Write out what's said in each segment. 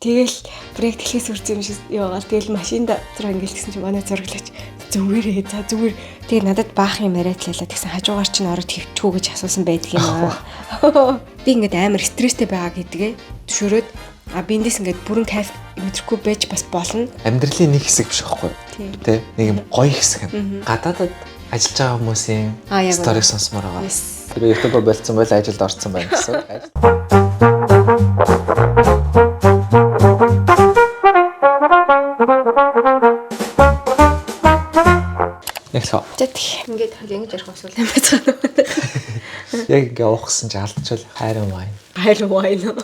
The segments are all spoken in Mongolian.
Тэгэл проект хэлхээс үржим шиг яваал тэгэл машинд зураг ингээл гэсэн чинь манай зураглагч зүгээрээ за зүгээр тэгээ надад баах юм яриатлаа тэгсэн хажуугаар чинь ороод хөвчгүү гэж асуусан байдаг юм аа. Би ингээд амар стресстэй байгаа гэдгээ зөвшөөрөөд би эндээс ингээд бүрэн кайф мэдрэхгүй байж бас болно. Амьдралын нэг хэсэг биш байхгүй юу? Тэ нэг юм гоё хэсэг юм. Гадаадад ажиллаж байгаа хүмүүсийн сториг сонсомоор байгаа. Тэр YouTube болцсон бол ажилд орсон байна гэсэн. Яхаа. Ингээд ингэж ярих асуул юм байна. Яг ингээ уухсан ч алдчихвал хайрын вайн. Хайрын вайн уу?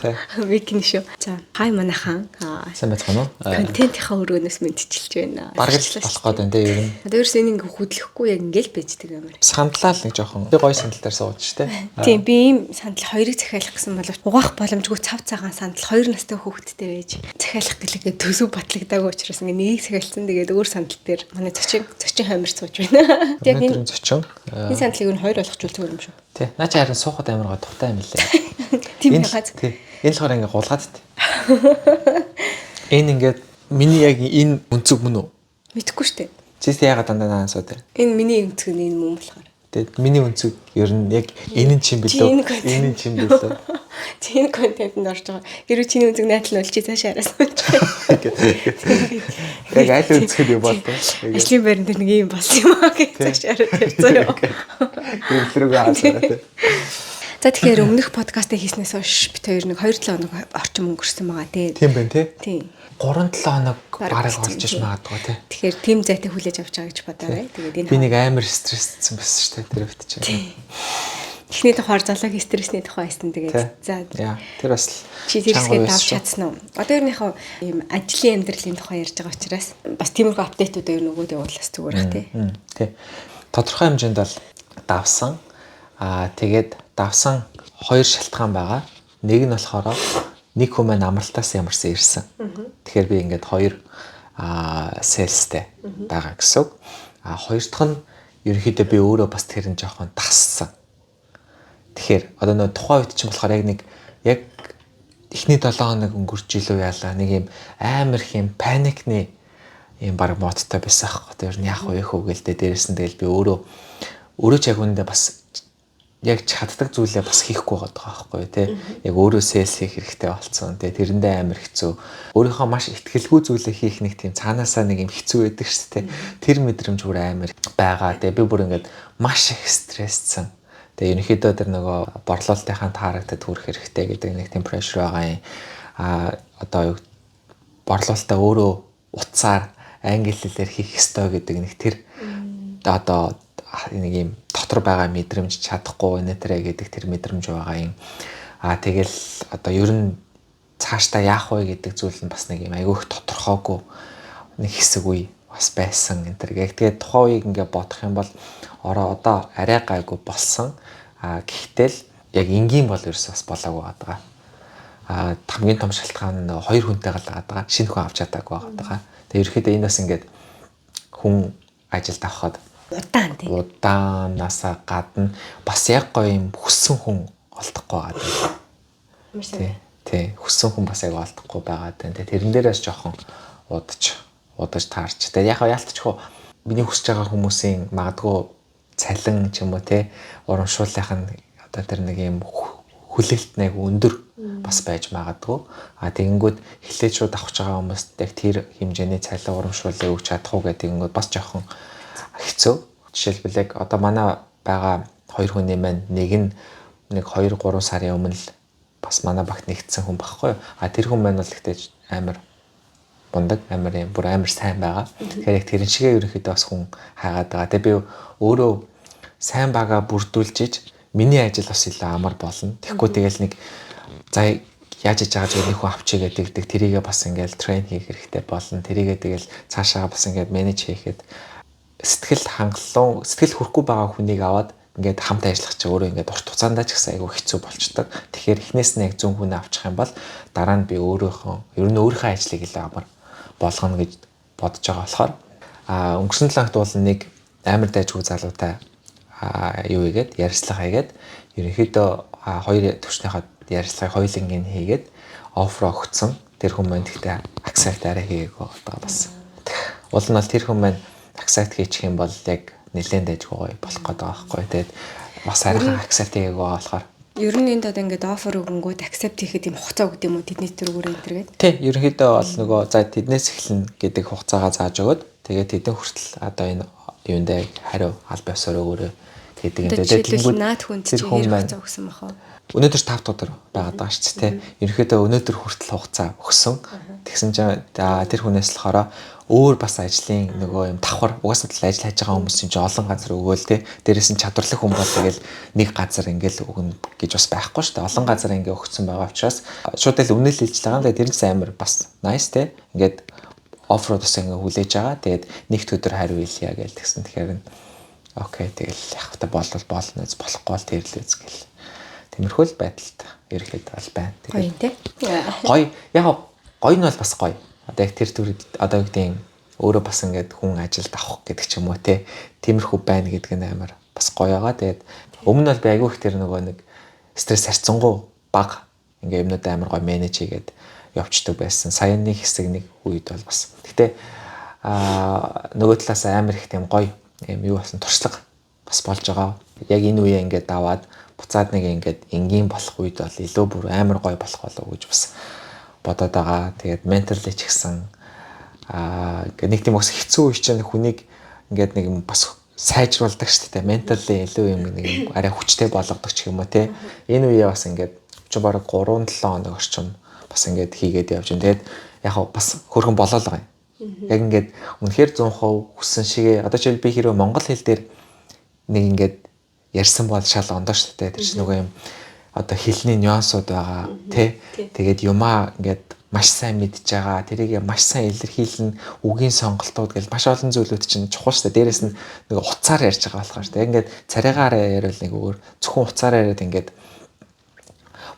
Викин шүү. За, хай манайхан. Сайн байцгаана уу? Контентийнхаа өрөөнөөс мэдчилж байна. Бараг л болох гээд байна те ер нь. Одоо ерөөс энийг хөдлөхгүй яг ингээл байждаг юм байна. Сандлал нэг жоохон. Би гоё сандал дээр сууж штэ. Тийм, би ийм сандал хоёрыг захиалах гэсэн боловч угаах боломжгүй цав цагаан сандал 2 настай хүүхэдтэй байж захиалах гэлээгээ төсөв батлагдаагүй учраас ингээ нэгийг захиалсан. Тэгээд өөр сандал дээр манай зочин хамир сууж байна. Яг энэ зочин. Энэ сандлыг нь 2 болгочихвол зүгээр юм шүү. Тий. Наа чи харин суухад амар гоо тухтай юм лээ. Тийм ягаад. Тий. Энэ л хоор ингээ гулгаад тий. Энэ ингээд миний яг энэ өнцөг мөн үү? Мэдхгүй штэ. Чист яагаад дандаа наан сууд. Энэ миний өнцөг нь энэ мөн болохоор. Тэгээд миний өнцөг ер нь яг энэ чинь билүү? Энэ чинь билүү? Чиний контентэнд орж байгаа. Гэрүү чиний өнцөг найдал нь бол чи цаашаа араас сууж. Яг аль өнцгөл юм бол тоо. Ажлын байран дээр нэг юм болсон юм аа гэж цаашаа араад ярьцгаа. Гэрэлрүүгээ хаалгаа. За тэгэхээр өмнөх подкастыг хийснээс хойш бид хоёр нэг 2-7 хоног орчим өнгөрсөн байгаа тий. Тийм байна тий. Тийм. 3-7 хоног бараг олж иж магадгүй тий. Тэгэхээр тим зайтай хүлээж авч байгаа гэж бодоорой. Тэгээд энэ би нэг амар стрессцсэн байсан шүү дээ тэр өвтчээ. Эхний тухайар залуугийн стрессний тухай байсан тэгээд за тэр бас чи тэрсгээ давж чадсан уу? Одоо ерөнхийдөө ийм ажлын амьдралын тухай ярьж байгаа учраас бас тиймэрхүү апдейтууд ер нь өгөөд явуулаас зүгээр бах тий. Тодорхой хэмжээнд бол давсан. Тэгээд давсан 2 шалтгаан байгаа. Нэг нь болохоор нэг хүн маань амралтаас ямарсан ирсэн. Тэгэхээр би ингээд 2 сэлстэй байгаа гэсэн. Хоёр дахь нь ерөнхийдөө би өөрөө бас тэр нь жоохон тассан. Тэгэхээр одоо нөө тухайн үед чинь болохоор яг эхний 7 хоног өнгөрч илүү яалаа нэг юм амар хэм паникны юм баг модтой байсан аахгүй. Тэр нь яах вэ хөө гэлдэ дээрээс нь тэгэл би өөрөө ч яг үүндээ бас яг чаддаг зүйлээ бас хийхгүй байгаа байхгүй тий. Яг өөрөө селс хийх хэрэгтэй болцсон. Тэрэндээ амар хэцүү. Өөрийнхөө маш ихтгэлгүй зүйлээ хийх нэг тийм цаанаасаа нэг юм хэцүү байдаг шүү дээ. Тэр мэдрэмж бүр амар байгаа. Би бүр ингээд маш их стрессцэн. Тэгээ ерөнхийдөө тэр нөгөө борлуулалтынхаа таарагтад хүрэх хэрэгтэй гэдэг нэг тийм прешэр байгаа юм. Одоо борлуулалтаа өөрөө утсаар англи хэлээр хийх ёстой гэдэг нэг тэр одоо нэг юм дотор байгаа мэдрэмж чадахгүй нэтэрэ гэдэг тэр мэдрэмж байгаа юм. Тэгэл одоо ер нь цаашдаа яах вэ гэдэг зүйл нь бас нэг юм айгүйх тодорхойгүй нэг хэсэг үе бас байсан энэ төр. Тэгээд тухайн үеийг ингээ бодох юм бол одоо арай гайгүй болсон. Гэхдээ л яг энгийн бол ерөөс бас болоогүй байгаа. Хамгийн том шалтгаан нь 2 хүнтэй галгаад байгаа. Шинэ хүн авч чадаагүй байгаа. Тэгээд ерөөхдөө энэ бас ингээд хүн ажилд авахад удаанасаа гадна бас яг гоё юм хүссэн хүн олдохгүй байгаа. Тий, хүссэн хүн бас яг олдохгүй байгаа. Тэрэн дээрээс жоохон удаж таарч. Тэгээд яг яалтчгүй миний хүсэж байгаа хүмүүсийн магадгүй цалин ч юм уу тий урамшууллынх нь одоо тэр нэг юм хүлээлт нэг өндөр бас байж магадгүй. Тэгэнгүүт эхлээд шууд авах байгаа хүмүүст яг тэр хэмжээний цалин урамшууллыг өгч чадахгүй гэдэг тэгэнгүүт бас жоохон хэцүү. Жишээлбэл яг одоо манай байгаа 2 хүний маань нэг нь 2-3 сарын өмнө л бас манай багт нэгдсэн хүн багхгүй. Тэр хүн маань бол ихтэй амар бундаг, амар сайн байгаа. Тэгэхээр яг тэрэн шигээ ерөнхийдөө бас хүн хайгаад байгаа. Тэгээ би өөрөө сайн байгаа бүрдүүлж иж миний ажил бас илүү амар болно. Тэгэхгүй тэгэл нэг за яаж иж байгаа зүйл нэг хүн авчиг гэдэг тэрийгээ бас ингээл трейн хийх хэрэгтэй болно. Тэрийгээ тэгэл цаашаа бас ингээд менеж хийхэд сэтгэл хүрхгүй байгаа хүнийг аваад ингээд хамт ажиллах чинь өөрөө ингээд урт хугацаанд ч гэсэн айгүй хэцүү болчдөг. Тэгэхээр эхнээс нь яг зөв хүн авчих юм бол дараа нь би өөрийнхөө ажлыг илүү амар болгоно гэж бодож байгаа болохоор өнгөрсөн 7 хоногт бол нэг амар дайжгүй залуутай юу хийгээд ярилцлага хийгээд ерөнхийдөө 2 төвчнийхээ ярилцлагыг хоёулангийн хийгээд оффро өгсөн. тэр хүн маань гэхдээ accept арай хийгээгүй байгаа бас. Уул нь бол тэр хүн маань accept хийчих юм бол яг нэлээд дайггүй гоё болох гэдэг байгаа байхгүй. Тэгээд бас арайхан accept хийгээгүй болохоор ер нь энд одоо ингээд offer өгөнгүүд accept хийхэд юм хугацаа өгд юм уу тэдний төрөөр энэ төргээд. Тий, ерөнхийдөө бол нөгөө за тэднээс эхлэн гэдэг хугацаагаа зааж өгöd. Тэгээд тэдэн хүртэл одоо энэ юундаа хариу аль босоор өгөөрэй гэдэг юм. Тэгээд наад хүнд чинь хугацаа өгсөн бахаа. Өнөөдөр 5 өдөр байгаад байгаа шүү дээ. Ерөнхийдөө өнөөдөр хүртэл хугацаа өгсөн. Тэгсэн чинь тэр хүнээс болохоор өөр бас ажлын нөгөө юм давхар угаасаа л ажил хийж байгаа хүмүүс чинь олон газар өгөөл те. Дээрээс нь чадварлаг хүн бол тэгэл нэг газар ингээл өгнө гэж бас байхгүй шүү дээ. Олон газар ингээ өгсөн байгаа учраас шууд л өмнөөл хэлж байгаа. Тэр нь амар бас nice те. Ингээд оффроуд ус ингээ хүлээж байгаа. Тэгээд нэгд өдөр хариу хэлье гэж тэгсэн. Тэгэхээр окей тэгэл яг та болно болохгүй бол тэрлээз гэл. Тиймэрхүү л байдалд ерөөхдөө бол байна. Гоё тий. Гоё. Яг гоё нь бол бас гоё. Одоо яг тэр төрөд одоо үгдийн өөрөө бас ингээд хүн ажилд авах гэдэг ч юм уу те. Тиймэрхүү байна гэдэг нь амар бас гоё байгаа. Тэгээд өмнө нь бол би айгүй их тэр нөгөө нэг стресс харьцангуй бага ингээ юмнууд амар гоё менеж хийгээд явцдаг байсан. Саяны хэсэг нэг үед бол бас. Гэтэ нөгөө талаас амар их тийм гоё юм юу болсон туршлага бас болж байгаа. Яг энэ үеэ ингээд даваад буцаад нэг ингээд энгийн болох үед бол илүү бүр амар гоё болох болов уу гэж бас бодоод байгаа. Тэгээд ментали ч гэсэн ингээд нэг тийм бас хэцүү үе чинь хүнийг ингээд нэг бас сайжруулдаг шүү дээ. Ментали илүү юм нэг арай хүчтэй болгодог ч юм уу те. Энэ үеэ бас ингээд чи бараг 3-7 хоног орчим бас ингээд хийгээд явж байна. Тэгээд яг бас хөргөн болоо л байгаа юм. Яг ингээд үнэхээр 100% хүссэн шигээ одоо жишээл би хэрвээ монгол хэл дээр нэг ингээд ярьсан бол шал ондоо шүү дээ. Тэр чинь нөгөө юм одоо хэлний нюансууд байгаа тий. Тэгээд юмаа ингээд маш сайн мэдж байгаа. Тэрийг маш сайн илэрхийлнэ. Үгийн сонголтууд гэж маш олон зүйлүүд чинь чухал шүү дээ. Дээрээс нь нэг уцаар ярьж байгаа болохоор шүү дээ. Ингээд царайгаар яриад нэг өөр зөвхөн уцаар яриад ингээд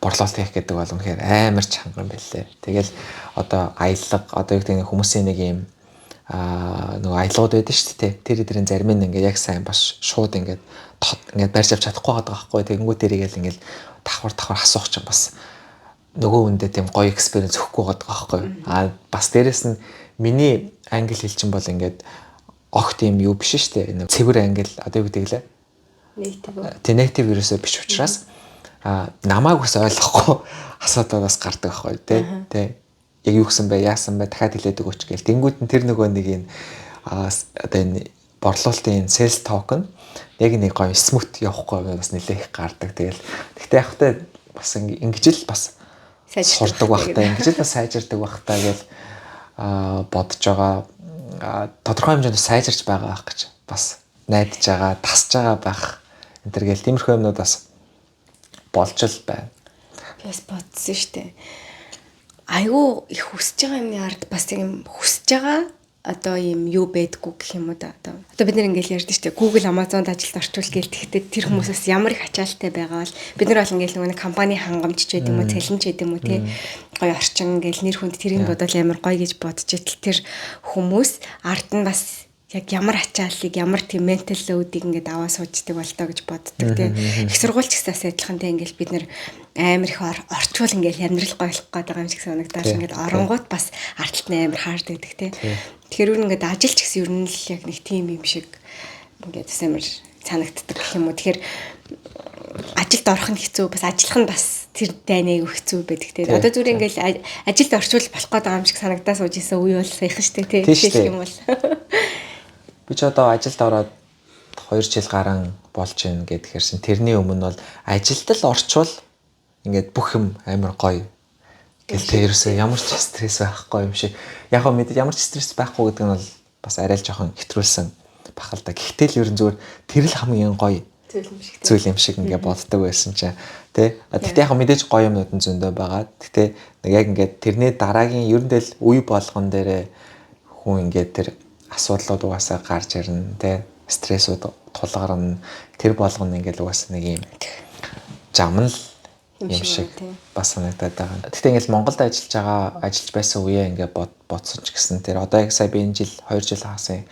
борлуулалт хийх гэдэг бол үнэхээр амар чанга юм байлээ. Тэгэл одоо аялга одоо юу гэдэг хүмүүсийн нэг юм нөгөө аялгууд байдаг шүү дээ. Тэр эдрийн зарим нь ингээд яг сайн бас шууд ингээд барьж авч чадахгүй байгаа байхгүй. Тэгэнгүүт тэрийгэл ингээд давхар асуух чинь бас нөгөө үндэ тийм гоё экспириенс өгөхгүй байгаа байхгүй. Бас дээрэс нь миний англи хэл чинь бол ингээд огт юм юу биш шүү дээ. Цэвэр англи одоо юу гэдэг лээ. Native ерөөсөө биш учраас намааг ус ойлгохгүй асуудал бас гардаг байхгүй тий. Яг юу гэсэн бэ, яасан бэ, дахиад хэлээд өгөөч гээл. Тэнгүүд нь тэр нөгөө нэг энэ одоо энэ борлуулалтын sales token яг нэг гоё смут явахгүй бас нэлээх гардаг. Тэгэл гэхдээ явахтай бас ингэж л бас сурдаг байхтай, ингэж л бас сайжирдаг байхтай гэж бодож байгаа. Тодорхой хэмжээнд сайжирч байгаа байх гэж бас найдаж байгаа, тасж байгаа байх. Энэ төр гээл тиймэрхүү юмнууд бас болж л байна. Бас бодсон шүү дээ. Айгуу их хүсэж байгаа юмны ард бас тийм хүсэж байгаа одоо юм юу байдгүй гэх юм уу да. Одоо бид нэр ингээл ярьдэн шүү дээ. Google, Amazon-д ажилд орчуул гээл тэгэхдээ тэр хүмүүсээс ямар их ачаалттай байгаа бол бид нар бол ингээл нэг компани хангамжч байд юм уу, цалинч байд юм уу тий. Гоё орчин ингээл нэр хүнд тэрийг бодвол амар гоё гэж бодож итэл тэр хүмүүс ард нь бас яг ямар ачааллыг ямар тийм ментал лоудыг ингээд аваа суучдаг болтоо гэж боддог тийм их сургуульч гэсээс адилхантай ингээд бид нэр амар их орчуул ингээд амьдрал гоёлох гээд байгаа юм шиг санагдаад ингээд оронгууд бас арталт нь амар хаард байдаг тийм тэгэхээр үн ингээд ажилч гэсэн ер нь л яг нэг тийм юм шиг ингээд амар санагддаг гэх юм уу тэгэхээр ажилд орох нь хэцүү бас ажиллах нь бас тэр дайныг хэцүү байдаг тийм одоо зүгээр ингээд ажилд орчуул болох гээд байгаа юм шиг санагдаад сууж исэн үе бол саяхан штэ тийм жишээ юм бол би ч одоо ажилд ороод 2 жил гарan болж байна гэхээр чинь тэрний өмнө бол ажилд л орчвол ингээд бүх юм амар гоё гэл тэрөөсөө ямар ч стресс байхгүй юм шиг яг хөө мэдээ ямар ч стресс байхгүй гэдэг нь бол бас арай л жоохон хэтрүүлсэн бахал та гэхдээ л ерэн зүгээр тэр л хамгийн гоё зүйл юм шиг ингээд боддог байсан чинь тий гэхдээ яг мэдээж гоё юмнууд нь зөндөө байгаа гэхдээ нэг яг ингээд тэрний дараагийн ерөндөл үе болгон дээрээ хүн ингээд тэр асуудлууд угаасаа гарч ирнэ тий стрессүүд тулгарна тэр болгоно ингээл угаасаа нэг юм зам л юм шиг бас санагдаад байгаа. Гэхдээ ингээл Монголд ажиллаж байсан үеэ ингээ бодсон ч гэсэн тэр одоо яг сая би энэ жил 2 жил хаасан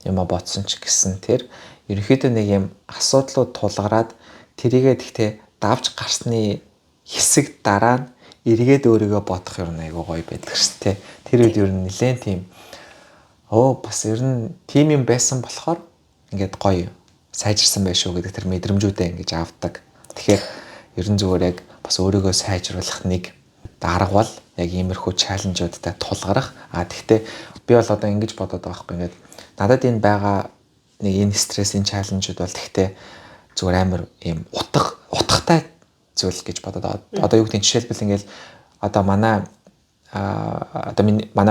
юм бодсон ч гэсэн тэр ерөнхийдөө нэг юм асуудлууд тулгараад тэрийгээ гэхдээ давж гарсны хэсэг дараа нь эргээд өөрийгөө бодох юм айгуу гоё байдаг шүү дээ. Тэр үед ер нь нэлээд тийм бас ер нь тим юм байсан болохоор ингээд гоё сайжирсан байх шүү гэдэг тэр мэдрэмжүүдээ ингэж авдаг. Тэгэхээр ер нь зүгээр яг бас өөрийгөө сайжруулах нэг дарга бол яг иймэрхүү чаленжуудтай тулгарах. Тэгтээ би бол одоо ингэж бодоод байгаа байхгүй ингээд надад энэ байгаа нэг энэ стрессийн чаленжууд бол тэгтээ зүгээр амар ийм утгатай зүйл гэж бодоод одоо юу гэдэг нь жишээлбэл ингээл одоо манай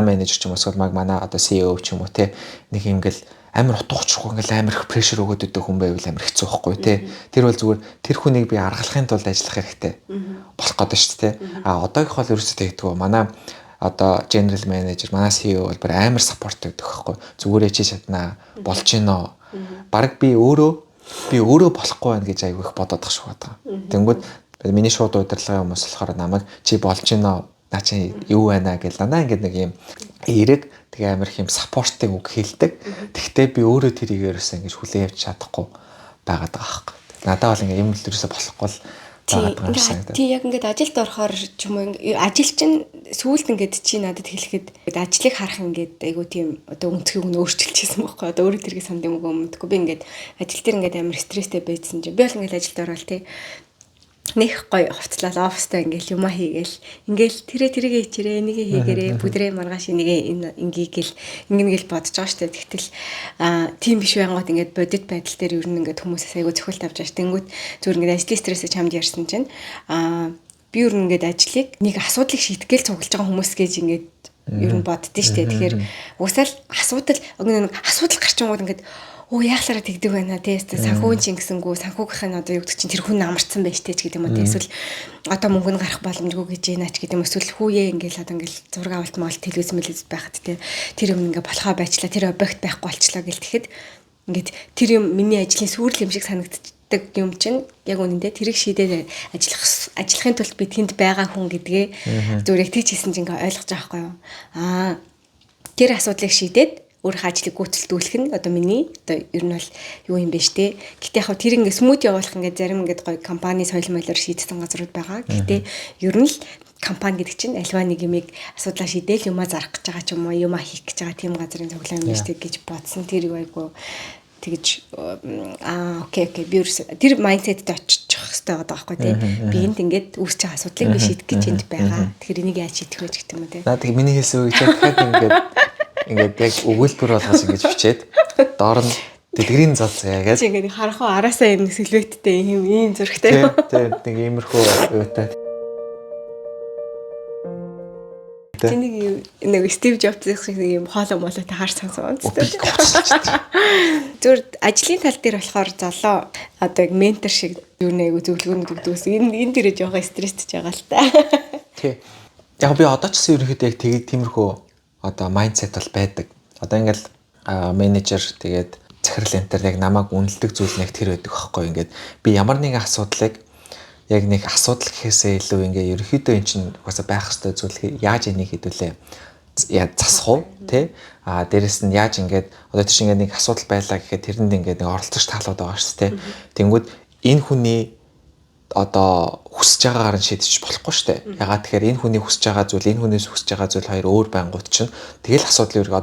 менежер ч юм уу эсвэл манай одоо CEO ч юм уу те нэг юм ингээл амар утга учрахгүй ингээл амар их прешэр өгöd өгдөг хүн байвал амар хэцүү байхгүй те тэр бол зүгээр тэр хүнийг би аргалахын тулд ажиллах хэрэгтэй болох гэдэг шүү дээ те одоогийнх бол ерөөсөө тэгдэггүй манай одоо general manager манай CEO бол бүр амар саппорт өгдөг байхгүй зүгээрээ чи чаднаа болж гинөө баг би өөрөө болохгүй байна гэж айгүй их бодоод тах шүү байгаа. Тэнгүүд миний шууд удирдлагын хүмүүс болохоор намайг чи болж гинөө наа чи юу байна гэж дандаа ингээд нэг юм эерэг тэгээ амар их юм саппортын үг хэлдэг. Тэгтээ би өөрөө тэрийг ерөөсөө ингэж хүлээн авч чадахгүй байгаад байгаа байхгүй. Надад бол ингээд юм л ерөөсөө болохгүй л тий яг ингээд ажилд орохоор ч юм уу ажил чинь сүүлд ингээд чи надад хэлэхэд ажлыг харах ингээд айгу тийм одоо өнцгийг нь өөрчилчихсэн байхгүй одоо өөрөө тэрийг санд юм уу мэдгүй би ингээд ажил дээр ингээд амар стресстэй байсан чинь би бол ингээд ажилд орвол тий нэх гоё хувцлал оффистай ингээл юма хийгээл ингээл тэрэг хийчээрээ нэг хийгээрээ бүдрээ маргааш нэг ингээл бодож байгаа штэ тэгтэл тийм биш байнгут ингээд бодит байдал дээр ер нь ингээд хүмүүсээс айгу зөвхөлт авч байгаа тэнгүүт зүгээр ингээд ажлын стрессээ чамд ярьсан чинь би ер нь ингээд ажлыг нэг асуудлыг шийтгэл цуглаж байгаа хүмүүс гэж ингээд ер нь боддөө штэ тэгэхээр уусаал асуудал гарчингууд ингээд яахлаараа тэгдэг байна тий санхүү чинь гэсэнгүү санхүүгийнх нь одоо юу гэдэг чинь тэр хүн амарцсан байж тээ ч гэдэг юм уу тий эсвэл одоо мөнгө нь гарах боломжгүй гэж яана ч гэдэг юм эсвэл хүүе ингээл одоо ингээл зураг авалт маалт телевиз байхад тий тэр юм ингээ болохоо байчлаа тэр объект байхгүй болчлоо гэл тэгэхэд ингээд тэр юм миний ажлын сүрэл юм шиг санагддаг юм чинь яг үнэндээ тэрийг шийдээд ажиллахын тулд би тэнд байгаа хүн гэдгээ зүгээр яг тийч хийсэн чинь ингээ ойлгож байгаа байхгүй юу тэр асуудлыг шийдээд өөрийнхөө ажлыг гүйцэлдүүлэх нь одоо миний одоо ер нь бол юу юм бэ штэ. Гэтэ яг тэр ингээ смут явуулах ингээ зарим ингээ гоё компани соёл моёлоор шийдсэн газрууд байгаа. Гэтэ ер нь л компани гэдэг чинь альва нэг юмыг асуудлаа шийдээл юмаа зарах гэж байгаа ч юм уу юмаа хийх гэж байгаа тийм газрын цуглаан юм штэ гэж бодсон. Тэр юу айгу тэгэж окей би тэр майндсеттэй очих хэрэгтэй байгаа байхгүй тий. Би энд ингээд үүсэж байгаа асуудлыг би шийдэх гэж энд байгаа. Тэгэхээр энийг яаж шийдэх вэ гэдэг юм уу тий. Наа тэг миний хэлсэн үг дахиад ингээд яг өгүүлбэр болгоос ингэж бичээд доор нь дэлгэрийн зал заяа гэж. Чи ингээд харахаа араасаа юм сэлвэттэй ийм зургтай. Тий нэг иймэрхүү уутай. Тэнийг нэг Стив Джобс шиг нэг юм хоолой молоотой харж сансан үнэтэй. Зүгээр ажлын тал дээр болохоор золоо одоо яг ментор шиг юу нэг зөвлөгөөнүүд өгдөөс энэ дээрээ жоохон стресстэй байгаа л та. Тий. Яг би одоо ч гэсэн ерөнхийдөө яг тэгээд тиймэрхүү одоо майндсет бол байдаг. Одоо ингээл менежер тэгээд захирал энтер яг намайг үнэлдэг зүйл нэг тэр байдаг байхгүй ингээд би ямар нэгэн асуудлыг яг нэг асуудал гэхээсээ илүү ингээ ерөнхийдөө эн чинь угаасаа байх хэвээр зүйл яаж энийг хэдүүлээ засах уу тий дээрэс нь яаж ингээд одоо тийш ингээ нэг асуудал байлаа гэхэд тэрэнд ингээ нэг оролцогч таалууд байгаа шүү дээ. Тэнгүүд энэ хүний одоо хүсэж байгаагаар нь шийдэж болохгүй шүү дээ. Ягаад тэгэхээр энэ хүний хүсэж байгаа зүйл, энэ хүнээс хүсэж байгаа зүйл хоёр өөр байнгут чинь тэгэл асуудлын үрг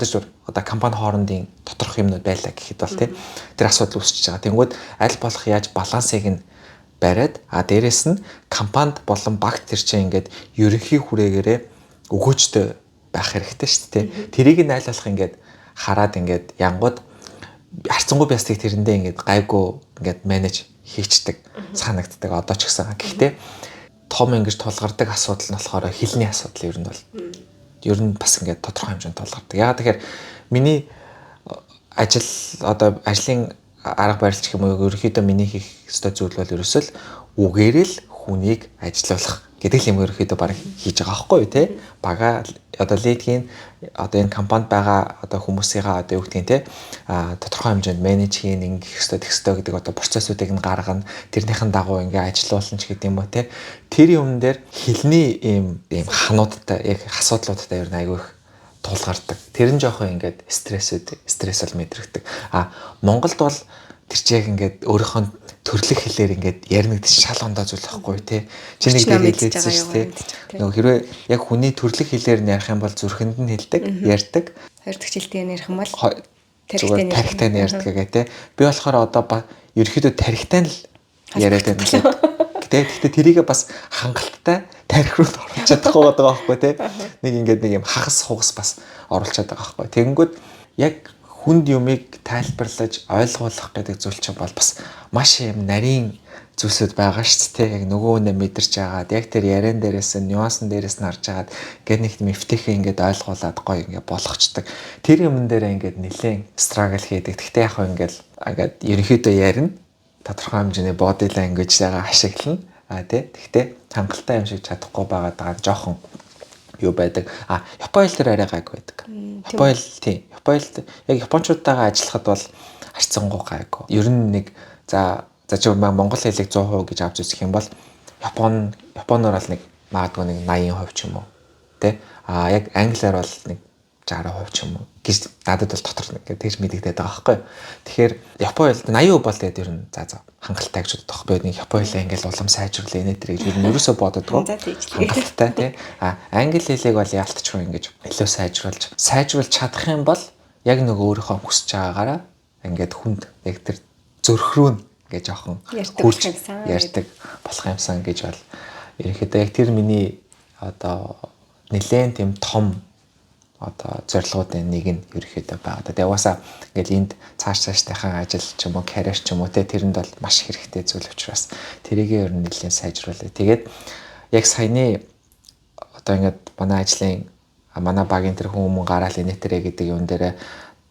одоо компани хоорондын доторх юмнууд байлаа гэхэд бол тэр асуудал үүсэж байгаа. Тэнгүүд аль болох яаж балансыг нь бариад дээрэс нь компанид болон багт тэр чинь ингээд ерөнхий хүрээгээрээ өгөөжтэй байх хэрэгтэй шүү дээ. Тэрийг нь аль болох ингээд хараад ингээд янгууд харцангуй бястыг тэрэндээ ингээд гайгүй ингээд менеж хийчдэг санагддаг одоо ч гэсэн. Гэхдээ том ингэж тулгардаг асуудал нь болохоор хэлний асуудал ер нь бас ингээд тодорхой хэмжээнд тулгардаг. Яагаад тэгэхээр миний ажил одоо ажлын арга барил гэх юм уу ерөөхдөө миний хийх ёстой зүйл бол ерөөсөө л үгээрэл хүнийг ажилуулах гэдэг юм ерөөхдөө баг хийж байгаа байхгүй юу те бага одоо лидгийн одоо энэ компанид байгаа одоо хүмүүсийнхаа одоо юу гэдгийг те тодорхой хэмжээнд менеж хийн ингэх ёстой тех ёстой гэдэг одоо процессуудыг нь гаргана тэрнийхэн дагуу ингээ ажилуулна ч гэдэг юм уу те тэр юм дээр хэлний ийм хануудтай яг асуудлуудтай ер нь айгүй их тулгардаг. Тэр нь жоохон ингээд стресс бол мэдрэгдэг. Монголд бол тэр чинь яг ингээд өөрийнхөө төрлөх хэлээр ингээд ярина гэдэг чинь шал ондоо зүйл байхгүй тий. Чи нэг дээр хэлээдсэн шүү дээ. Нөгөө хэрвээ яг хүний төрлөх хэлээр нь ярих юм бол зүрхэнд нь хэлдэг, ярьдаг. Хоёр дахь жилдээ ярих юм бол тарихтай нь ярьдаг гэх тий. Би болохоор одоо ерөөхдөө тарихтай нь л яриад байна лээ. Гэхдээ тэрийг бас хангалттай тарих руу оруулж чадахгүй байгаа байхгүй тий. Нэг ингээд нэг юм хагас хугас бас оруулж чаддаг байхгүй. Тэгэнгүүт яг хүнд юмыг тайлбарлаж ойлгуулах гэдэг зүйл чинь бол бас маш юм нарийн зүйлсүүд байгаа шүү дээ. Яг нөгөөнөө мэдэрч байгаад яг тэр яриан дээрээс нюансан дээрээс нь харж байгаад гээд нэг мэвтэйхээ ингээд ойлгуулад гоё ингээд болгочдаг. Тэр юмн дээрээ ингээд нэлээд struggle хийдэг. Гэхдээ яг ингээд ерөнхийдөө ярина. Тодорхой хэмжээний body language-аагаа ашиглана. Тий. Гэхдээ хангалттай юм шиг чадахгүй байгаа жоохон юу байдаг. Японы хэл дээр арай гайг байдаг. Японд яг японочдтойгоо ажиллахад бол харьцангуй гайгүй. Ер нь нэг за чи монгол хэлийг 100% гэж авч үзэх юм бол японоор бол нэг магадгүй нэг 80% ч юм уу. Тэ? Яг англиар бол нэг 60% ч юм уу. Гэж надад бол дотор нэг тэгж мэдэгдээд байгаа байхгүй. Тэгэхээр японы хэлд 80% бол тэгээд ер нь за хангалттай гэж боддог байхгүй. Нэг японы хэлээ ингээл улам сайжруулах энэ төрийг ер нь ерөөсөө боддоггүй. Хангалттай тий. Англи хэлийг бол яалтчгүй ингэж илүү сайжруулж чадах юм бол яг нөгөө өөрийнхөө хүсэж байгаагаараа ингээд хүнд яг тэр зөрх рүү гэж жоохон хурж ярьдаг болох юмсан гэж бол ерөнхийдөө яг тэр миний одоо нэлээд тийм том одоо зорилгоудын нэг нь ерөнхийдөө байгаа. Тэгээ угаасаа ингээл энд цаашдынхаа ажил ч юм уу, карьер ч юм уу тэрэнд бол маш хэрэгтэй зүйл учраас тэрийг ер нь нэлээд сайжруулъя. Тэгээд яг саяны одоо ингээд манай багийн тэр хүмүүс гараал инээтрэ гэдэг юм дээр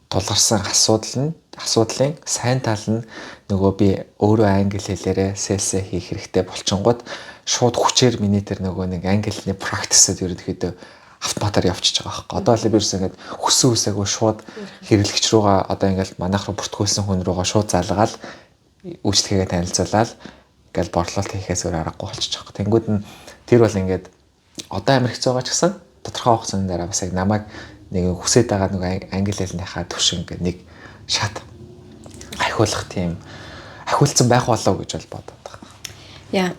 тулгарсан асуудлын сайн тал нь нөгөө би өөрөө англи хэлээрээ сэлсээ хийх хэрэгтэй болчингууд шууд хүчээр миний тэр нөгөө нэг англи хэлний практисд ерөнхийдөө автоматар явчихж байгаа байхгүй. Одоо л бирс ингээд хүссэн үсээгүй шууд хэрэглэгч рүүгээ одоо ингээд манайх руу бүртгүүлсэн хүн рүүгээ шууд залгаал үйлчлэгээ танилцуулаад ингээд борлуулалт хийхээс өөр аргагүй болчихж байгаа. Тэнгүүд нь тэр бол ингээд одоо Америкт байгаа ч гэсэн тодорхой хугацааны дараа бас яг намайг нэг хүсэж байгаа нэг англи хэлнийхаа төвшин ингээд нэг шат ахиулах тийм ахиулсан байх болов гэж бол бодоод байгаа. Яа.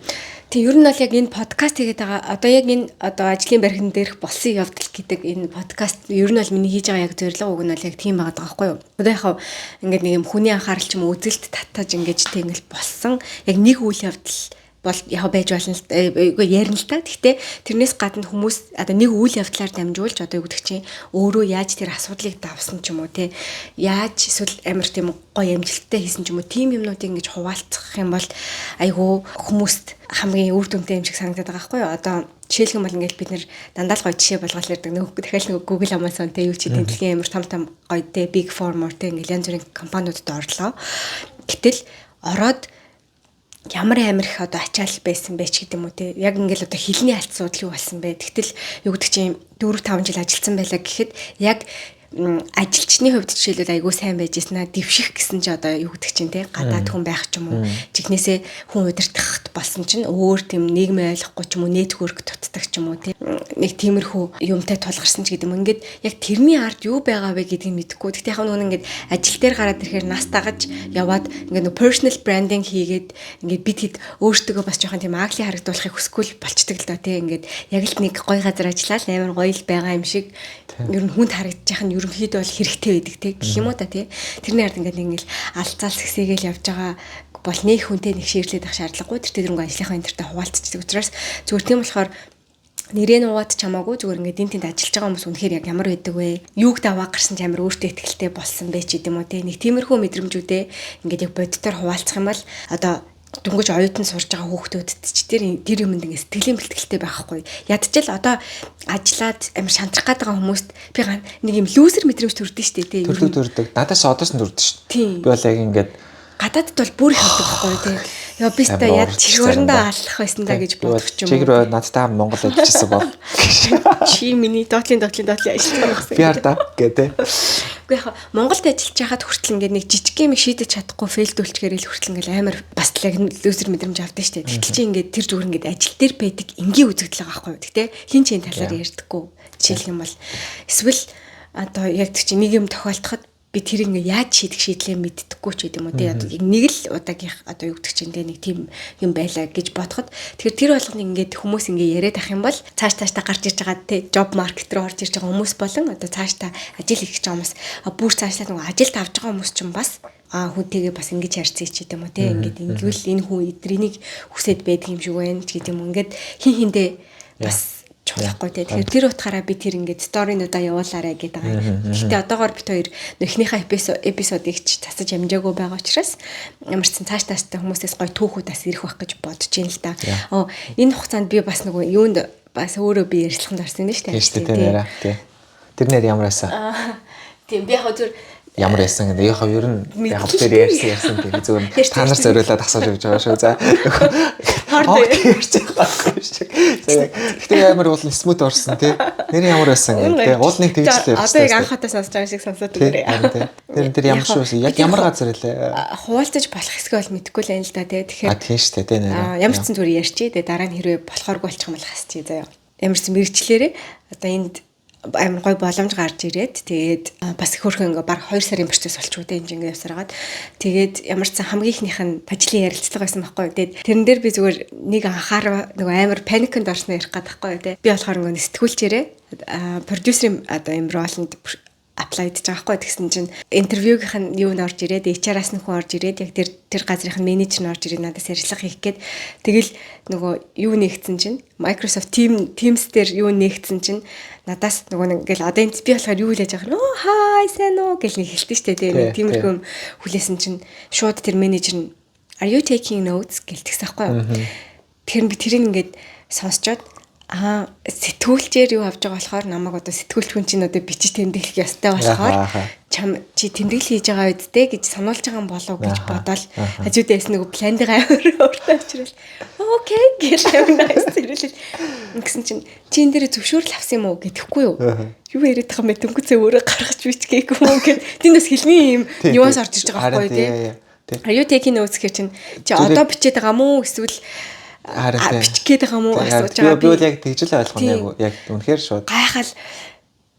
Тэг ер нь бол яг энэ подкаст хийгээд байгаа одоо яг энэ одоо ажлын баримтан дээрх болсон явдал гэдэг энэ подкаст ер нь бол миний хийж байгаа яг зорилго уг нь бол яг тийм байгаа байхгүй юу. Одоо яхав ингээд нэг юм хүний анхаарал ч юм уу үзэлт татаж ингэж тэнгэл болсон яг нэг үйл явдал бол яг байж болно л ярина л та. Гэхдээ тэрнээс гадна хүмүүс одоо нэг үйл явдлаар дамжуулж одоо юу гэдэг чинь өөрөө яаж тэр асуудлыг давсан ч юм уу те яаж эсвэл амар тийм гоё амжилттай хийсэн ч юм уу тийм юмнуудыг ингэж хуваалцах юм бол айгүй хүмүүст хамгийн үр дүнтэй юм шиг санагдаад байгаа байхгүй юу. Одоо жишээлх юм бол ингээд бид нэр дандаа л гоё жишээ болгоод ярьдаг. Дахиад Google, Amazon те юу ч гэдэг дэлхийн амар том гоё те Big Four те ингээд янз бүрийн компаниудад орлоо. Гэтэл ороод ямар амир их одоо ачаал байсан бэ ч гэдэг юм уу те яг ингээл одоо хилний алдцууд юу болсон бэ тэгтэл юу гэдэг чинь 4-5 жил ажилласан байлаа гэхэд яг ажилчны хувьд жишээлбэл айгүй сайн байж ийснэ дэвших гэсэн чи одоо юу гэдэг чинь те гадаад хүн байх ч юм уу жигнэсээ хүн удирдахт болсон чинь өөр тийм нийгмийн ойлгохгүй ч юм уу нэтворк дутдаг ч юм уу те нэг тиймэрхүү юмтай тулгарсан ч гэдэг юм ингээд яг тэрний ард юу байгаа вэ гэдгийг мэдэхгүй. Тэгтээ яг нүн ингээд ажил дээр гараад ирэхээр нас дагаж яваад ингээд personal branding хийгээд ингээд бид хэд өөртөө бас жоохон тийм агли харагдуулахыг хүсэхгүй болчдөг л доо те ингээд яг л нэг гоё газар ажиллаад амар гоё л байгаа юм шиг ер нь хүнд харагдчих нь ерөнхийдөө бол хэрэгтэй байдаг те гэх юм уу та те тэрний ард ингээд ингээл алцаал сэгсээгээл явж байгаа бол нэг хүнтэй нэг ширлээд авах шаардлагагүй тэр тэрнгөө ажлынхаа энтертэй хуваалцдаг учраас зүгээр тийм болохоор нэрээ нуугаад чамаагүй зүгээр ингээд энэ тэнд ажиллаж байгаа хүмүүс үнэхээр яг ямар байдаг вэ? Юуг даваа гарсан ч амар өөртөө ихтэй болсон бэ ч гэдэм үү те нэг тиймэрхүү мэдрэмжүүдээ ингээд яг боддоор хуваалцах юм бол одоо дүнгэж оюутан сурж байгаа хүүхдүүдэд ч тэр юмд ингэ сэтгэлийн бэлтгэлтэй байхгүй. Ядчил одоо ажиллаад амар шантрах гээд байгаа хүмүүст би нэг юм лүүзер мэдрэмж төрдөн штэ тий. Төрдөг. Надаас одоос нь төрдөн штэ. Би бол яг ингээд гадаадд бол бүр их хавдаг байхгүй тий. Яа би та яд чигүүрэндээ алах байсан да гэж бодох ч юм уу. Чигэр надтай хам Монгол ажиллажсэн бол. Чи миний доотлын ажиллаж байсан. Би арда гэдэг. Гэхдээ яг Монголд ажиллаж байхад хүртэл ингээд нэг жижиг юм шийдэж чадахгүй фейлдүүлчихээр л хүртэл ингээд амар бас л яг лүүзер мэдрэмж авдаг штэ. Тэгтэл чи ингээд тэр зүгээр ингээд ажил дээр байдаг энгийн үзэгдэл байгаа байхгүй юу. Тэгтээ хин чин талаар ярьдаггүй. Жишээлх юм бол эсвэл одоо яг чи нэг юм тохиолдоход би тэр ингээ яаж шийдэх шийдлээ мэддэггүй ч гэдэм үү те яг нэг л удаагийнх одоо юу гэдэг чинь те нэг тийм юм байлаа гэж бодоход тэгэхээр тэр болгоны ингээд хүмүүс ингээ яриад ах юм бол цаашдаа гарч ирж байгаа те job market руу орж ирж байгаа хүмүүс болон одоо цаашдаа ажил хийх гэж байгаа хүмүүс бүр цаашдаа нөгөө ажилд авч байгаа хүмүүс ч бас хүнтэйгээ бас ингэж харьцъя ч гэдэм үү те ингээд ингээл энэ хүн эдрийг хүсэд байдаг юм шиг байна ч гэдэм үү ингээд хин хиндэ бас чуулахгүй те. Тэгэхээр тэр утгаараа би тэр ингээд сторинуудаа явуулаарай гэдэг байгаа. Гэхдээ одоогоор бит хоёр эхнийхээ эпизодыг ч засаж амжаагүй байгаа учраас ямар ч сан цааш таастай хүмүүсээс гоё түүхүүдээс ирэх байх гэж бодож байна л да. Энэ хугацаанд би бас нөгөө юунд бас өөрөө би ярилцлаганд орсон юм шүү дээ. Тийм. Тэр нэр ямар байсан? Тийм би яг зөв ямар байсан гэдэг. Яг ер нь яг тэр ярьсан тийм зүгээр та нар зориулаад асууж өгч байгаа шүү. За. Гэтэ амар уул смут орсон тий. Нэр ямар байсан гэдэг. Уулныг тэгжлээ. Одоо яг анхаатаа сонсож байгаа шиг сонсоод өгөөрэй. Тэр ямар шүү. Яг ямар газар илээ. Хуваалцаж болох хэсэг бол мэдэхгүй л юм л да тий. Тэгэхээр тийм шүү дээ тий нэр. Ямар ч зэн зүгээр ярьчих. Тэгээ дараа нь хэрвээ болохооргүй болчих юм бол хасчих заяа. Ямар ч мэрэгчлэрээ одоо энд амар гой боломж гарч ирээд тэгээд бас хөрхөн ингээ баг 2 сарын процесс болчихгүй дээ энэ ингээ явсараад тэгээд ямар ч сан хамгийн ихнийх нь ажлын ярилцлага байсан байхгүй. Тэгээд тэрэн дээр би зүгээр нэг анхаараа нөгөө амар паникнд орсноо ярих гэдэг байхгүй тий. Би болохоор ингээ сэтгүүлчээрээ продюсерийн одоо юм ролонд апплайд хийж байгаа байхгүй. Тэгсэн чинь интервьюгийнх нь юу н орж ирээд HR-аас нь хүн орж ирээд яг тэр газрын менежер нь орж ирээд надаас ярилцлага хийх гээд тэгэл нөгөө юу нэгтсэн чинь Microsoft Teams дээр юу нэгтсэн чинь надаас нөгөө ингээл одоо энэ би болохоор юу хэлж байгаа нөө хай сайн уу гэж нэг хэлсэн штэ тийм тиймэрхүү хүлээсэн чинь шууд тэр менежер нь are you taking notes гэлтгсэн байхгүй. Тэр би тэрийг ингээд сонсчоод сэтгүүлчээр юу авч байгаа болохоор намайг одоо сэтгүүлч хүн чинь одоо бичиж тэмдэглэх ёстой болохоор чи тэмдэглэл хийж байгаа үедтэй гэж сануулж байгаа юм болов гэж бодоод хажуудаас нэг пландгаа өөртөө авчирвал окей гэж nice зэрэлээ гэсэн чинь чи энэ дээр зөвшөөрөл авсан юм уу гэдэхгүй юу яриад байгаа юм төнгөцөө өөрөө гаргаж бич гээгүй юм гэд тэндээс хэлний юм нюанс орж ирж байгаа байхгүй тий are you taking notes гэж чи одоо бичээд байгаа мó эсвэл бичгээд байгаа мó асууж байгаа би бол яг тэгж л ойлгоно яг үнэхээр шууд гайхал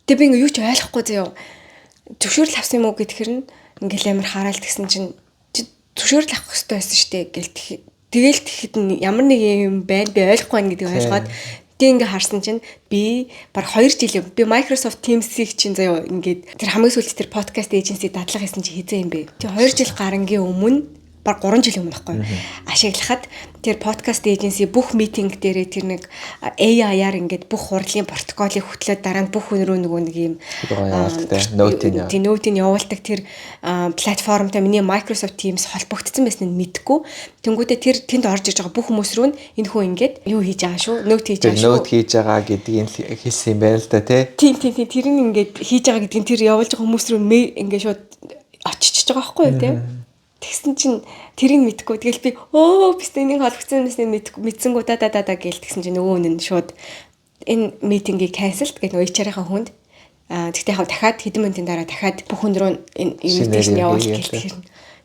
тэг би ингээ юу ч ойлгохгүй заяа зөвшөөрөл авсан юм уу гэхээр нь ингээл амар хараал тэгсэн чинь зөвшөөрөл авах хэрэгтэй байсан шүү дээ гэл тэгэл тэгэхэд ямар нэг юм байна би ойлгохгүй байна гэдгийг ойлгоод тэг ингээ харсан чинь би баг 2 жил би Microsoft Teams-ийг чинь заяа ингээд тэр хамгийн сүүлд тэр podcast agency дадлага хийсэн чи хэзээ юм бэ тэг 2 жил гарангийн өмнө баг 3 жил өмнө байхгүй ашиглахад тэр подкаст эйженси бүх митинг дээрээ тэр нэг AI-аар ингээд бүх хурлын протоколыг хөтлөөд дараа нь бүх хүн рүү нөгөө нэг юм ноутын явуулдаг тэр платформтой миний Microsoft Teams холбогдсон байсныг мэдгүй тэнгүүдээ тэр тэнд орж иж байгаа бүх хүмүүс рүү энэ хүн ингээд юу хийж байгаа шүү ноут хийж байгаа шүү ноут хийж байгаа гэдгийг хэлсэн юм байна л да тий тийм тэр нь ингээд хийж байгаа гэдгийг тэр явуулж байгаа хүмүүс рүү ингээд шууд очиж байгаа байхгүй юу тий тэгсэн чинь тэрийг мэдгүй. Тэгэл би бист энийг холбогдсон юмсныг мэдсэнгүү да гээл тэгсэн чинь нөгөө үнэн шууд энэ митингийг канселт гэдэг нөгөө HR-ийн хүнд тэгтээ хав дахиад хэдэн минутын дараа дахиад бүх хүн рүү энэ инвитейшн явуул гэлтгэр.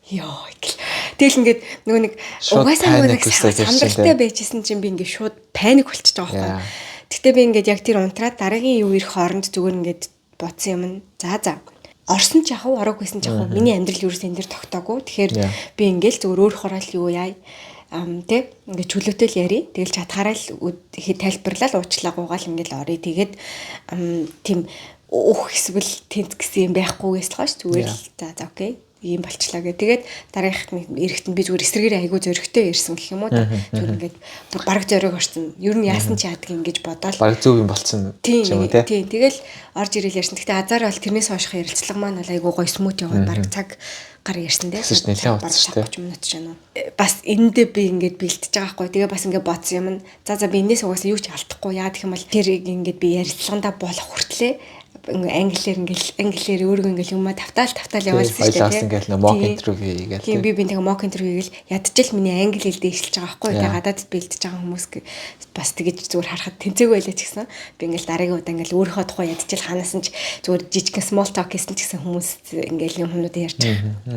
Йоо гэл. Тэгэл ингээд нөгөө нэг угаасаа нэг сандралтай байжсэн чинь би ингээд шууд паник болчихж байгаа байхгүй. Тэгтээ би ингээд яг тэр унтраад дараагийн юу ирэх хооронд зүгээр ингээд бодсон юм. За орсон ч яг ороогүй байсан ч яг миний амьдрал юусэн энэ дэр тогтоогүй. Тэгэхээр би ингээл зүгээр өөр хороол юу яа тэ ингээд чөлөөтэй л яри. Тэгэл чадхаараа л тайлбарлал уучлаа гуугаал ингээл орё. Тэгээд тийм эсвэл тэнц гэсэн юм байхгүйгээс л хойш зүгээр л за окей ийм болчлаа гэ. Тэгээд дараагийнх нь эрэхтэн би зүгээр эсрэгээр айгуу зөрөгтэй ирсэн гэх юм уу та. Зүгээр ингээд бараг зориг орсон. Ер нь яасан ч яадаг юм гэж бодоол. Бараг зөв юм болцсон юм уу те. Тийм. Тэгэл орж ирэл ярьсан. Гэтэ азар бол тэрнээс хойших ярилцлага маань бол айгуу гоё смут яваад бараг цаг гар ярьсан те. Нэлээд удаа 30 минут ч юм уу. Бас энэндээ би ингээд бэлтэж байгаа хгүй. Тэгээ бас ингээд бодсон юм. За би энэс угаасаа юу ч алдахгүй. Яа гэх юм бол тэр ингээд би ярилцлагандаа болох хүртлээ англиэр өөрөө ингээл юмаа тавтаал яваалсан шүү дээ. Ингээл mock interview хийгээл. Тийм би тэгээ mock interview хийгээл ядчил миний англи хэл дээшилж байгаа байхгүй. Тэгээ гадаадд бэлдэж байгаа хүмүүс бас тэгэж зүгээр харахад тэнцээгүй байлаа ч гэсэн би ингээл дараагийн удаа ингээл өөрийнхөө тухай ядчил ханаасан ч зүгээр жижигхэн small talk хийсэн ч гэсэн хүмүүс ингээл юм хүмүүсд ярьж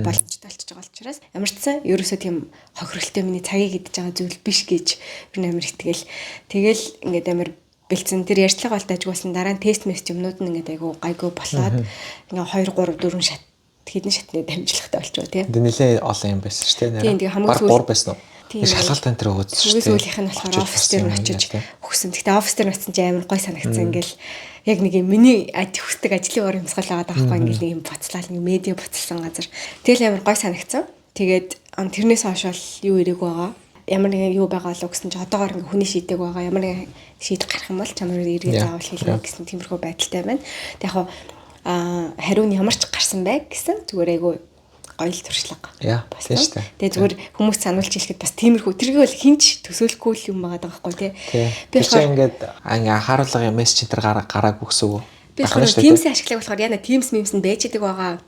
боломжтой болчихж байгаа учраас ямар ч сан ерөөсөө тийм хохирлтой миний цагийг идэж байгаа зүйл биш гэж би амар итгэл. Тэгэл ингээд амар бэлдсэн тэр ярьцлага болтой ажгуулсан дараа нь тест мест юмнууд нь ингээд айгу гайгүй болоод ингээ 2 3 4 шат хэдэн шатны дамжлагтай болчихоо тий. Тэ нэлээ олон юм байсан шүү дээ. Тийм тэгээ хамгийн баг 3 байсан уу? Тийм. Шалгалт энэ төр өгөөдсөн шүү дээ. Сүүлийнх нь болохоор офис дээр нь очиж өгсөн. Гэхдээ офис дээр очсон чинь амар гой санагдсан. Ингээл яг нэг юм миний хүсдэг ажлын ор юмсгал байгаа даахгүй ингээл нэг юм боцлал нэг медиа боцлсон газар. Тэгэл амар гой санагдсан. Тэгээд тэрнээс хойш бол юу ирээгүй байгаа. Ямар нэг юу байгаа л гэсэн чинь одоогоор ингээ хүний шийдэг байгаа. Ямар нэг шийдэх гарах юм бол чамаар эргээд заавал хэлнэ гэсэн тиймэрхүү байдалтай байна. Тэг яг хариу нь ямар ч гарсан бай гэсэн зүгээр айгу гоё л туршлага. Яа, тийм шүү дээ. Тэгээ зүгээр хүмүүс сануулж хэлэхэд бас тиймэрхүү тэрийг бол хинч төсөөлөхгүй юм байгаа байхгүй тий. Би болохоор ингээд анхааруулга мессеж энэ гараагүй гэсэн үг. Би болохоор Teams-ийг ашиглах болохоор яна Teams memes нь байж байгаа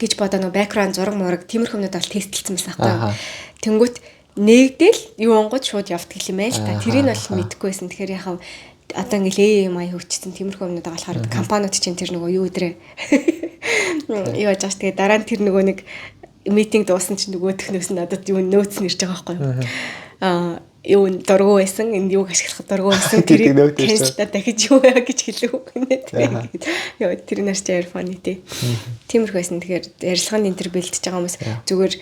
гэж бодоо нөө background зураг мураг тиймэрхүүнүүд бол тестэлсэн байсан байхгүй. Тэнгүүт нэгдэл юу онгод шууд явдаг юм байл та. Тэрийг бол мэдэхгүй байсан. Тэгэхээр яхав одоо ингээл AMI хөвчсөн тиймэрхүү юмнууд байгаа болохоор компаниуд чинь тэр нөгөө юу өдрөө юу яаж байгаа. Тэгээ дараа нь тэр нөгөө нэг митинг дууссан чинь нөгөө технөөс нь надад юу нөөц нэрж байгаа байхгүй юу дургу байсан энэ юуг ашиглах дургу байсан тэрийг cancel дахиж юу гэж хэлэв гэнэ. Яа тэр нарч airphone тий. Тиймэрхүү байсан. Тэгэхээр ярилцлаганд энэ төр бэлдэж байгаа хүмүүс зүгээр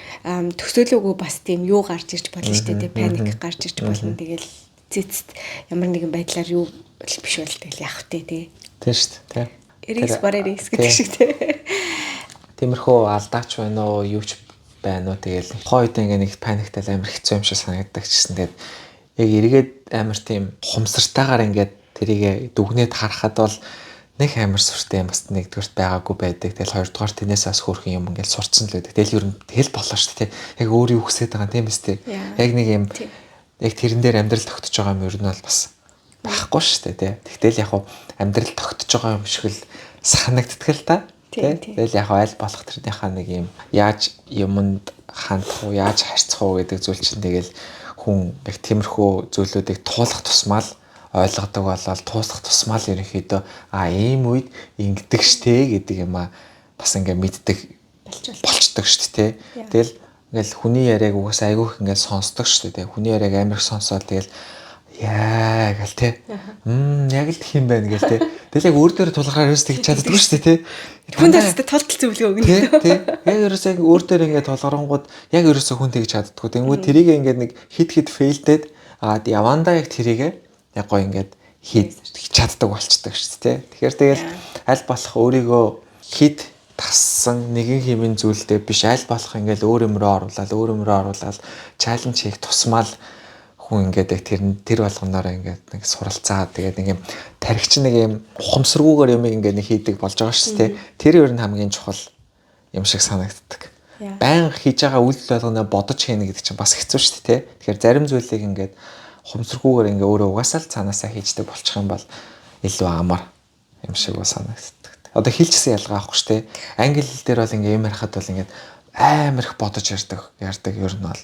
төсөөлөөгүй бас тийм юу гарч ирж болно шүү дээ. Паник гарч ирж болно. Тэгэл цэцэд ямар нэгэн байдлаар юу биш бол тэгэл явах тий. Тийм шүү дээ. Риск бараа риск гэдэг шиг тий. Тиймэрхүү алдаач байна уу юу ч байна уу тэгэл хойд ингээ нэг паниктал амар хэцүү юм шиг санагддаг гэсэн. Тэгээд яг эргээд амар тийм хумсартайгаар ингээд тэрийг дүгнээд харахад бол нэг амар сүртэй юм бас нэгдүгээрт байгаагүй байдаг. Тэгэл хоёрдугаар тэрнээс бас хөөрхөн юм ингээд сурцсан л байдаг. Тэгэл ер нь тэгэл болоо шүү дээ. Яг өөр юу хүсэж байгаа тийм биз дээ. Яг нэг юм яг тэрэн дээр амьдрал тогтож байгаа юм ер нь бол бас байхгүй шүү дээ. Тэгтэл яг амьдрал тогтож байгаа юм шиг л санагддаг л та. Тэгэл яг аль болох тэрнийхээ нэг юм яаж юмд хандах уу, яаж харьцах уу гэдэг зүйл чинь тэгэл хүн яг тиймэрхүү зүйлүүдийг туулах тусмал ойлгодог болол туусах тусмал ерөнхийдөө ийм үед ингэдэг штэ гэдэг юм бас ингээ мэддэг болчдөг штэ тий. Тэгэл ингээл хүний яриаг угсаа айгүйх ингээ сонсдог штэ тий. Хүний яриаг амар сонсоод тэгэл яа гэл тий. Яг л тхим байна гэл тий. Тэгэл яг өөр дээр тулгараар ерөөс тэгж чаддаггүй шүү дээ тий. Хүн дэстэй толтол зөвлөгөө өгнө. Тий. Яг ерөөс яг өөр дээр ингээд толгоронгууд яг ерөөсөө хүн тэгж чаддаггүй. Тэнгүүд тэрийг ингээд нэг хит фейлдээд явандаа яг тэрийг яг гоо ингээд хийж чаддаг болчдөг шүү дээ тий. Тэгэхээр тэгэл аль болох өөрийгөө хит тассан нэгэн хэмээн зүйлдээ биш аль болох ингээд өөр юмроо оруулаад чаленж хийх тусмал хүн ингээд яг тэр болгоноор ингээд нэг суралцаад тэгээд нэг юм тархич нэг юм ухамсаргүйгээр юм ингээд нэг хийдэг болж байгаа шүү дээ. Тэр ер нь хамгийн чухал юм шиг санагддаг. Баян хийж байгаа үйлдэл болгоноо бодож хийнэ гэдэг чинь бас хэцүү шүү дээ. Тэгэхээр зарим зүйлийг ингээд ухамсаргүйгээр ингээд өөрөө угаасаа л цаанаасаа хийждэг болчих юм бол илүү амар юм шиг ба санагддаг. Одоо хэлчихсэн ялгаа авахгүй шүү дээ. Англи хэл дээр бол ингээд юм ярихад бол ингээд амар их бодож ярьдаг ер нь бол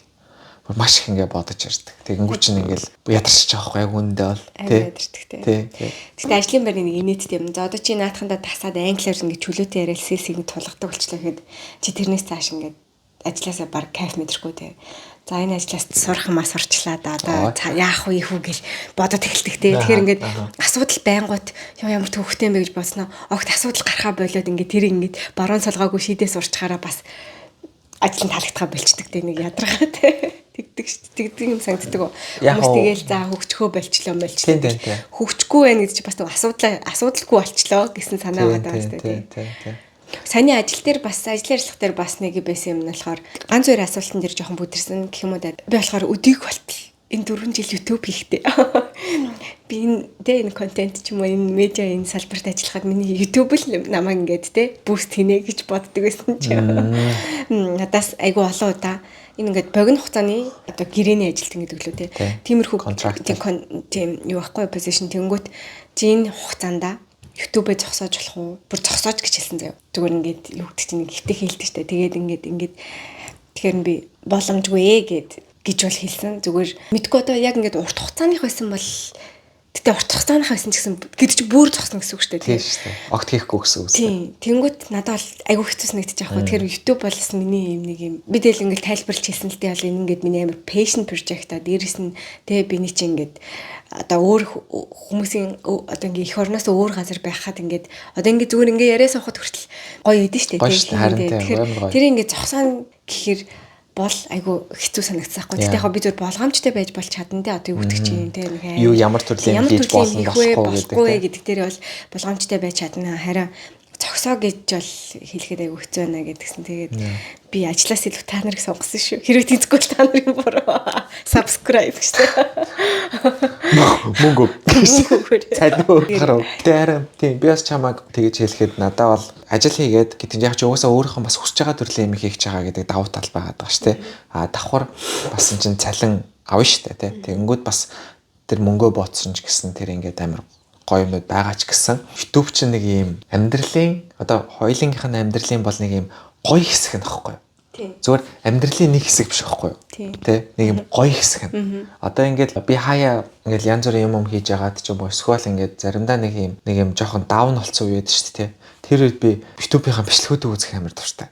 маш их ингээ бодож ярьдаг. Тэгэнгүүт чинь ингээл ядарч байгаа байхгүй яг үндэ бол тий. Тэгтээ ажлын байрны нэг инээдтэй юм. За одоо чи наатхандаа тасаад англиар ингээ чөлөөтэй яриад сэлсийг тулгадаг болчлаа гэхэд чи тэрнээс цааш ингээ ажилласаа баг кайф мэдрэхгүй тий. За энэ ажлаас сурах юмаа сурчлаа да. Одоо яах вэ хүү гэл бодоод эхэлдэг тий. Тэгэхээр ингээд асуудал байнгут ямар төвхтэй юм бэ гэж бодсноо. Огт асуудал гарахаа болоод ингээ тэр ингээ баруун солгоогүй шийдээ сурчхаараа бас ажил нь таалагдхаа болчдөг тий нэг ядаргаа тий. Тэгдэг юм санагддаг. Хүмүүс тэгээл за хөвчгөө болчлоо. Хөвчгүй байна гэдэг чи бас асуудалгүй болчлоо гэсэн санаа байгаа даа тий. Саний ажил дээр бас ажил ярилцлага дээр бас нэг байсан юм нь болохоор ганц хоёр асуултан дээр жоохон бүдэрсэн гэх юм уу да. Би болохоор өдийг болтол энэ 4 жил YouTube хийхдээ. Би энэ контент ч юм уу энэ медиа энэ салбарт ажиллахад миний YouTube л намайг ингээд те буст хийнэ гэж боддог байсан чи. Надаас айгүй олон удаа энэ ингээд богино хугацааны одоо гэрээний ажилт гэдэг лөө те. Тиймэрхүү тийм юу байхгүй позишн тэнгүүт энэ хугацаанд YouTube-ээ зогсоож болох уу? Бүр зогсоож гэж хэлсэн заяа. Зүгээр ингээд юу гэдэг чинь ихтэй хэлдэг штэ. Тэгээд ингээд тэгэхээр би боломжгүй гэж бол хэлсэн. Зүгээр мэдгүй одоо яг ингээд урт хугацааных байсан бол Гэтэ урт хугацааных байсан ч гэсэн гэдэг чи бүр зогсно гэсэн үг шүү дээ. Тийм шүү дээ. Огт хийхгүй гэсэн үг. Тийм. Тэнгүүт надад бол айгүй хэцүү санагдчих яг хөө. Тэгэхээр YouTube бол бас миний юм нэг юм. Би дээл ингээл тайлбарлаж хэлсэн л дээ бол энэ ингээд миний амар passion project а дээрэс нь тэгээ биний чи ингээд одоо өөр хүмүүсийн одоо ингээ их орноос өөр газар байхад ингээд одоо ингээ зүгээр ингээ яриа суухад хүртэл гоё эдэн штэ тэгэхээр тэр ингээ зогсоно гэхээр бол айгу хэцүү санагдсан хгүй. Тэгтээ яг би зөв болгоомжтой байж болж чадна те одоо юу гэдэг чинь те нэг юу ямар төрлийн хийж болно болохгүй гэдэг дээр бол болгоомжтой байж чадна. Харин цогсоо гэж бол хэлэхэд айгу хэцүү байна гэдгсэн. Тэгээд би ажлаас илүү та нарыг сонгосон шүү. Хэрвээ тийцгүй та нарын буруу subscribe гэжтэй. Мөнгө. Цайд гарав. Тийм би бас чамайг тэгэж хэлэхэд надад бол ажил хийгээд гэдэг яг ч угаасаа өөрийнхөө бас хүсэж байгаа төрлийн юм хийж байгаа гэдэг давуу тал байгаа шүү дээ. Давхар бас энэ чинь цалин авна шүү дээ. Тэгэнгүүт бас тэр мөнгөө бооцсон ч гэсэн тэр ингээд амар гоё юмуд байгаа ч гэсэн YouTube чинь нэг юм амьдралын одоо хоёулынгийнх нь амьдралын бол нэг юм гоё хэсэг нь аахгүй юу? Зүгээр амьдралын нэг хэсэг биш аахгүй юу? Тэ нэг юм гоё хэсэг нь. Одоо ингээд би хаяа ингээд янз бүрийн юм хийж яагаад ч юм уу эсвэл ингээд заримдаа нэг юм жоохон даун болцсон үе байдаг шүү дээ. Тэр үед би YouTube-ийн бичлэгүүдийг үзэх амар дуртай.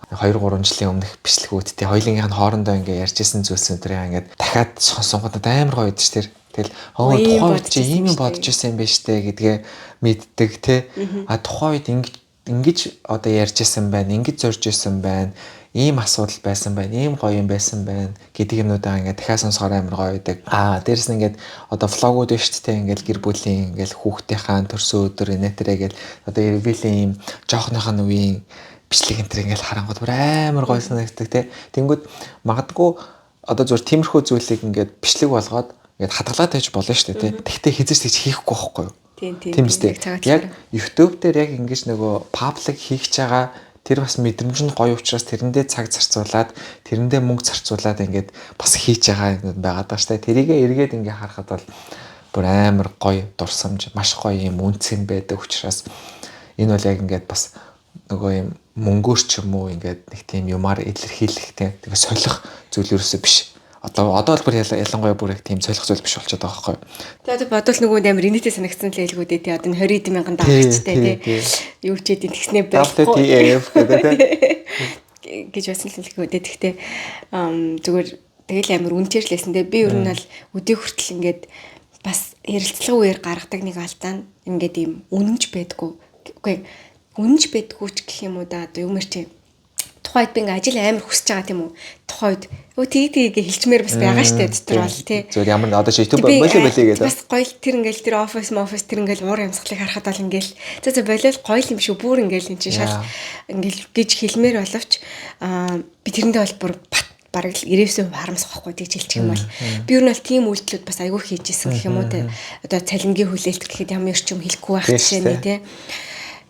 2-3 жилийн өмнөх бичлэгүүд тий хоёулынгийнх нь хоорондоо ингээд ярьжсэн зүйлс өдрөө ингээд дахиад сонсонгод амар гоё байдаг шүү дээ. Тэгэл тухайн үед чи ийм юм бодож ирсэн юм байна штэ гэдгээ мэддэг те. Тухайн үед ингэж одоо ярьж ирсэн байна, ингэж зорж ирсэн байна, ийм асуудал байсан байна, ийм гоё юм байсан байна гэдэг юмнуудаа ингээд дахиад сонсохоор амар гоё байдаг. Дээрэс нь ингээд одоо влогууд байна штэ ингээд гэр бүлийн ингээд хүүхдийнхаа төрсөн өдөр инээтрээ гэл одоо эргэлийн ийм жоохныхаа нүвийн бичлэг энэ төр ингээд харангууд амар гоё санагддаг те. Тэнгүүд магадгүй одоо зүгээр тиймэрхүү зүйлийг ингээд бичлэг болгоод ингээд хадгалаад байж болно шүү дээ тий. Тэгтээ хизээч тийч хийхгүй байхгүй юу? Тийм үстэй. Яг YouTube дээр яг ингэж нөгөө паблик хийх байгаа тэр бас мэдрэмж нь гоё учраас тэрэндээ цаг зарцуулаад тэрэндээ мөнгө зарцуулаад ингээд бас хийж байгаа юм байгаад байгаа шүү дээ. Тэрийгээ эргээд ингээд харахад бол бүр амар гоё дурсамж маш гоё юм үнцэн байдаг учраас энэ бол яг ингээд бас нөгөө юм мөнгөөр ч юм уу ингээд нэг тийм юмар илэрхийлэхтэй тэгээ солих зүйл ерөөсөө биш. Одоо бол бүр ялангуяа бүр их тийм солих зүйл биш болчиход байгаа байхгүй юу. Тэгээд бодвол нөгөө амар инээтэй санагдсан л хэлгүүдээ тий одоо 20 мянган даагчтай тий юу ч гэдэг тэгснээ байхгүй гэж басан л хэлгүүдээ. Тэгтээ зүгээр тэгэл амар үнэхээр л лээсэн. Би ер нь бол өдөө хүртэл ингээд бас ярилцлага үеэр гаргадаг нэг алдаа ингээд ийм үнэнч байдгүй. Үгүй үнэнч байдгүй ч гэх юм уу да одоо юмэр чи тухайд би ингээ ажил амар хүсэж байгаа тийм үү. Тухайд тийг хэлчмээр бас байгаа штэ дотор бол тий. Зүгээр ямар одоо YouTube болоо гэдэг. Бас гоё тэр ингээл тэр офис тэр ингээл уур амьсгалыг харахад бол ингээл за болол гоё юм шүү. Бүр ингээл эн чинь шал ингээл гэж хэлмээр боловч би тэрэндээ бол бүр бараг л 90% харамсах байхгүй гэж хэлчих юм бол би ер нь бол тийм үйлдэлүүд бас айгүй хийж исэн гэх юм уу те. Одоо цалингийн хүлээлт гэхэд ямар ч юм хэлэхгүй байх жишээ нэ те.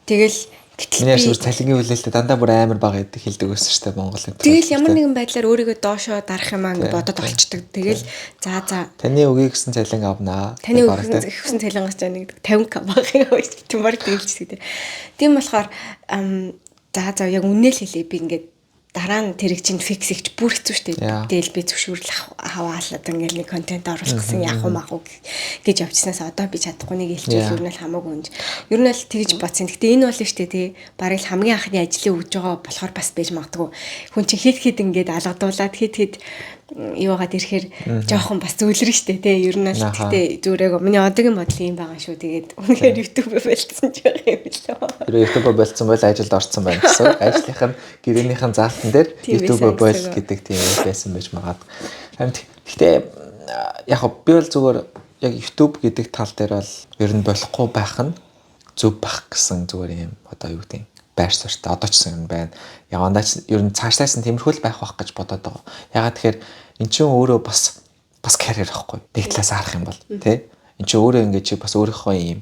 Тэгэл миний яшгүй цалингийн хүлээлтээ дандаа бүр амар бага гэдэг хэлдэг байсан шүү дээ Монголын. Тэгэл ямар нэгэн байдлаар өөрийгөө доошоо дарах юм аа ингэ бодоод олчдаг. Тэгэл за таны өгье гэсэн цалин авнаа. Таны өгье гэсэн цалингаас нэг 50к багын авч тийм баг дэглэж гэдэг. Тийм болохоор за яг үнэ л хэлээ би ингээд дараа нь тэрийг чинь фикс ихч бүр хэцүү штэ. Тэгэл би зөвшөөрөл хаваалаад ингээл нэг контент оруулах гэсэн яах вэ мах уу гэж явчихснаас одоо би чадахгүй нэг хэлчихвэл ер нь л хамаагүй юм. Ер нь л тэгж бодсон. Гэтэ энэ бол штэ тий барыг л хамгийн анхны ажлыг өгж байгаа болохоор бас байж магадгүй. Хүн чинь хэд ингээд алгадуулаад хэд юугаад ирэхээр жоохон бас зөвлөрөн штэ тий ер нь л гэтээ зүрэг миний одоогийн бодол юм байгаа шүү. Тэгээд үнэхээр YouTube болцсон ч байгаа юм лээ. Тэр YouTube болцсон бол ажилд орцсон байна гэсэн. Ажлынх нь гэрээнийхэн заалтан дээр YouTube бол гэдэг тийм байсан байж магадгүй. Харин гэхдээ яг би бол зүгээр яг YouTube гэдэг тал дээр бол ер нь болохгүй байх нь зөв байх гэсэн зүгээр юм одоо юу гэдэг байр суурьтай одоо ч юм байна. Явандаа ер нь цаашлаас нь тиймэрхүү л байх гэж бодоод байгаа. Ягаад тэгэхээр эн чинь өөрөө бас карьер байхгүй. Нэг талаас харах юм бол тий. Эн чинь өөрөө ингэж чи бас өөрийнхөө юм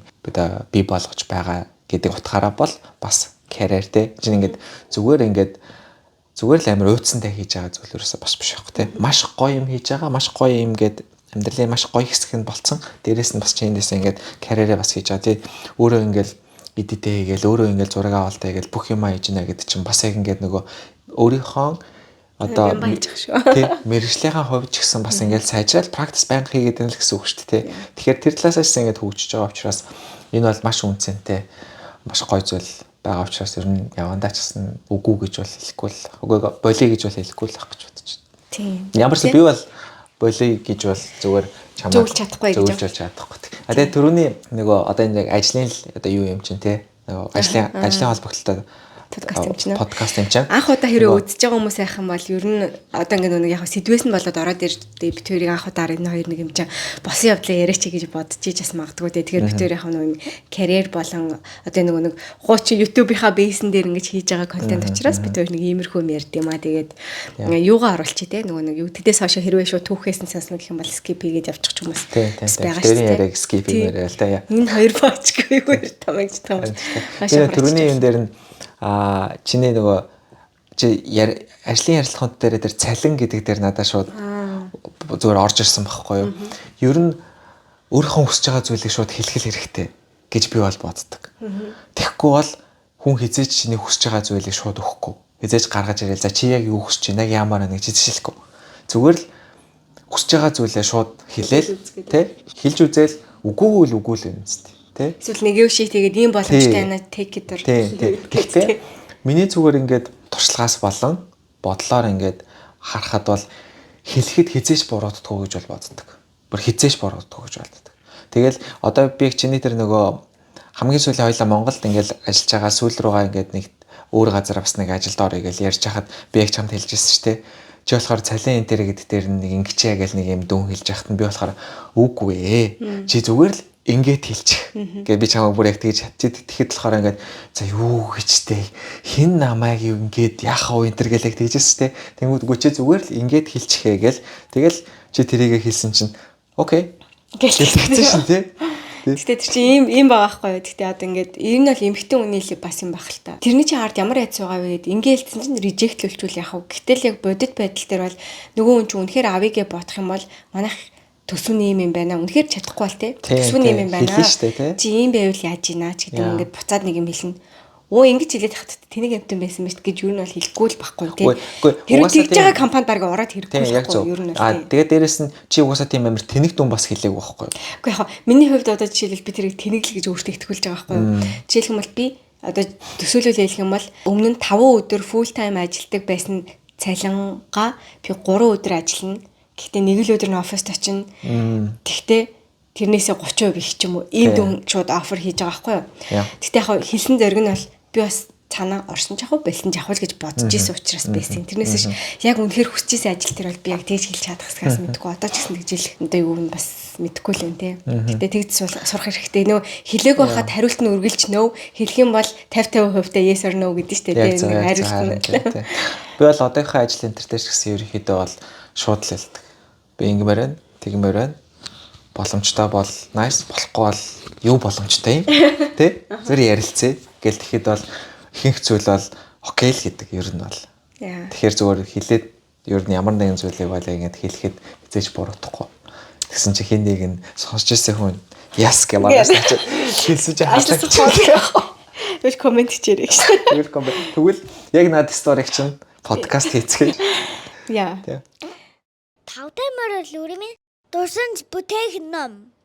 бий болгож байгаа гэдэг утгаараа бол бас карьер тий. Чинь ингээд зүгээр л амар өөдсөнтэй хийж байгаа зүйл ерөөсөө бас биш байхгүй тий. Маш гоё юм хийж байгаа, маш гоё юм гээд амьдралын маш гоё хэсэг нь болцсон. Дээрээс нь бас чинээс ингээд карьерээ бас хийж байгаа тий. Өөрөө ингээд эдитээ хийгээл өөрөө ингээд зураг авалтаа хийгээл бүх юм хийж нэ гэдэг чинь бас яг ингээд нөгөө өөрийнхөө одоо баяж шүү. тий мэрэгжлийнхаа хувьд ч гэсэн бас ингээд сайжрал практис байнга хийгээд байна л гэсэн үг шүү дээ. Тэгэхээр тэр талаас нь ингээд хөгжиж байгаа учраас энэ бол маш үнцэнтэй, маш гоё зүйл байгаа учраас ер нь явандаа ч гэсэн үгүй гэж бол хэлэхгүй л, үгүй болиё гэж бол хэлэхгүй л ах гэж бодож байна. Тийм. Ямар ч би бол болиё гэж бол зүгээр чамаа зөвлөж чадахгүй гэж. зөвлөж чадахгүй. Тэгээ түрүүний нөгөө одоо энэ ажлын одоо юу юм чинь те нөгөө ажлын холбогдлолтой подкаст юм чинь. Анх удаа хэрэг үзэж байгаа хүмүүс айх юм бол ер нь одоо ингээд нэг яг сэдвээс нь болоод ороод ирдээ бит хоёрыг анх удаа энэ хоёр нэг юм чинь босон явдлаа яриач гэж бодож иж бас магадгүй те. Тэгэхээр бит хоёр яг нэг карьер болон одоо нэг хуучин YouTube-ийнхаа бейсэн дээр ингэж хийж байгаа контент учраас бит хоёр нэг иймэрхүү юм ярьд юм аа. Тэгээд юугаа оруулчих те. Нэг юу тэдээс хойш хэрвээ шууд түүхээс нь сонсно гэх юм бол skip хийгээд явчих ч юм уу. Байгаа шүү дээ. Тэрийг skip хиймээр л та. Энэ хоёр боочгүй юу тамагч том. Тэгээд түрүүний юм дээр нь чиний нөгөө ажлын ярилцлагууд дээр тэр цалин гэдэг дээр надад шууд зүгээр орж ирсэн байхгүй юу. Ер нь өөрийнхөө хүсэж байгаа зүйлийг шууд хэлхэл хэрэгтэй гэж би бол боддог. Тэгэхгүй бол хүн хизээч чиний хүсэж байгаа зүйлийг шууд өгөхгүй. Хизээч гаргаж ирэл за чи яг юу хүсэж байна, яг ямар нэг жижигшилэхгүй. Зүгээр л хүсэж байгаа зүйлээ шууд хэлээл тэ хэлж үзээл үгүй л байна үстэй. Эсвэл нэг юу шиг тэгээд ийм боломжтой байна take it or. Гэхдээ миний зүгээр ингээд туршлагаас болон бодлоор ингээд харахад бол хэлэхэд хизээч бурууддаггүй гэж бол боддог. Бүр хизээч бурууддаггүй гэж боддог. Тэгэл одоо би чиний тэр нөгөө хамгийн сүүлийн хоёлаа Монголд ингээд ажиллаж байгаа сүүл рүүгээ ингээд нэг өөр газар бас нэг ажилд орё гэж ярьж хахад би яг чамд хэлжсэн шүү дээ. Чи болохоор цалин энэ гэдэг дээр нэг ингэчээ гэл нэг юм дүн хэлж яхад нь би болохоор үгүй ээ. Чи зүгээр л ингээд хэлчих. Гэ би чамаа бүр яг тэгж тэгэхэд болохоор ингээд за юу гэжтэй хин намайг юу ингээд яах вэ энэ төр гэлэг тэгжсэн тэ. Тэнгүүд чи зүгээр л ингээд хэлчихээ гэл тэгэл чи тэрийгэ хэлсэн чинь окей гэлсэн шин тэ. Гэтэ тэр чинь ийм байгаа байхгүй юу. Гэтэ одоо ингээд ер нь бол эмхтэн үний л бас юм байх л та. Тэрний чинь ард ямар яц байгаа вэ гэд ингээдсэн чинь режект үлчүүл яах вэ. Гэтэл яг бодит байдал дээр бол нөгөө хүн чинь үнэхээр авъягэ бодох юм бол манайх төсвний юм байна. Үнэхээр чадахгүй бол те. Төсвний юм байна. Чи ийм байвал яаж ийна ч гэдэг ингээд буцаад нэг юм хэлнэ. Оо ингэж хэлээд хахад тэнийг амтан байсан мэт гэж юу нь бол хэлэхгүй л байхгүй те. Тэр тэгж байгаа компанид баг ороод хэрэггүй байхгүй юу нь. Тэгээд дээрэс нь чи угаасаа тийм амар тэнэг дүн бас хэлээг байхгүй. Үгүй яг миний хувьд одоо жишээлбэл би тэрийг тэнэг л гэж өөртөө итгүүлж байгаа байхгүй юу. Жишээлх юм бол би одоо төсөөлөл хэлэх юм бол өмнө нь 5 өдөр full time ажилладаг байсан цалингаа би 3 өдөр ажиллана. Гэхдээ нэг л өдөр нь оффист очино. Тэгтээ тэрнээсээ 30% их ч юм уу ийм дүн шууд офер хийж байгаа байхгүй юу. Тэгтээ яг хэлсэн зориг нь бол би бас цаанаа орсон жахав бэлсэн жахав гэж бодож исэн учраас байсан. Тэрнээс яг үнэхээр хүсчихсэн ажил тэр бол би яг тэгж хэлж чадах хэсгээс мэдгүй. Одоо ч гэсэн тэгж хэлэх одоо юу нь бас мэдэхгүй л юм те. Гэтэ тэгж сурах хэрэгтэй. Нөө хэлээг байхад хариулт нь үргэлж нөө хэлэх юм бол 50-50% та yes or no гэдэг чинь те. Хариулт нь. Би бол одоогийн ажил энэ төр дээр ч гэсэн ерөнхийдөө бол шууд л хэлдэг. Би ингэмээр байна, тэгмээр байна. Боломжтой бол nice, болохгүй бол юу боломжтой юм тий? Зөв ярилцъя гэл тэгэхэд бол ихэнх зүйл бол окей л гэдэг ер нь бол. Тэгэхээр зүгээр хэлээд ер нь ямар нэгэн зүйлийг бол ингэж хэлэхэд хизээж буруудахгүй. Тэгсэн чи хин нэг нь сонсч ирсэн хүн яс гэж манаас хэлсэн чи хаачлаа. Тэгвэл комент хийрэй гэж. Тэгвэл комент. Тэгвэл яг над сторик чинь подкаст хийцгээе. Яа. Тавтай мөрөлүрмэн дурсан бүтээх ном.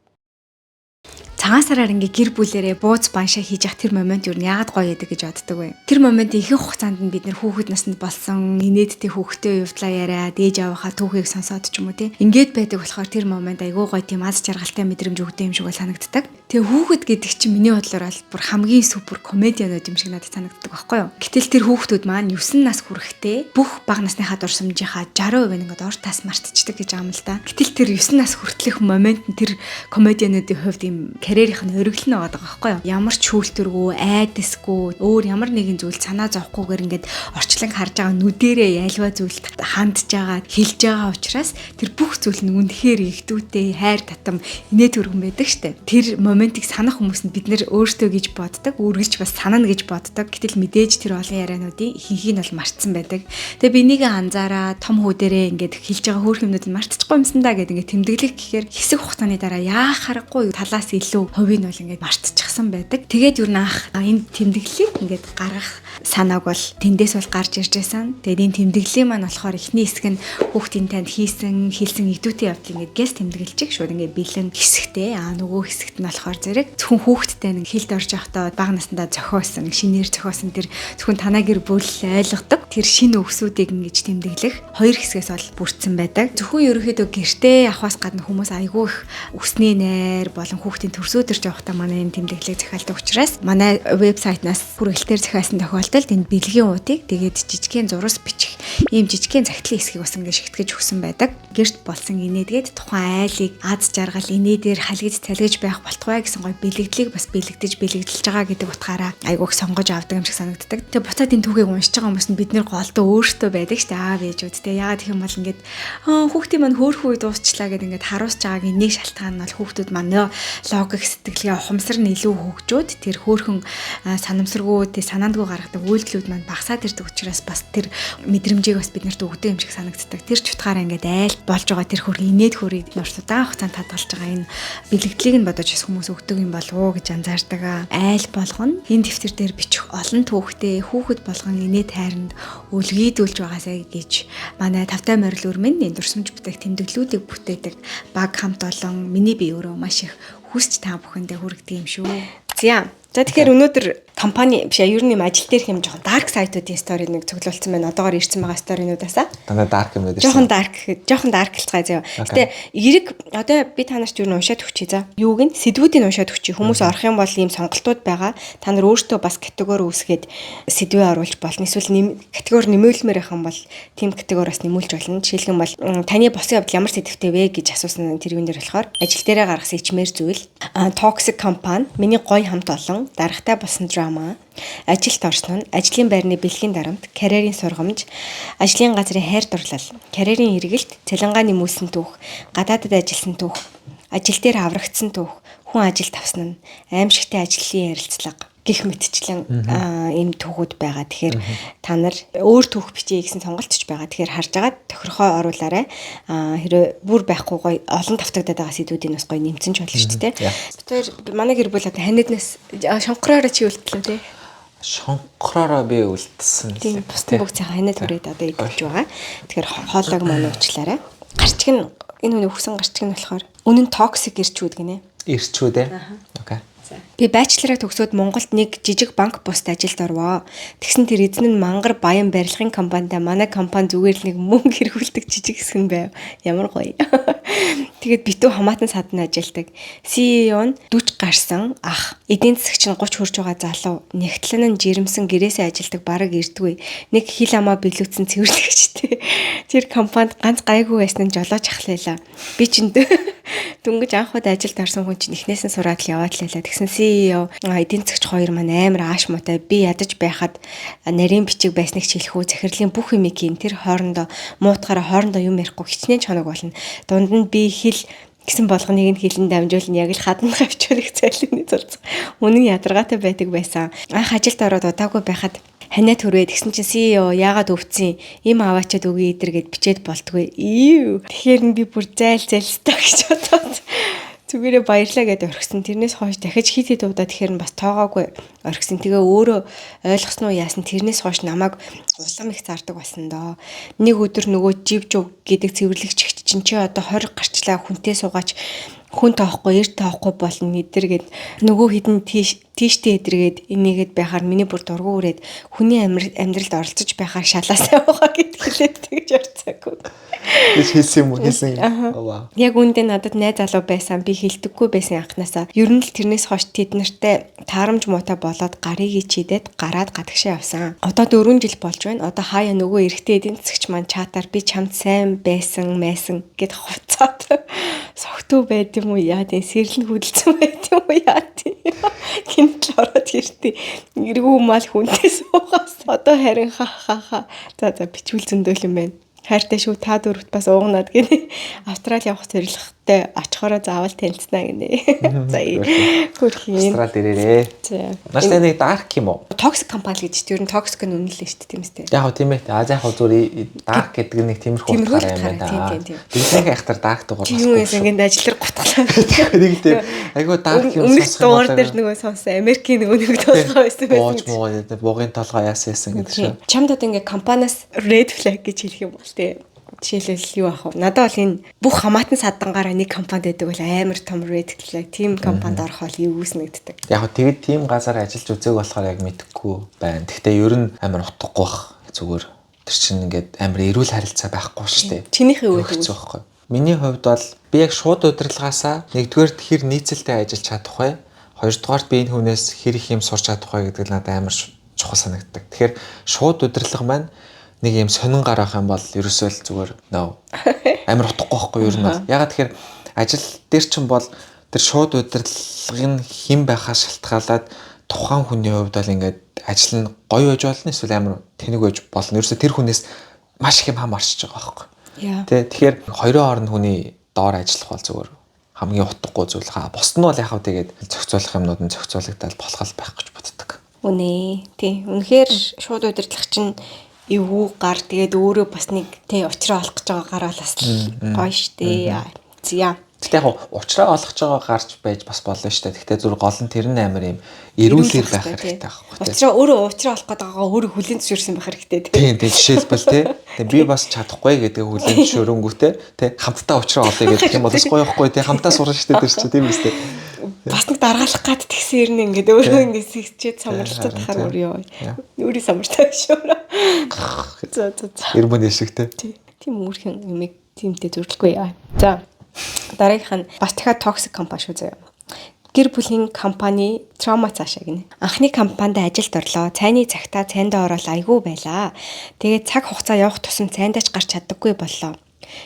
Цагаан сараар ингээ гэр бүлэрээ бууз баншаа хийж явах тэр момент юу яагаад гоё яадаг гэж боддог вэ? Тэр моментын ихэнх хугацаанд нь бид нэр хүүхэд наснд болсон инээдтэй хүүхдээ явдлаа яриад ээж аваахаа түүхийг сонсоод ч юм уу тий. Ингээд байдаг болохоор тэр момент айгүй гоё тийм аз жаргалтай мэдрэмж өгдөг юм шиг бол санагддаг. Тэгээ хүүхэд гэдэг чинь миний бодлоор бол бүр хамгийн супер комедианууд юм шиг надад санагддаг байхгүй юу? Гэтэл тэр хүүхдүүд маань 9 нас хүрэхдээ бүх бага насныхаа дурсамжийнхаа 60% ингээд ор тас мартчихдаг гэж байгаа юм л да. Гэтэл тэр 9 нас хүртэлх момент нь тэр комедиануудын хувьд юм карьерийнх нь өргөл нь байгаа байхгүй юу? Ямар ч шүүлтэргүй, айдасгүй, өөр ямар нэгэн зүйл санаа зовхгүйгээр ингээд орчлон харж байгаа нүдэрээ ялва зүйлд хандж байгаа, хэлж байгаа учраас тэр бүх зүйл нь үнэхээр ихтүүтэй, хайр татам, инээ төргөн байдаг штэ. Тэр момент моментыг санах хүмүүс нь бид нэр өөртөө гэж боддог, үргэлж бас санана гэж боддог. Гэтэл мэдээж тэр олон яриануудын ихэнхийг нь бол мартсан байдаг. Тэгээ би энийг анзаараа том хүүдэрээ ингээд хэлж байгаа хөөх юмнууд нь мартчихгүй юмсан да гэдэг ингээд тэмдэглэх гэхээр хэсэг хугацааны дараа яах харахгүй талаас илүү хувийг нь бол ингээд мартчихсан байдаг. Тэгээд юу наах энэ тэмдэглэлийг ингээд гаргах санааг бол тэндээс бол гарч ирж байсан. Тэгээд энэ тэмдэглэлийн маань болохоор эхний хэсэг нь хүүхдийн танд хийсэн идүүтэй явдлыг ингээд гэс тэмдэглэж шууд ингээд бэлэн хэсэгтэй. Нөгөө хэсэгт нь болохоор зэрэг зөвхөн хүүхдтэй нэг хилд орж явахдаа бага насндаа зохиосон, шинээр зохиосон тэр зөвхөн танаа гэр бүл ойлгодог тэр шинэ өвсүүдийг ингэж тэмдэглэх хоёр хэсгээс бол бүрдсэн байдаг. Зөвхөн ерөөхдөө гэртээ авахаас гадна хүмүүс айгүй их өсний найр болон хүүхдийн төрсөдөрж явахдаа манай энэ тэмдэглэлийг захиалдаг учраас манай вебсайтнаас хүрээлтээр захиалсан тохиолдолд энэ бэлгийн уутыг тэгээд жижигхэн зурус бичих ийм жижигхэн захидлын хэсгийг бас ингэ шигтгэж өгсөн байдаг. Гэрт болсон инээдгээд тухайн айлыг аз жаргал инээдээр халгиж цалгиж байх болтугай гэсэн гой бэлэгдлийг бас бэлэгдэлж байгаа гэдэг утгаараа айгуух сонгож авдаг юм шиг санагддаг. Тэгээ буцаад энэ түүхийг уншиж байгаа хүмүүс нь бид нэр голдоо өөртөө байдаг шүү дээ аав ээжүүд. Тэгээ яагаад гэх юм бол ингээд хүүхдийн маань хөөрхөн үе дуусчлаа гэдэг ингээд харуулж байгааг нэг шалтгаан нь бол хүүхдүүд маань логик сэтгэлгээ ухамсар нь илүү хөгжөөд тэр хөөрхөн санамсаргүй тэг санаандгүй гаргадаг үйлдэлүүд маань багасаад ирдэг учраас бас тэр мэдрэмжийг бас бид нарт өгдөг юм шиг санагддаг. Тэр ч утгаараа ингээд айл болж байгаа тэр хөр инээд хөрийг нурс удаан хугацаанд хадгалж байгаа энэ бэлэгдлийг нь бодож хүмүүс өгдөг юм болов уу гэж анзаардаг. Айл болгоно энэ дэвтэр дээр бичих олон түүхтэй хүүхэд болгон инээд хайранд үлгийдүүлж байгаасаа гэж манай тавтай морил өрмөн энэ дурсамж бүтээх тэмдэглэлүүдийг бүтээдэг баг хамт олон миний бие өөрөө маш их хүсч та бүхэндээ хүргэдэг юм шүү. За тэгэхээр өнөөдөр компани биш ер нь юм ажил дээр хэм жоохон dark side-уудын стори нэг цуглуулсан байна. Одоогоор ирсэн байгаа сторинуудаасаа. Дандаа dark юм дээр. Жоохон dark хэлцгаая заяа. Гэтэ эрэг одоо би та нарт юу н уншаад өгчий за. Юуг нь сэдвүүдийг уншаад өгчий. Хүмүүс орох юм бол ийм сонголтууд байгаа. Та нар өөртөө бас категори үүсгээд сэдвээ оруулж болно. Эсвэл категори нэмүүлмээр байх юм бол тийм категориас нэмүүлж болно. Жишээлх юм бол таны босон явдал ямар сэдвтэй вэ гэж асуусан тэрүүн дээр болохоор ажил дээрээ гаргасан ичмэр зүйл. Toxic компани, миний гоё хамт олон, дарахтай болсон драма, ажилд орсон нь, ажлын байрны бэлгийн дарамт, карьерийн сургамж, ажлын газрын хайр дурлал, карьерийн эргэлт, цалингаа нэмүүлсэн түүх, гадаадад ажилласан түүх, ажил дээр аврагдсан түүх, хүн ажилд авсан нь, аимшигтай ажлын ярилцлага гих мэтчлэн ийм түүхүүд байгаа. Тэгэхээр та нар өөр түүх бичээ гэсэн сонголтч байгаа. Тэгэхээр харж агаад тохирохоо оруулаарай. Хэрэв бүр байхгүй гоё олон тавтагдаад байгаа сэдвүүдийн бас гоё нэмсэн ч болно шүү дээ. Тэр манай гэр бүл одоо ханиднаас шонхороор чи үлдлээ тий. Шонхороо би үлдсэн. Тийм бусдын бүгд цаа ханид хүрээд одоо идэж байгаа. Тэгэхээр хоолойг маань уучлаарай. Гарчиг нь энэ хүний өгсөн гарчиг нь болохоор үнэн токсик ирчүүд гинэ. Ирчүүд ээ. Окей. Би бachelor-аа төгсөөд Монголд нэг жижиг банк пост ажилд орвоо. Тэгсэн тэр эзэн нь мангар баян барилгын компанитай манай компани зүгээр л нэг мөнгө эрхүүлдэг жижиг хэсэг нь байв. Ямар гоё. Тэгээд битүү хамаатан садны ажилдаг. CEO нь 40 гарсан ах. Эдийн засагч нь 30 хүрж байгаа залуу. Нэгтлэн нь жирэмсэн гэрээсээ ажилдаг бараг ирдгүй. Нэг хил амаа билүүцэн цэвэрлэгчтэй. Тэр компанид ганц гайгүй байсан нь жолооч ахлаалаа. Би ч дөнгөж анх удаа ажилд орсон хүн чинь эхнээс нь сураад л яваад лээ. Тэгсэн CEO эдийн засагч хоёр маань амар ааш муутай би ядаж байхад нарийн бичиг байсныг ч хэлэхүү захирлын бүх юмыг хийн тэр хоорондоо муутгаараа хоорондоо юм ярихгүй хичнээн чоног болно. Дунд нь би хэл гэсэн болгоныг нь хилэн дамжуулна яг л хадна хавчуулах цайлны зулцсан. Үнэн ядаргаатай байдаг байсан. Анх ажилд ороод удаагүй байхад ханаа төрөөд гэсэн чинь CEO яагаад өвцөн им аваачаад өгье идэр гэд бичээд болтгүй. Тэгэхээр би бүр зайлстай гэж бодоод зүгээрээ баярлаа гэдээ орхисон. Тэрнээс хойш дахиж хит хит удаа тэгэхээр бас тоогоогүй орхисон. Тэгээ өөрөө ойлгосноо яасан тэрнээс хойш намайг улам их зардаг болсон доо. Нэг өдөр нөгөө жив жив гэдэг цэвэрлэгч чинь чи одоо 20 гарчлаа хүнтэй суугаач хүн тоохгүй, эрт тоохгүй болно эдэргээд нөгөө хідэн тийштэй эдэргээд энийгээд байхаар миний бүр дургу үрээд хүний амьдралд оролцож байхаар шалаасаа байгаа гэд хэлээд тэгж орцоогүй. Би хэлсэн юм уу хэлсэн. Яг үүндээ надад найз залуу байсан. Би хэлдэггүй байсан анханасаа. Ер нь л тэрнээс хойш тэд нартай таарамж муутай болоод гарыг ичээдээд гараад гадагшаа явсан. Одоо 4 жил болж байна. Одоо хаяа нөгөө эрэгтэй эдийн засагч маань чатаар би чамд сайн байсан гэд хуцаад согтуу байд юм уу яа тийм сэрлэн хөдөлсөн байд юм уу яа тийм гинт ороод иртээ эргүү мал хүнтэй суугаас одоо харин ха за бичвэл зөндөөл юм байна. Хайртай шүү та дөрөвт бас уугнаад гинэ. Австрали явах зорилго Тэ очихороо заавал танилцнаа гинэ. За хөрхийн. Австрал ирээрээ. За. Нааштай нэг dark юм уу? Toxic company гэж тийм. Ер нь toxic нь үнэлээ шүү дээ тийм үстэй. Яг тийм ээ. Яг зүгээр dark гэдэг нэг тиймэрхүү утгаар юм байна. Бид нэг ахтар dark дугаар басна. Тийм үес ингээд ажиллаар гутглаа. Нэг тийм айгуу dark юм сонсох юм бол дээр нөгөө сонсон Америкийн нөгөө нэг толгой байсан байсан. Бууж муугаад бугын толгой яасан гэдэг шиг. Чамд одоо ингээд компаниас red flag гэж хэлэх юм бол тий. Жишээлбэл юу ах вэ? Надад бол энэ бүх хамаатан садангаараа нэг компанид байдаг бол амар том red flag. Тим компанид орох бол юу үүснэгддэг. Яг тэгэд тийм газар ажиллаж үзээг болохоор яг мэдэхгүй байна. Гэхдээ ер нь амар утгагүй бах. Зүгээр тэр чинь ингээд амар эрүүл харилцаа байхгүй шүү дээ. Чинийхээ үйл байхгүй. Миний хувьд бол би яг шууд удирдлагаасаа нэгдүгээр хэр нийцэлтэй ажиллаж чадах вэ? Хоёрдугаарт би энэ хүнээс хэр их юм сурч чадах вэ гэдэг нь надад амар чухал санагддаг. Тэгэхээр шууд удирдлага маань нэг юм сонин гарах юм бол ерөөсөө л зүгээр амар утгагүй байхгүй юу юм. Ягаад тэгэхээр ажил дээр чинь бол тэр шууд удирдлагын хэн байхаас шалтгаалаад тухайн хүний хувьд бол ингээд ажил нь гоё байж болно эсвэл амар тэнэг байж болно. Ерөөсөө тэр хүнээс маш их юм хам орчиж байгаа байхгүй. Тэгэхээр хоёрын хооронд хүний доор ажиллах бол зүгээр хамгийн утгагүй зүйл хаа. Бус нь бол яхав тэгээд зохицуулах юмнууд нь зохицуулагдаад болох л байх гэж боддог. Үнэ. Тий. Үнэхээр шууд удирдлах чинь эвгүй гар тэгээд өөрөө бас нэг тий учраа олох гэж байгаа гараа бас гоё штэ. За. Гэтэ яг учраа олох гэж байгаа гарч байж бас болно штэ. Гэхдээ зүр гол нь тэр нь амар юм эрүүлэр байх хэрэгтэй байхгүй. Учраа өөрөө учраа олох гэдэг байгаа өөрөө хүлийн зөвшөөрсөн байх хэрэгтэй тий. Тийм жишээлбэл тий. Тэгээ би бас чадахгүй гэдэг хүлийн зөвшөөрөнгүүтэй тий хамтдаа учраа олъё гэдэг юм бол бас гоё байхгүй тий хамтдаа сурах штэ тэр чинь тийм үстэй. Бас нэг даргаалах гад тэгсэн юм ингээд өөрөө ингээд сэгчээд самарлцаад тахаар өөрөө өөрийн самартаа шүү. За. Ирмэн яшигтэй. Тийм үүрхэн юмэг тиймтэй зөвлөхгүй яа. За. Дараагийнх нь бас дахиад toxic компани шүү заяа. Гэр бүлийн компани trauma цаашаа гинэ. Анхны компанид ажилд орлоо. Цайны цагтаа цайндаа ороод айгүй байлаа. Тэгээд цаг хугацаа явах тусам цайндаач гарч чаддаггүй боллоо.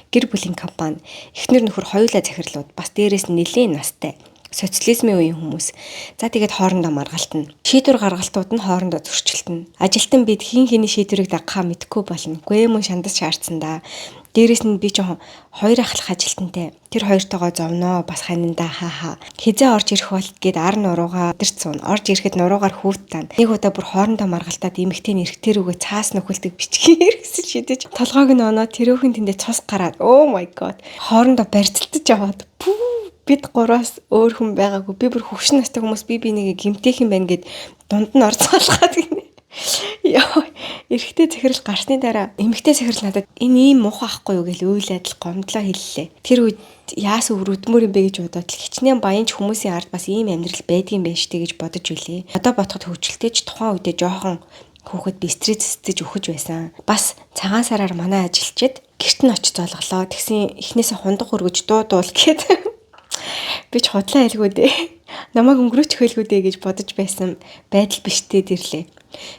Гэр бүлийн компани эхнэр нөхөр хоёулаа захирлууд бас дээрээс нь нэлийн настай. Социализмын үеийн хүмүүс. За тэгээд хоорондоо маргалтна. Шийдвэр гаргалтууд нь хоорондоо зөрчилдөнө. Ажилтан бид хин хэний шийдвэрийг дагахаа мэдэхгүй болно. Гүэмэн шандас шаардсан да. Дээрээс нь би жоохон хоёр ахлах ажилтантай. Тэр хоёртойгоо зовноо бас ханинда хаа. Хизээ орж ирэх бол гээд ар нуруугаа дэрч суун. Орж ирэхэд нуруугаар хүүт тань. Нэг удаа бүр хоорондоо маргалтаад эмэгтэй нэрхтэр үгээ цаас нөхөлдөг бичгийн хэрэгсэл шидэж. Толгойг нь оноо тэрөөхөн тэндээ цус гараад. Oh my god. Хоорондоо барьцалтаж яваад. Бид гураас өөр хүн байгаагүй. Би бүр хөвшин настай хүмүүс би нэг гимтэх юм байна гэд дунд нь орцоолгаад гинэ. Яа, эрэгтэй захирал гарсны дараа эмэгтэй захирал надад энэ ийм муухай ахгүй юу гэж үйл адил гомдлоо хэллээ. Тэр үед яасан өвөрдмөр юм бэ гэж бодоод хичнээн баянч хүмүүсийн ард бас ийм амьдрал байдгийн байж тээ гэж бодож үлээ. Одоо бодоход хөвчлөлтэйч тухайн үедээ жоохон хүүхэд би стресстэй өгөж байсан. Бас цагаан сараар манай ажилчид гэрт нь очиж золголоо. Тэгсэн эхнээсээ хундаг өргөж дуудуул гэхэд би ч хотлоо хэлгүү дээ. Намайг өнгөрөөч хэлгүү дээ гэж бодож байсан байдал биштэй дэрлээ.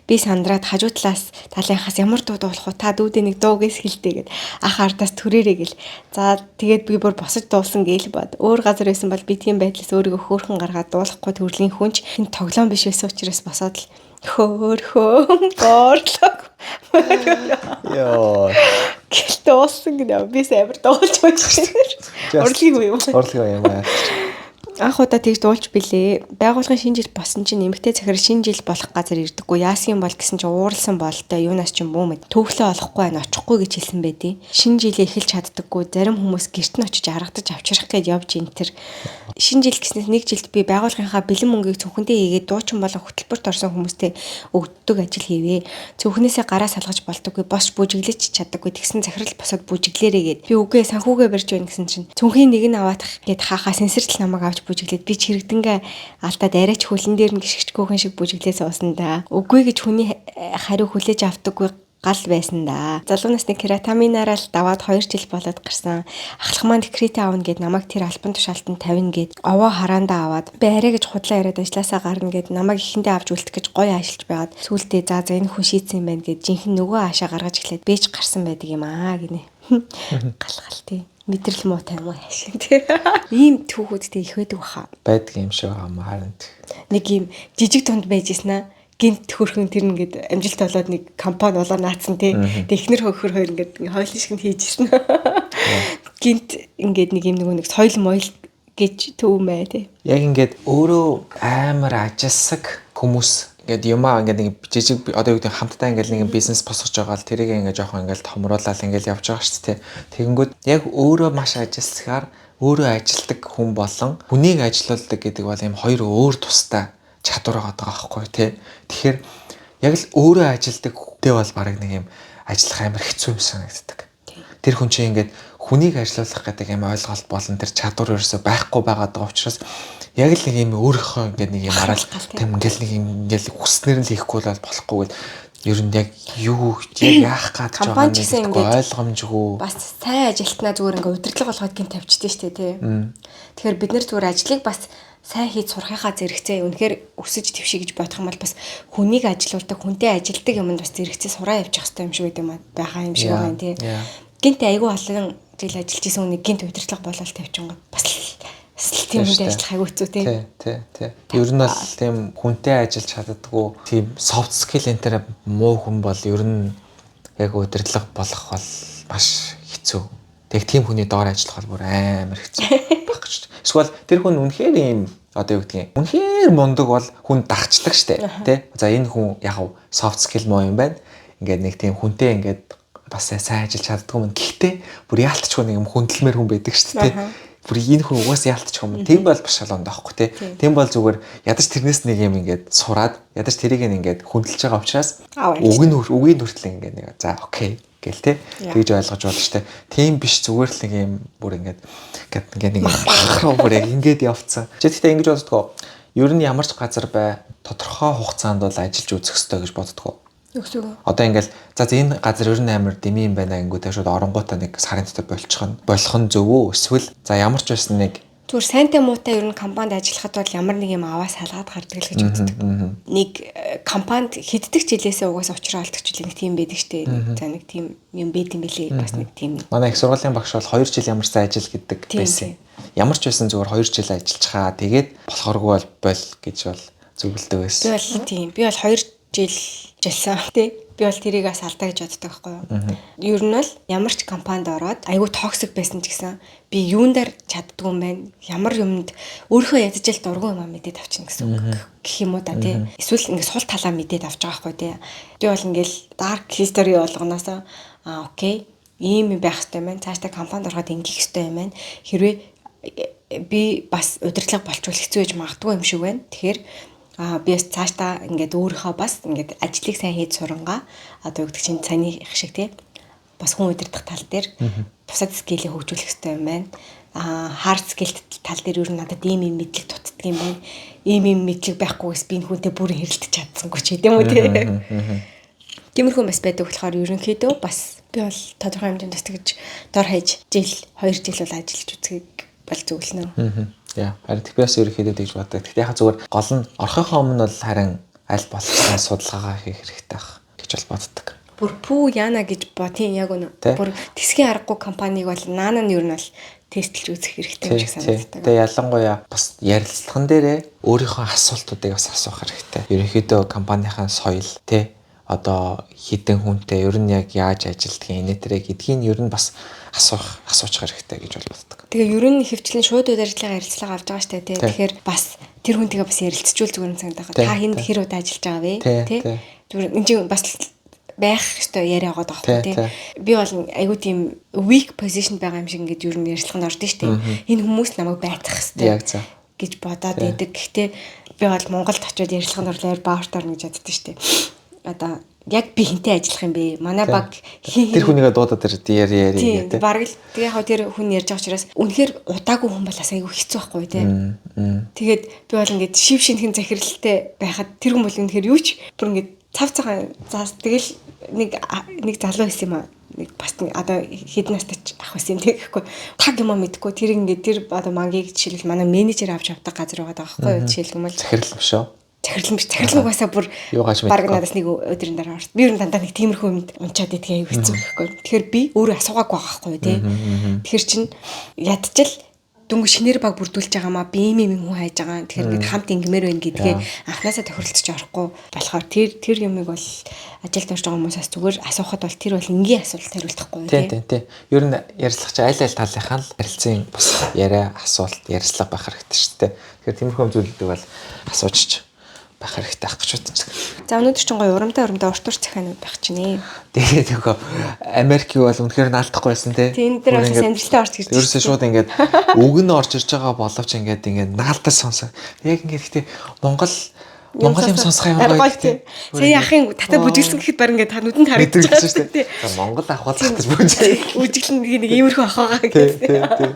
Би сандраад хажуу талаас талынхаас ямар дуу дуулах вэ? Та дүүдээ нэг дуугээс хэлдэг гэд ах ардаас төрөөрэй гэл. За тэгээд би бүр босож дуулсан гээл бод. Өөр газар байсан бол би тийм байдлаас өөрийгөө хөөрхөн гаргаад дуулахгүй төрлийн хүнч энэ тоглоом биш байсан учраас босоод л хөөрхөн боорлог. Йоо. Гэл дуулсан гэнэ. Би амар дуулж байсан. Урлагийн юм. Урлагийн юм аа. Анх удаа тэгж дуулж билээ. Байгууллагын шинэ жил болсон чинь эмэгтэй захирал шинэ жил болох газар ирдэггүй. Яасан юм бол гэсэн чинь ууралсан болтой юунаас ч юм бүү мэд. Төвхлөө олохгүй байна, очихгүй гэж хэлсэн байдیں۔ Шинэ жилээ эхэлж чаддаггүй. Зарим хүмүүс гэрт нь очиж аргадаж авчрах гэж явж ин тэр. Шинэ жил гэснээс нэг жилд би байгууллагынхаа бэлэн мөнгийг зөвхөндөө хийгээд дуучин болон хөтөлбөрт орсон хүмүүстэй өгдөг ажил хийвээ. Зөвхнээсээ гараа салгаж болдоггүй, босч бүжиглэж чаддаггүй. Тэгсэн захирал босоод бүжиглээрээ гээд. Би үгээ санхүүгээ барьж байна гэсэн чинь цүнхийн нэг нь аваадах гээд хаахаа сэнсэртэл намайг авч бүжиглээд би чирэгдэнгээ алдаад арайч хөлн дээр нь гიშгчгүйхэн шиг бүжиглээ суусан да. Үгүй гэж хүний хариу хүлээж авдаггүй гал байсан да. Залуу насны кератаминаараа л даваад 2 жил болоод гарсан. Ахлах маань декрет аавна гэд намайг тэр альбан тушаалтанд тавина гэд овоо хараандаа аваад би арай гэж худлаа яриад ажилласаа гарна гэд намайг ихэндээ авч үлдэх гэж гоё ажиллаж байгаад сүултээ за энэ хүн шийдсэн юм байна гэд жинхэнэ нөгөө аашаа гаргаж эхлээд бэж гарсан байдаг юм аа гинэ. Галгал тий. Мэдрэл муу тайм хаашиг тий. Ийм түүхүүдтэй их байдаг баха. Байдаг юм шиг хамаа харин. Нэг ийм жижиг тунд байж ийснэ. Гинт хөрхөн тэр ингээд амжилт болоод нэг компани болоо наацсан тий. Тэг ихнэр хөхөр хоёр ингээд хойлын шиг хийж ирсэн. гинт ингээд нэг юм нэг соёл моёл гэж төвмээ тий. Яг ингээд өөрөө амар ажилсаг хүмүүс ингээд юмаа ингээд нэг жижиг одоо юу гэдэг хамтдаа ингээд нэг бизнес босгож байгаа л тэрийг ингээд жоохон ингээд томруулаад ингээд явж байгаа шүү дээ. Тэгэнгүүт яг өөрөө маш ажилсгаар өөрөө ажилдаг хүн болон хүнийг ажилуулдаг гэдэг бол юм хоёр өөр тустай чадвар байгаа байхгүй тий. Тэгэхээр яг л өөрөө ажилдаг хүнтэй бол баг нэг юм ажиллах амар хэцүү юм санагддаг. Тэр хүн чинь ингээд хүнийг ажилуулах гэдэг юм ойлголт болон тэр чадвар ерөөсөй байхгүй байгаад байгаа учраас яг л нэг юм өөрийнхөө ингээд нэг юм арал тийм ингээл нэг юм ингээл хүснээр нь хийхгүй бол болохгүй гэл ер нь яг юу яах гэж байгаа нэг ойлгомжгүй бас сайн ажилтнаа зүгээр ингээд удирдлага болгоод гин тавьчихдээ штэ тий. Тэгэхээр бид нар зүгээр ажлыг бас сайн хийж сурахынхаа зэрэгцээ үнэхээр өсөж твший гэж бодох юм бол бас хүнийг ажилуулдаг хүнтэй ажилдаг юмд бас зэрэгцээ сураа явчих хэрэгтэй юм шиг байгаа юм шиг байгаа юм тий. Гинт айгүй олон жил ажиллаж исэн хүнийг гинт удирдлага болоод тавьчихсан бас тийм үедээ ажиллах айгүй хэцүү тий. Тий. Ер нь бол тийм хүнтэй ажиллаж чаддаггүй тийм soft skill энэ муу хүн бол ер нь яг удирдлага болох бол маш хэцүү. Тэг тийм хүний доор ажиллах бол бүр амар хэцүү баг гэж. Эсвэл тэр хүн үнэхээр ийм одоо юу гэдгийг үнэхээр мундаг бол хүн дагчдаг штэ тий. За энэ хүн яг soft skill муу юм байна. Ингээд нэг тийм хүнтэй ингээд бас сайн ажиллаж чаддгүй юм. Гэхдээ бүр яалтчгүй нэг юм хүндлэмээр хүн байдаг шүү дээ. Бүр энэ хүн угаасаа яалтчих юм. Тийм бол бас шалгонд байхгүй тий. Тийм бол зүгээр ядаж тэрнээс нэг юм ингээд сураад ядаж тэрийг ингээд хүндэлж байгаа учраас үгийн хүртэл ингээд нэг за окей гэл тий. Тэгж ойлгож болно шүү дээ. Тийм биш зүгээр л нэг юм бүр ингээд нэг бахараа бүр ингээд явцсан. Чи тэгтээ ингэж боддгоо. Ер нь ямар ч газар бай тодорхой хугацаанд бол ажиллаж үзэх хэрэгтэй гэж боддгоо. Одоо ингээл за энэ газар ер нь амар дэми юм байна гингүү тэ шууд оронгуудаа нэг сарын дотор болох нь зөв үү? Эсвэл за ямар ч байсан нэг зүгээр сайнтай муутай ер нь компанид ажиллахад бол ямар нэг юм аваа салгаад гардаг л гэж үздэг. Нэг компанид хэддэг жилээсээ угаасаа учраа олдог ч нэг тийм байдаг штэ. За нэг тийм юм байд юм бэлээ бас нэг тийм. Манай их сургуулийн багш бол 2 жил ямар ч ажил гэдэг байсан. Ямар ч байсан зүгээр 2 жил ажиллаж чаа. Тэгээд болохооргүй бол гэж бол зөвлөдөг байсан. Би бол тийм. Би бол 2 жил жилсэн тий. Би бол тэрийг бас алдаа гэж боддог байхгүй юу. Ер нь бол ямар ч компанид ороод айгүй токсик байсан ч гэсэн би юундаар чаддгүй юм байна. Ямар юмд өөрийнхөө ядаж л дургүй юм мэдээд авчихна гэсэн үг гэх юм уу да тий. Эсвэл ингээд сул талаа мэдээд авч байгаа байхгүй тий. Би бол ингээл dark history болгоноос окей ийм юм байх хэрэгтэй байна. Цаашдаа компанид ороход ингэх хэрэгтэй юм байна. Хэрвээ би бас удирдлага болчвол хэцүү байж магадгүй юм шиг байна. Тэгэхээр би бас цаашдаа ингээд өөрийнхөө бас ингээд ажлыг сайн хийж сурангаа одоо юу гэдэг чинь цааны их шиг тий бас хүн удирдах тал дээр бусад скиллийг хөгжүүлэх хэрэгтэй юм байна. Hard skill тал дээр ер нь надад ийм юм мэдлэг дутдаг юм байна. Ийм мэдлэг байхгүйгээс би энэ хүнтэй бүр хэрэлдэж чадсангүй ч гэдэм үү тий. Тиймэрхүү бас байдаг болохоор ерөнхийдөө бас би бол тодорхой хэмжээнд тэгж дор хаяж жил 2 жил бол ажиллаж үзэхийг бол зөвлөнө. Яа, харин TPS ерөнхийдөө тэгж боддог. Гэхдээ яхаа зүгээр гол нь орохынхоо өмнө бол харин аль болох судалгаагаа хийх хэрэгтэй байх гэж бол боддог. Бүр пүү яана гэж бодгийн яг үнэ. Бүр тэсгийн аргагүй компаниг бол наана нь ер нь бол тестэлж үзэх хэрэгтэй юм шиг санагддаг. Тэгээ ялангуяа бас ярилцлаган дээрээ өөрийнхөө асуултуудыг бас асуух хэрэгтэй. Ерөнхийдөө компанийн соёл тий одоо хідэн хүнтэй ер нь яг яаж ажилддаг энэ төрэ гэдгийг ер нь бас асууж хэрэгтэй гэж бол боддог. Тэгээ ер нь хөвчлэн шууд удирдлагын ярилцлага авч байгаа штэ тий. Тэгэхээр бас тэр хүнтэйгээ бас ярилцчихвол зүгээр юм санагдаад байгаа. Та хэнд хэр удаа ажиллаж байгаа вэ? Тий. Зүгээр энэ чинь бас байх ёстой яриа байгаа даахгүй тий. Би бол айгүй тийм weak position байгаа юм шиг ингээд ер нь ярилцлаганд ордон штэ. Энэ хүмүүс намайг байтах ёстой. Яг за гэж бодоод байдаг. Гэхдээ би бол Монголд очиод ярилцлаганд орлоор баавартаар гэж яддаг штэ. Одоо яг би хинтээ ажиллах юм бэ? Манай баг тэр хүнийгээ дуудаад яри гэдэг. Бараг л тэгээ хаа тэр хүн ярьж байгаа учраас үнэхээр удаагүй хүн бол асайгүй хэцүү байхгүй тий. Тэгээд би бол ингээд шив шинхэн захиралтай байхад тэр хүн бол үнэхээр юу ч бүр ингээд цав цагаан заас тэгэл нэг залуу байсан юм аа. Нэг бас одоо хэдэн настай ах байсан юм тэгэхгүй. Таг юм мэдхгүй тэр ингээд тэр одоо мангийг жишээлбэл манай менежер авч авдаг газар байгаа байхгүй юу? Жишээлбэл захирал биш үү? Захирлан угаасаа бүр баг надаас нэг өдрийн дараа орсон. Би ер нь дандаа нэг тиймэрхүү юмд унчаад идэх аюу хэцүү гэхгүй. Тэгэхээр би өөрөө асуугаагүй байгаа байхгүй тий. Тэгэхээр чин ядчил дөнгө шинээр баг бүрдүүлж байгаа маа би ийм хүн хайж байгаа. Тэгэхээр бид хамт ингэмээр байна гэдгээ анханасаа тохиролцож орохгүй болохоор тэр юмыг бол ажилд орж байгаа хүмүүсээс зүгээр асуухад бол тэр бол энгийн асуулт хариултахгүй тий. Ер нь ярилцлагч аль талынхаа л харилцан бас яриа асуулт ярилцлага байх хэрэгтэй шүү дээ. Тэгэхээр тиймэрхүү зүйлүүдийг бол асуужч байх хэрэгтэй ах гэж бодож байна. За өнөөдөр чинь гоё урамтай урт урт захианууд байх чинь ээ. Тэгээд нөгөө Америк бол үнэхээр наалдахгүй байсан тий. Тийм дээр бас амжилттай орж ирж. Ерөөсөө шууд ингээд үг нь орж ирж байгаа боловч ингээд наалдаа сонсоо. Яг ингээд гэхдээ Монгол юм сонсох юм гоё тий. Сая ахын татаа бүжиглсэн гэхэд баг ингээд та нүдэнд харагдаж байгаа шүү дээ. За Монгол ахвал гэж бүжиг. Үжиглэн нэг иймэрхүү ах байгаа гэдэг.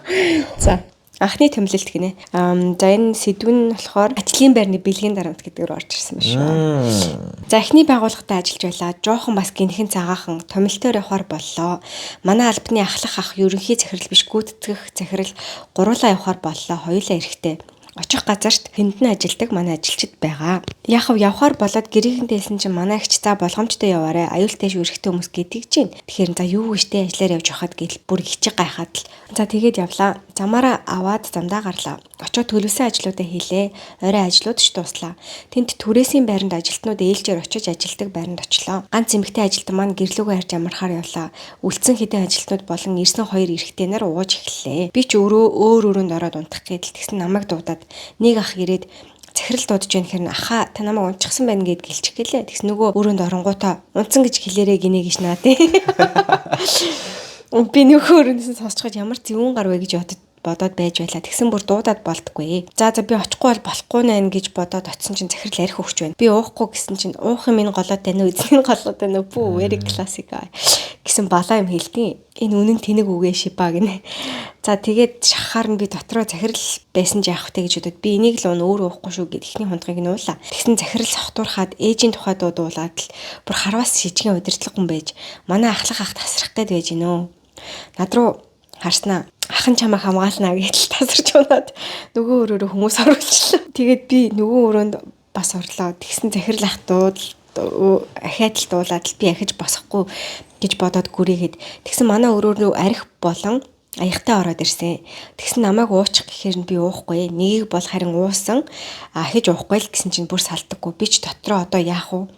За анхны томилолт гинэ. За энэ сэдв нь болохоор ажлын байрны бэлгийн дарамт гэдэг рүү орж ирсэн байна шүү. За эхний байгууллагатай ажиллаж байлаа. Жохон бас гинхэн цагаахан томилтоор явахаар боллоо. Манай албаны ахлах ах ерөнхий захирал биш гүйтгэх захирал гуруулаа явахаар боллоо. Хоёулаа эрэхтэй. Очих газарт хэндэн ажилдаг манай ажилчид байгаа. Явахаар болоод гэрийнхэн дээсэн чинь манай агч за болгоомжтой яваарэ. Аюултай шүү эрэхтэй хүмүүс гэдэг чинь. Тэгэхээр за юу гэжтэй ажиллаар явж явахад гэл бүр хичиг гайхаад л. За тэгээд явлаа. Замаараа аваад замдаа гарлаа. Очоод төлөвсөн ажлуудаа хийлээ. Орой ажлууд ч дуслаа. Тэнд түрээсийн байранд ажилтнууд ээлжээр очиж ажилдаг байранд очлоо. Ганц эмэгтэй ажилтан маань гэрлүүгөө харж амархаар явлаа. Үлдсэн хэдэн ажилтнууд болон ирсэн хоёр эрэхтэй нар ууж эхэллээ. Би ч өөр өрөөнд ороод унтах гэдэл тэгсэн намайг дуудаад нэг ах ирээд захирал дуудаж байна хэрнэ аха та намайг унтчихсан байна гэд гэлчих гэлээ. Тэгс нөгөө өрөөнд оронгуудаа унтсан гэж хэлээрээ гинэ гэж наа тий. Би нөгөө өрөөндөөс сонсчод ямар зэвүүн гар вэ гэж бодоод байж байлаа. Тэгсэн бүр дуудаад болдгүй. За би очихгүй бол болохгүй нэ гэж бодоод очисон чинь захирал арх өгч байна. Би уухгүй гэсэн чинь уух юм энэ голоод тань үү эзний голоод тань үү бүү very classic гэсэн балаа юм хэлдэг. Энэ үнэн тэнэг үгээ шипа гинэ. За тэгээд шахахаар нь би дотроо захирал байсан ч яах вэ гэж бодоод би энийг л өөр уухгүй шүү гэд ихний хундгыг нуулаа. Тэгсэн захирал сохтуурхаад ээжийн тухай дуудуулаад л бүр харвас шижгийн удирдлагын байж манай ахлах ах тасрах гээд байж гинөө. Над руу харснаа ахын чамаа хамгаалнаа гэж тасарч унаад нөгөө өрөөрөө хүмүүс оруулчихлаа. Тэгээд би нөгөө өрөөнд бас орлоо. Тэгсэн захирал ах ахаад л дуулаад л би ахиж босохгүй гэж бодоод гүрийгээд тэгсэн манай өрөөрөө арх болон аягтай ороод ирсэн. Тэгсэн намайг уучих гэхээр нь би уухгүй. Нэгийг бол харин уусан. Ахиж уухгүй л гэсэн чинь бүр салдаггүй. Би ч дотроо одоо яах вэ?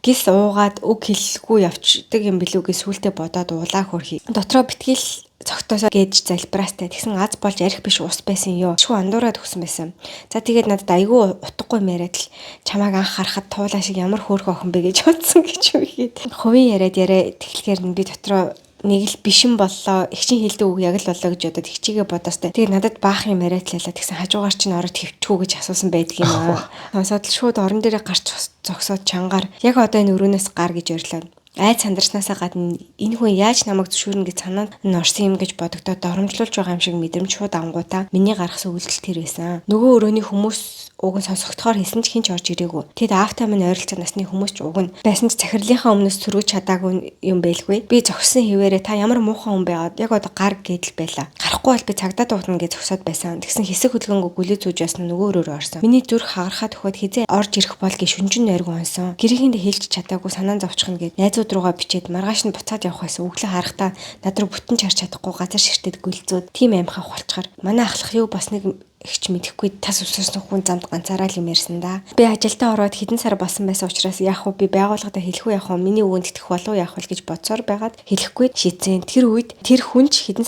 Гис уугаад үг хэлэхгүй явчихдаг юм билүү гэж сүултээ бодоод уулаа хөрхий. Дотроо битгийл цогтоосоо гэж залбираастай. Тэгсэн аз болж арх биш ус байсан ёо. Шгүй андуураад өгсөн байсан. За тэгээд надад айгүй утгагүй мяриад л чамааг анх харахад туулаа шиг ямар хөөрхөн охин бэ гэж бодсон гэж үгээд. Хувийн яриа тэглэхээр нь би дотроо нэг л бишэн боллоо. Игчийн хэлдэг үг яг л боллоо гэж бодоод игчигээ бодоостай. Тэгээд надад баах юм яриатлаа. Тэгсэн хажуугаар чинь ороод хөвчгүү гэж асуусан байдаг юм аа. Сонсоод л шууд орон дээрээ гарч зогсоод чангаар яг одоо энэ өрөөнөөс гар гэж өрлөө. Айд сандарснаасаа гадна энэ хүн яаж намайг зөвшөөрнө гэж санаанд нь орсон юм гэж бодогдоод доромжлуулж байгаа юм шиг мэдрэмж шууд ангуудаа миний гаргасан үйлдэл тэр байсан. Нөгөө өрөөний хүмүүс уг нь сонсогдохоор хэлсэн ч хинч орж ирээгүй. Тэгэд автаа минь ойролцоо насны хүмүүс ч уг нь байсан ч захирлынхаа өмнөөс сөргөж чадаагүй юм байлгүй. Би зогссон хിവэрэ та ямар муухан хүн байгаад яг одоо гар гэдэл байла. Гарахгүй бол би цагдаа дуутна гэж зогсоод байсан. Тэгсэн хэсэг хөдөлгөөнгөө гүлээ зүүж ясна нөгөө өрөөр орсон. Миний зүрх хагарахад төхөд хизээ орж ирэх бол гэж шүнжин нойргон онсон. Гэрийнхэндээ хэлж чадаагүй санаан зовчихно гэд найзууд руугаа бичээд маргааш нь буцаад явах байсан. Өглөө харахтаа над руу бүтэн чарч чадахгүй газар ширтээд гүйлзүүд. Тим аимхаа ухалчаар манай ахлах юу бас нэг ихч мэдэхгүй тас өсөрсөн хүн замд ганцаараа л юм ярьсан да. Би ажилдаа ороод хэдэн сар болсон байсан учраас яах вэ? Би байгууллагада хэлэхгүй яах вэ? Миний үгэнд итгэх болов яах вэ гэж бодсоор байгаад хэлэхгүй шийдсэн. Тэр үед тэр хүн ч хэдэн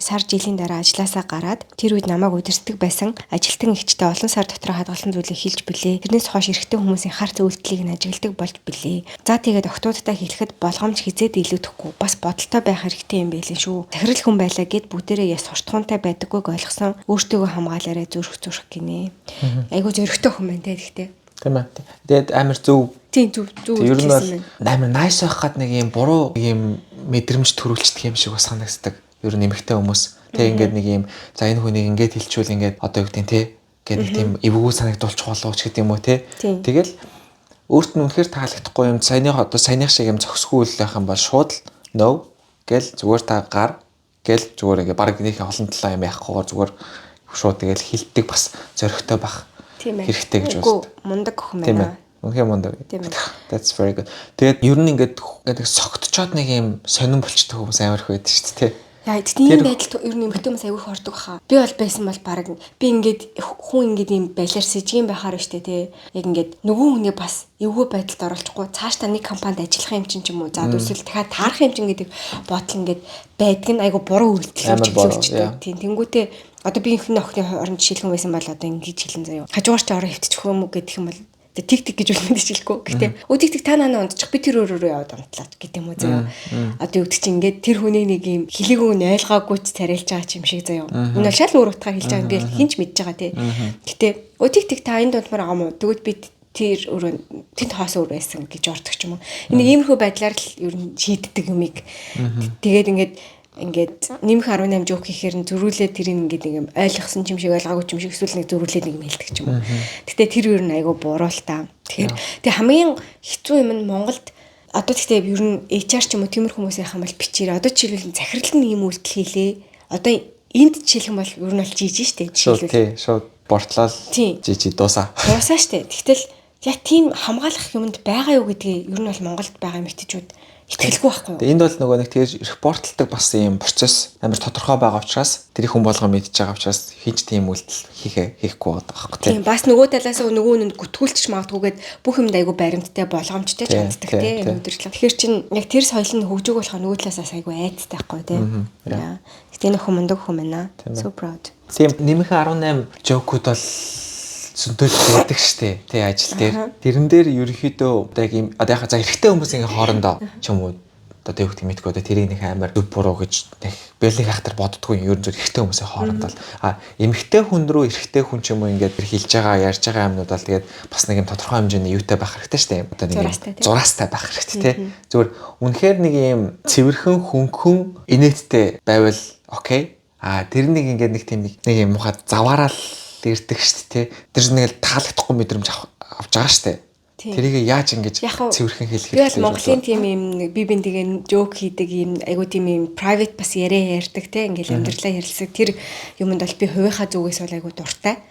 сар жилийн дараа ажилласаа гараад тэр үед намайг удирддаг байсан ажилтан ихчтэй олон сар дотор хадгалсан зүйлийг хэлж билээ. Тэрнээс хойш эрэгтэй хүмүүсийн харц үйлдэлийг нь ажигладаг болж билээ. За тэгээд октоодтай хэлэхэд болгоомж хизээд илүүдэхгүй бас бодолтой байх хэрэгтэй юм байлээ шүү. Захирал хүн байлаа гэд бүгдээрээ яс суртахуунтай байдаггүйг ойлгосон. Өөртөө хамгаалаарай зүрх гинэ. Айгуу зөрөгтэй хүн байна те гэхдээ. Тийм ээ. Тэгээд амар зөв. Тийм зөв. Ер нь бол амар найс байх гад нэг юм буруу юм мэдрэмж төрүүлчихдэг юм шиг бас санагддаг. Ер нь эмэгтэй хүмүүс. Тэг ингээд нэг юм за энэ хүнийг ингээд хэлчихвэл ингээд одоо юу гэдэг те гэдэг тийм эвгүй санагдуулчих болов ч гэдэг юм уу те. Тэгэл өөрт нь үнэхээр таалагдахгүй юм саяных шиг юм зөксгүй л байх юм бол шууд no гэл зүгээр та гар гэл зүгээр ингээд баг нэг олон талаа юм яахгүйгээр зүгээр шууд тэгэл хилдэг бас зөрөгтэй бах хэрэгтэй гэж байна. Мундаг охин байна. Үнэхээр мундаг. That's very good. Тэгээд ер нь ингээд согтчоод нэг юм сонирн болчтой хүмүүс амар их байдаг шүү дээ. Яа тийм байдал ер нь эмэгтэй хүмүүс аягүй хордог хаа. Би бол байсан бол баг би ингээд хүн ингээд юм балиар сэжгийн байхаар штэ тий. Яг ингээд нөгөө хүнийг бас эвгүй байдалд оруулахгүй цааш та нэг компанид ажиллах юм чинь ч юм уу. За төсөл дахиад таарах юм чинь гэдэг бодол ингээд байдаг нь аягүй буруу үйлдэл чиглүүлчихдэг. Тийм тэнгүүтээ одоо би ихэнх охины оронд жишээлхэн байсан бол одоо ингэж хэлэн заяа. Хажуугаар чи орон хөвтчих юм уу гэдэг юм бол тик гэж үл мэдчихлэхгүй. Гэтэ өдөртөг та нанаа унтчих би тэр өөрөөрөө яваад унтлаа гэдэг юм уу заяа. Одоо өвдөг чи ингээд тэр хүний нэг юм хилээгөө нь ойлгоогүй ч царайлж байгаа юм шиг заяа. Энэ бол шал өөр утгаар хэлж байгаа би хинч мэдж байгаа тий. Гэтэ өдөртөг та энэ дундмаар байгаа юм уу? Тэгвэл би тэр өөрөө тэнд хаос өөр байсан гэж ордог ч юм уу. Энийг иймэрхүү байдлаар л ер нь шийддэг юмыг. Тэгээд ингээд нэмэх 18 жоок хийхээр нь зөрүүлээд тэрийг ингээд юм ойлгосон юм шиг ойлгоогүй юм шиг эсвэл нэг зөрүүлээд нэг юм хэлдэг ч юм уу. Гэтэ тэр юу н айгу буруу л та. Тэгэхээр тэг хамгийн хэцүү юм нь Монголд одоо тэгтээ ер нь HR ч юм уу тиймэр хүмүүсийн хам бол бичээрээ одоо жишээлбэл захирал нэг юм үйлдэл хийлээ. Одоо энд жишээлх юм бол ер нь бол жижиг штэ жишээлбэл. Шууд бортлол жижиг дуусаа. Дуусаа штэ. Тэгтэл яг тийм хамгаалах юмд байгаа юу гэдгийг ер нь бол Монголд байгаа эмэгтэйчүүд итгэлгүй байхгүй юу? Энд бол нөгөө нэг тэгэж репортлдаг бас юм процесс амар тодорхой байгаа учраас тэрийг хүн болгоо мэдж байгаа учраас хийж тийм үйлдэл хийхгүй байгаа байхгүй тийм бас нөгөө талаас нөгөө нь гүтгүүлчих магадгүйгээд бүх юмд айгу баримттай болгоомжтой ч ханддаг тийм өдөрлөг. Тэгэхээр чин яг тэр соёл нь хөгжөөг болох нөгөө талаас айгу айцтай байхгүй тийм. Гэтэ нөх мундаг хүн байна. So proud. Тийм нэмэх 18 жокууд бол зөндөл байдаг штэ тий ажил дээр. Тэрэн дээр ерөнхийдөө яг юм одоо яг за эрэгтэй хүмүүсийн хоорондоо ч юм уу одоо юу гэх юм мэдгүй одоо тэрийг нэг амар зөв буруу гэж нэг бэлэг хахтар боддггүй ерөн зөв эрэгтэй хүмүүсийн хоорондоо эмэгтэй хүн рүү эрэгтэй хүн ч юм уу ингээд хэлж байгаа ярьж байгаа юмнууд бол тэгээд бас нэг юм тодорхой хэмжээний юутай байх хэрэгтэй штэ одоо нэг юм зураастай байх хэрэгтэй тий. Зүгээр үнэхээр нэг юм цэвэрхэн хөнгөн инээдтэй байвал окей. Тэр нэг ингээд нэг тийм нэг юм муухай заваараа ирдэг шүү дээ. Тэр нэг л таалагдахгүй мэдрэмж авч байгаа шүү дээ. Тэрийг яаж ингэж цэвэрхэн хэлэх вэ? Би Монголын тийм юм би бинтигээ жоок хийдэг юм айгуу тийм юм private бас ярьдаг те ингээл амьдралаа ярилцдаг тэр юмд бол би хувийнхаа зүгээс бол айгуу дуртай.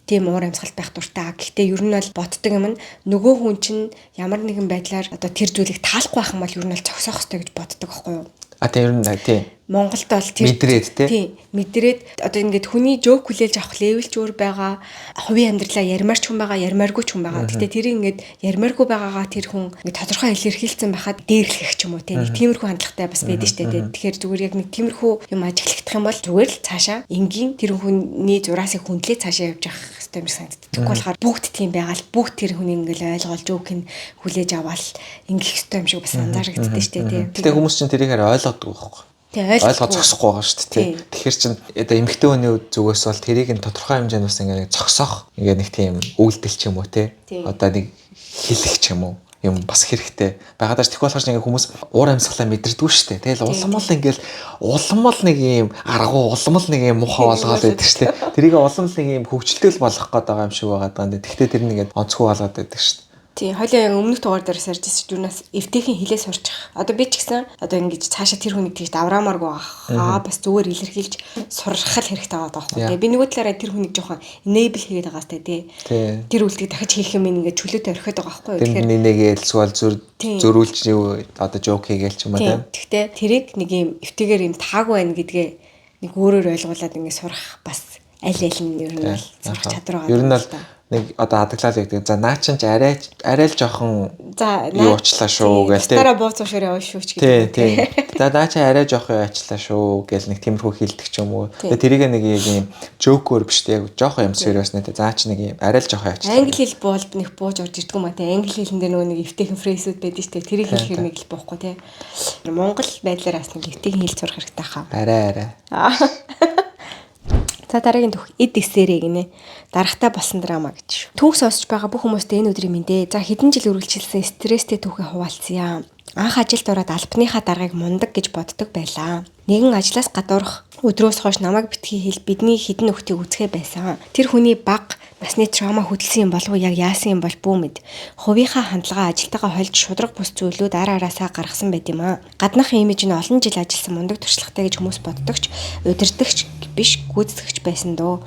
Тийм уур амьсгал байх дуртай. Гэхдээ ер нь бол боддог юм нь нөгөө хүн чинь ямар нэгэн байдлаар одоо тэр зүйлийг таалахгүй байх юм бол ер нь бол зогсоох хэрэгтэй гэж боддог байхгүй юу? Тэр нь тийм Монголд бол тэр мэдрээд тийм мэдрээд одоо ингээд хүний жоок хүлээж авах левел ч өөр байгаа. Хувийн амьдралаа ярмаарч хүн байгаа, ярмааргүй ч хүн байгаа. Гэтэ тэрийг ингээд ярмааргүй байгаагаа тэр хүн ингээд тодорхой илэрхийлсэн байхад дээрлэх ч юм уу тийм нэг тиймэрхүү хандлагатай бас байдаг штэ тийм. Тэгэхээр зүгээр яг нэг тиймэрхүү юм ажиглагдах юм бол зүгээр л цаашаа энгийн тэр хүний зураасыг хүндлээ цаашаа явж явах хэрэгтэй юм шиг санагддаг. Тэгвэл болохоор бүгд тийм байгаа л бүгд тэр хүний ингээд ойлгоол жоокийг хүлээж аваад ингэх хэрэгтэй юм шиг бас анзаарэгддэг штэ тийм. Гэтэ хүмүүс чинь тэрийг хараа ойлгодгүй байхгүй. Ойлгоод зогсохгүй байгаа шүү дээ. Тэгэхээр чин одоо эмэгтэй хүний зүгээс бол тэрийг нь тодорхой хэмжээнд бас ингээд зогсоох ингээд нэг тийм үйлдэл ч юм уу те. Одоо нэг хэлэх ч юм уу юм бас хэрэгтэй. Байгаадаа тэгэх болохоор ингээд хүмүүс уур амьсгалаа мэдэрдэггүй шүү дээ. Тэгэл улам л нэг юм аргуу улам л нэг юм муухай болгоод байдаг шүү дээ. Тэрийг улам л нэг юм хөвгчлөлтэй болгох гээд байгаа юм шиг байгаа даа. Тэгтээ тэр нэгээд онцгой болгоод байдаг шүү дээ. Тийм хоёлаа өмнөх дугаар дээр сарж ирсэн юунаас эвтэйхэн хилээ сурчих. Одоо би ч гэсэн одоо ингэж цаашаа тэр хүнийг тэгж давраамааргүй байгаа. Бас зүгээр илэрхийлж сурах хэрэгтэй байгаа байхгүй. Би нөгөө талаараа тэр хүнийг жоохон enable хийгээд байгаа сте тий. Тэр үйлдэлийг дахиж хийх юм ингээд чөлөөтэй орхиод байгаа байхгүй. Тэгэхээр нэнэгээл эсвэл зөрүүлж одоо жоок хийгээл ч юм аа тий. Тэгтээ тэрийг нэг юм эвтэйгээр юм таагүй байна гэдгээ нэг өөрөөр ойлгуулад ингээд сурах бас аль нь ер нь сурах чадвар байгаа. Ер нь бол нэг одоо хадаглал гэдэг. За наа чинь арай л жоохон юу очлаа шүү гээл тий. Стараа бууц уушаар яваа шүү ч гэдэг. Тий. За наа чинь арай жоохон очлаа шүү гээл нэг тиймэрхүү хэлдэг ч юм уу. Тэгээ тэрийг нэг юм жоокөр биш тий. Яг жоохон юм serious нэ тий. За чи нэг юм арай л жоохон очлаа. Англи хэл бол нэг бууж орж ирдэг юм а тий. Англи хэлэндээ нөгөө нэг эвтэйхэн фрэзүүд байдаг шүү дээ. Тэрийг хэлэхээр нэг л буухгүй тий. Монгол байдлаар бас нэг эвтэйхэн хэл сурах хэрэгтэй хаа. Арай. За дараагийн түүх эд эсэрэг гинэ. Дарахтаа болсон драма гэж. Түүх сонсож байгаа бүх хүмүүстээ энэ өдрийн мэндэ. За хэдэн жил үргэлжилсэн стресстэй түүхээ хуваалцъя. Анх ажилд ороод албаныхаа даргаыг мундаг гэж боддог байлаа. Нэгэн ажлаас гадуурх өдрөөс хойш намайг битгий хэл бидний хідэн нөхдийг үзэхэ байсан. Тэр хүний баг насны траума хөдөлсөн юм болов уу яг яасан юм бол бүү мэд. Хувийнхаа хандлагаа ажилтайгаа холж шудраг бус зүйлүүд ар араасаа гаргасан байт юм аа. Гаднах имиж нь олон жил ажилласан мундаг туршлагатай гэж хүмүүс боддогч, удирдагч биш гүйцэтгэгч байсан дөө.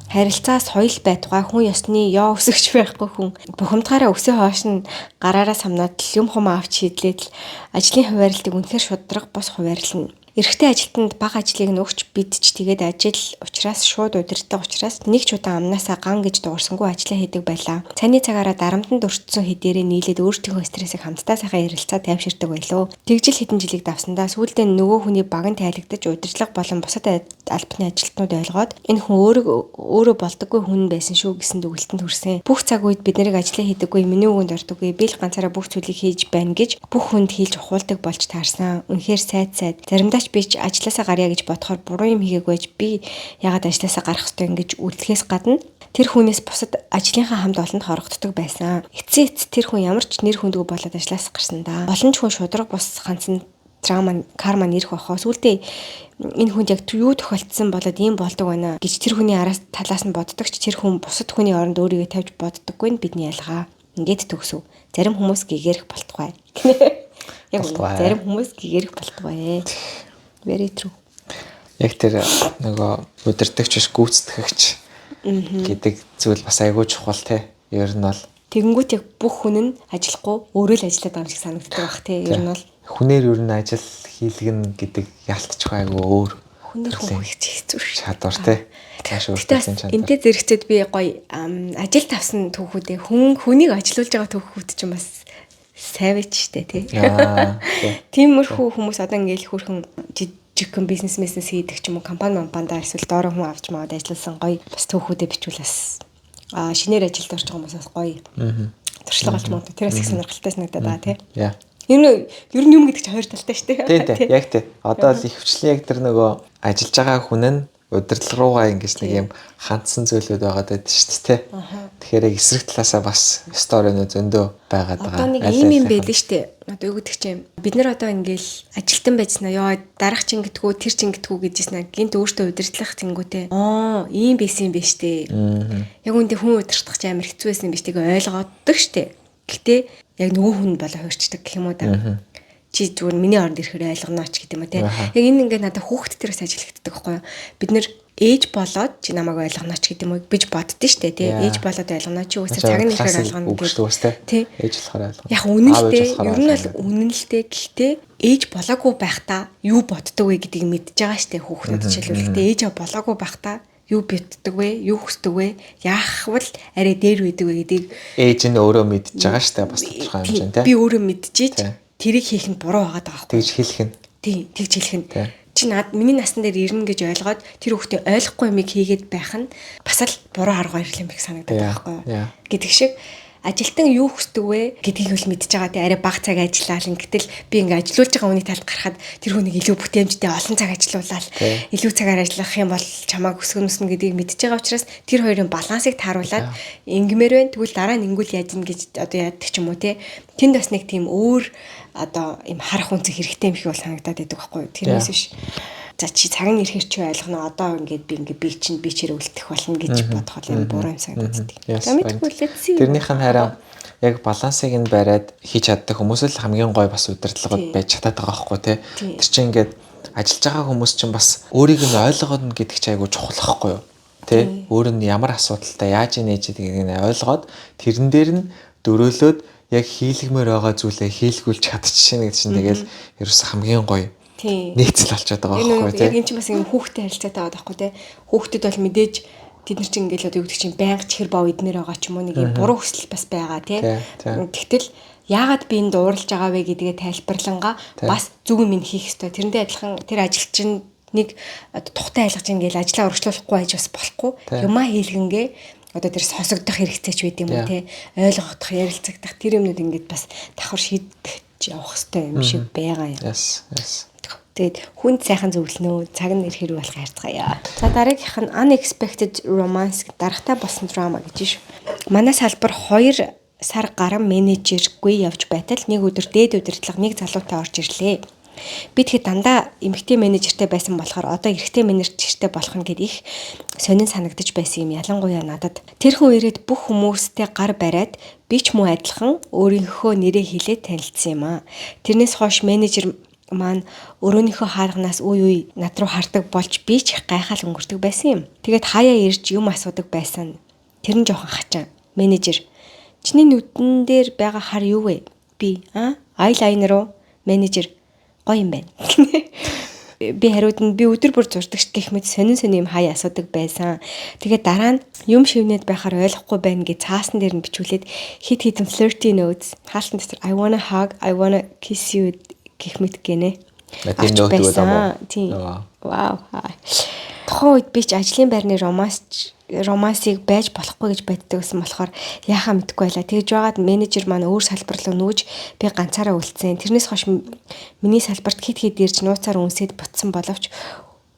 Харилцаас соёл байтугай хүн ёсны ёо өсөгч байхгүй хүн бухимдгаараа өсөө хоош нь гараараа самнаад юм хум авч шийдлээд ажлын хуваарлтыг үнэхээр шудраг бос хуваарлна. Эрэгтэй ажилтнанд бага ажлыг нь өгч бидч тэгээд ажил учраас шууд удирддаг учраас нэг ч удаа амнаасаа ган гэж дуурсангүй ажиллаа хийдэг байлаа. Цайны цагаараа дарамтанд өртсөн хэдээрээ нийлээд өөртөөхөө стрессийг хамтдаа сайхан ярилцаад тайвширдаг байлоо. Тэгжил хэдэн жилиг давсандаа сүүлдээ нөгөө хүний баган тайлагдаж удирдлага болон бусад албаны ажилтнууд ойлгоод энэ хүн өөрөө болдоггүй хүн байсан шүү гэсэн дүгэлтэнд хүрсэн. Бүх цаг үед бид нарыг ажиллаа хийдэггүй, миний үгэнд ордоггүй, би л ганцаараа бүх зүйлийг хийж байна гэж бүх хүнд хэлж ухуулдаг болж таарсан. Үнэхээр сайд. Заримдаа ч би ч ажилласаа гарья гэж бодохоор буруу юм хийгээгүйж би ягаад ажилласаа гарах ёстой ингэж үлдэхээс гадна тэр хүнээс бусад ажлынхаа хамт олонд хорогддог байсан. Эцсийн тэр хүн ямар ч нэр хүндгүй болоод ажилласаа гарсан да. Олон ч хүн шудраг бус ганцхан драма карма нэрх бахаа. Сүүлдээ энэ хүнд яг юу тохиолдсон болоод ийм болдог байна гэж тэр хүний араас талаас нь боддог ч тэр хүн бусад хүний оронд өөрийгөө тавьж боддоггүй нь бидний ялгаа. Ингээд төгсөв. Зарим хүмүүс гэгэрх болтугай. Яг зарим хүмүүс гэгэрх болтугай. Very true. Яг тэр нөгөө удирдахч биш гүйцэтгэгч гэдэг зүйл бас айгүй чухал те. Ер нь бол тэгэнгүүт яг бүх хүн нь ажиллахгүй өөрөө л ажиллаад байгаа юм шиг санагддаг бах те. Ер нь бол хүнээр ер нь ажил хийлгэн гэдэг ялтчих айгүй өөр. Хүнээр хүн хэцүү чадвар те. Тааш өөртөө чадвар. Энтэй зэрэгцээд би гоё ажил тавсан түүхүүдээ хүнийг ажилуулж байгаа түүхүүд ч юм бас savage штэ тий. Тиймэрхүү хүмүүс одоо ингээл хөрхөн жижигхэн бизнес хийдэг ч юм уу компаниудаа эсвэл доороо хүн авч маад ажилласан гоё бас түүхүүдэд бичвэл бас шинээр ажилд орж байгаа хүмүүс бас гоё. Туршлага олж мод тэрээс их сонирхолтой санагдаад байгаа тий. Ер нь юм гэдэг чинь хоёр талтай штэ. Тий. Яг тий. Одоо л ихвчлэн яг тэр нөгөө ажиллаж байгаа хүн нь удирдлага руугаа ингэж нэг юм хандсан зүйлүүд байгаад байдаг шүү дээ. Тэгэхээр яг эсрэг талаасаа бас сторинууд зөндөө байгаад байгаа. Одоо нэг юм байлээ шүү дээ. Одоо юу гэдэг чинь бид нар одоо ингээл ажилтан байжснаа ёо дарах чинь гэтгүү тэр чинь гэтгүү гэжсэн гинт өөртөө удирдлах тэнгүүтэй. Ийм байсан юм биш дээ. Яг үндэ хүн удирдах чинь амар хэцүү байсан юм биш тийг ойлгооддаг шүү дээ. Гэтэ яг нөгөө хүн болоо хуурчдаг гэх юм уу та. Чи зүгээр миний оронд ирэхээр ойлгоно ч гэдэг юм уу те. Яг энэ ингээд надад хүүхэд төрөөс ажиллагддаг байхгүй юу. Бид нэр ээж болоод чи намайг ойлгоно ч гэдэг юм уу бич боддөө штэ те. Ээж болоод ойлгоно чи үстэй цаг нь ирэхээр ойлгоно гэдэг. Ээж болохоор ойлгоно. Яг үнэлтэй ер нь бол үнэлтэй гэхдээ ээж болоогүй байхдаа юу боддог вэ гэдгийг мэдж байгаа штэ хүүхнүүд жишээлбэл те ээж болоогүй байхдаа юу битдэг вэ? Юу хүсдэг вэ? Яахвал арай дээр үйдэг вэ гэдгийг ээж нь өөрөө мэдж байгаа штэ бас тодорхой хэмжээнд те. Би өөрөө мэдчихэж тэрийг хийх нь буруу байгаа даа байхгүй. Тэгж хэлэх нь. Тийм, тэгж хэлэх нь. Чи миний насны дээр ирнэ гэж ойлгоод тэр хүүхдээ ойлгохгүй юмыг хийгээд байх нь бас л буруу арга барил юм их санагдаад байгаа байхгүй. Гэдэг шиг ажилтан юу хүсдэг вэ гэдгийг л мэдж байгаа тий арай бага цаг ажиллаад ингээтэл би ингээ ажилуулж байгаа хүний талд гарахад тэр хүнийг илүү бүтээмжтэй олон цаг ажилуулаад илүү цагаар ажиллах юм бол чамааг өсгөнөснө гэдгийг мэдж байгаа учраас тэр хоёрын балансыг тааруулаад ингмээр байна тэгвэл дараа нь ингүүл яаж ин гэж одоо яадаг ч юм уу тий тэнд бас нэг тийм өөр одоо им харах үнцэг хэрэгтэй юм шиг бол санагдаад байдаг байхгүй тэрнээс биш за чи цаг нь ирэхээр чи ойлгоно одоо ингээд би чирээ үлдэх болно гэж бодоход юм буруу юм санагдаад байдаг. За мэдгүй лээдсэн. Тэрнийх нь хараа яг балансыг нь бариад хийж чаддаг хүмүүс л хамгийн гой бас удирдлагад байж чадаад байгаа байхгүй тий. Тэр чинь ингээд ажиллаж байгаа хүмүүс чинь бас өөрийг нь ойлгоно гэдэг чинь айгүй чухал байхгүй юу? Тий. Өөр нь ямар асуудалтай яаж нээж гэдгийг нь ойлгоод тэрэн дээр нь дөрөөлөөд яг хийлгмээр байгаа зүйлээ хийлгүүлж чадчихна гэдэг чинь тэгэл ерөөс хамгийн гоё нийцэл болчиход байгаа байхгүй тий. Яг энэ чинь бас юм хүүхдэд харилцаатай байгаа байхгүй тий. Хүүхдэд бол мэдээж тэд нар чинь ингээл одоо юу гэдэг чинь байнга чихэр боо эднэр байгаа ч юм уу нэг юм буруу хүсэл бас байгаа тий. Тэгтэл яагаад би энд дуурлаж байгаа вэ гэдгээ тайлбарлангаа бас зөв юм хийх ёстой. Тэрэндээ адилхан тэр ажилчин нэг тухтай айлгаж ингээл ажлаа урагшлуулахгүй байж бас болохгүй. Юмаа хийлгэнгээ одоо тэр сосогдох хэрэгцээч байд юм уу те ойлгох ярилцагдах тэр юмнууд ингээд бас давхар шийдэж явах хэрэгтэй юм шиг байгаа юм. Yes. Тэгээд хүнд сайхан зөвлөнөө цаг нь ирэхээр болох хайрцгаая. За дараагийнх нь unexpected romance дарахтай болсон драма гэж шүү. Манай салбар 2 сар гарan менежергүй явж байтал нэг өдөр дээд удирдлага нэг залуутай орж ирлээ. Би тэгэхэд дандаа эмэгтэй менежертэй байсан болохоор одоо эрэгтэй менежертэй болох нь гэд их сонин санагдаж байсан юм ялангуяа надад. Тэр хүн ирээд бүх хүмүүстэй гар бариад би ч муу адилхан өөрийнхөө нэрээ хэлээд танилцсан юм аа. Тэрнээс хойш менежер маань өрөөнийхөө хаарганаас үе над руу хардаг болж би ч их гайхал өнгөрдөг байсан юм. Тэгээд хаяа ирж юм асуудаг байсан. Тэр нь жоохон хачаа. Менежер чиний нүдэн дээр байгаа хар юу вэ? Би eyeliner уу? Менежер гоё юм байна. Би хариуд нь би өдөр бүр зурдаг ш гэх мэт сонин юм хаяа асуудаг байсан. Тэгээд дараа нь юм шивнээд байхаар ойлгохгүй байна гэж цаасан дээр нь бичүүлээд хит хитэн flirty notes хаалтан дээр I wanna hug, I wanna kiss you гэх мэт гинэ. Тийм нөтүүд аа. Тийм. Вау. Тухайн үед би ч ажлын байрны романсыг байж болохгүй гэж боддог гэсэн болохоор яхаа мэдгүй байла. Тэгж байгаад менежер маань өөр салбар руу нүүж би ганцаараа үлдсэн. Тэрнээс хойш миний салбарт хит ирж нууцаар үнсээд бутсан боловч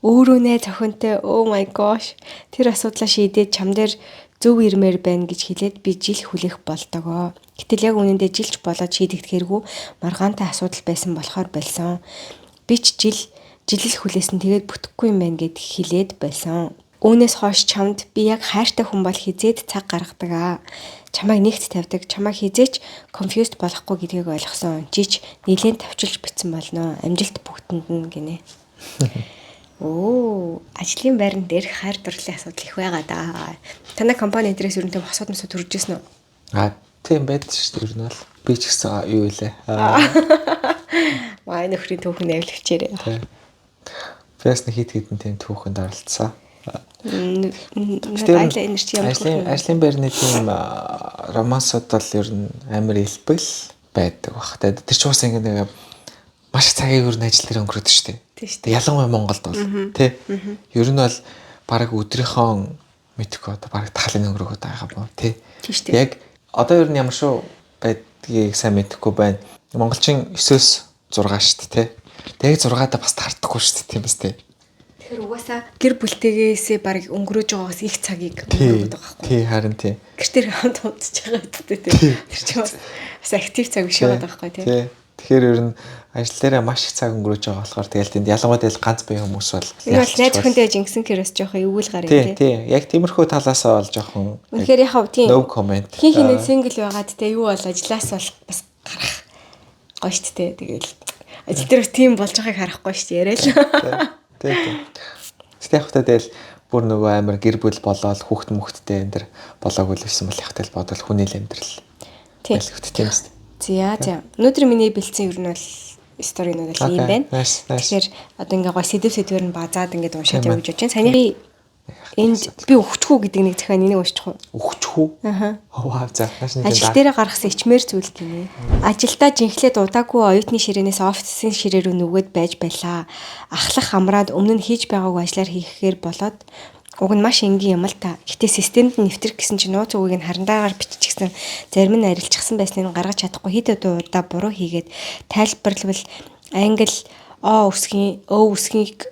өөрөө нэ зохинтой oh my gosh тэр асуудлаа шийдээд чам дээр зөв ирмээр байна гэж хэлээд би жил хүлээх болдогоо. Гэтэл яг үнэндээ жилч болоод шийдэгдэх хэрэггүй маргаантай асуудал байсан болохоор болсон. Би ч жилэл хүлээсэн тэгээд бүтэхгүй юм байна гэд хэлээд байсан. Үүнээс хойш чамд би яг хайртай хүн бол хизээд цаг гаргадаг аа. Чамайг нэгт тавьдаг, чамайг хизээч confused болохгүй гэдгийг ойлгосон. Жиж нилээн тавчилж битсэн болно. Амжилт бүгдэнд нь гинэ. Оо, ажлын байран дээр хайр дурлалын асуудал их байгаа да. Танай компани дээрээс ерөнтэй асуудал төрж ирсэн үү? Тийм байдаг шүү дээ. Ер нь бол би ч гэсэн юу илээ. Маа нөхрийн түүхэн авливчээрээ. Фэс нэг хит тийм түүхэнд оролцсон. Ажлын байрны тийм романсууд бол ер нь амар илбэл байдаг бах. Тэр ч бас ингэ маш их цагийг өөр ажил дээр өнгөрөөд шүү дээ. Ялангуяа Монголд бол тий. Ер нь бол баг өдрийнхөө мэдхгүй одоо баг талын өнгөрөөгд байгаа боо тий. Яг одоо ер нь ямар шүү байдгийг сайн мэдэхгүй байна. Монголчин 9-өөс 6 шүү дээ тий. Тэгээд 6-аад бас тардахгүй шүү дээ тийм биз дээ. Тэр угаасаа гэр бүлтэйгээсээ баг өнгөрөөж байгаагаас их цагийг өнгөрөөд байгаа байхгүй. Тий харин тий. Гэртэр хамт унтж байгаа гэдэг тий. Тэр чинь бас актив цаг биш байгаа байхгүй тий. Тэгэхээр ер нь ажил дээрээ маш их цаг өнгөрөөж байгаа болохоор тэгэл тэнд ялангуяа тэгэл ганц бие хүмүүс бол энэ бол найз өхөндөө жингсэн кэрээс жоохон эвгүй гарыг тий. Тий. Яг тиймэрхүү талаасаа бол жоохон үнэхээр яхав тий. No comment. Хин сингл байгаад тий юу бол ажлаас бол бас гарах гоё шүү дээ. Тэгэл ажил дээр бас тийм болж байгааг харахгүй шүү дээ яриа л. Тий. Стехтэй тэгэл бүр нөгөө амар гэр бүл болоод хүүхд мөхттэй энэ төр болоогүй л байсан бол яхтэл бодвол хүний л амьдрал. Тийм үст. За. Өнөөдөр миний бэлдсэн ер нь бол сторинууд л юм байна. Тэгэхээр одоо ингээ гоо сэдвэр нь базаад ингээ уншаад явж байна. Саяны энд би өгчхүү гэдэг нэг захаа энийг уншчих уу? Өгчхүү? Вау за. Ажил дээр гаргасан ичмэр зүйл гинэ. Ажилдаа жинхлээд удаагүй оюутны ширээнээс офисын ширээ рүү нүгэд байж байлаа. Ахлах амраад өмнө нь хийж байгаагүй ажлаар хийхээр болоод уг нь маш энгийн юм л та. Гэтэ системд нь нэвтрэх гэсэн чинь нууц үгийг нь харандаагаар биччихсэн зарим нь арилжчихсан байсныг гаргаж чадахгүй хэд удаа буруу хийгээд тайлбарлавал англи о үсгийг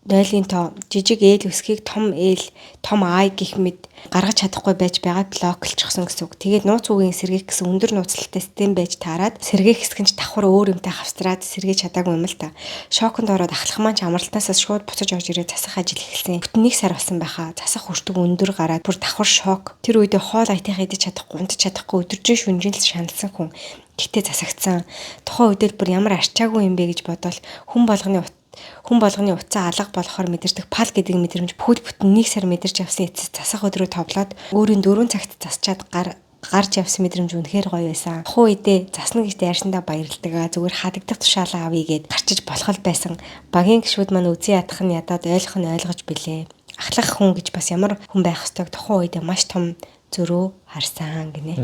нойлын тоо жижиг ээл үсгийг том ээл том I гэх мэт гаргаж чадахгүй байж байгаа блоклчихсон гэсэн үг. Тэгээд нууц үгийн сэргээх гэсэн өндөр нууцлалтай систем байж таарад сэргээх хэсэг нь давхар өөр юмтай хавсраад сэргээж чадаагүй юм л та. Шоконд ороод ахлах маань ч амралтаасаа шууд буцаж орж ирээд засах ажил эхэлсэн. Бүтэн 1 сар болсон байхаа. Засах хүртэг өндөр гараад бүр давхар шок. Тэр үедээ хоол айтайх идэж чадахгүй, унтаж чадахгүй өдөржин шүнжин л шаналсан хүн. Гэтэ засагцсан. Тухайн үедээ бүр ямар арчаагүй юм бэ гэж бодвол хүн болгоны утсаа алга болохоор мэдэрдэг пал гэдэг мэдрэмж бүхэл бүтэн 1 сар мэдэрч явсан эцэс засах өдрөө товлоод өөрийн 4 цагт засчаад гарч явсан мэдрэмж үнэхээр гоё байсан. Тухайн үедээ засна гэж дайрсандаа баярлдаг. Зүгээр хадагдах тушаалаа авъя гэд гарчиж болох л байсан. Багийн гишүүд маань үзий ядах нь ядаад ойлгож билээ. Ахлах хүн гэж бас ямар хүн байх ёстойг тухайн үедээ маш том зөрөө харсан гинэ.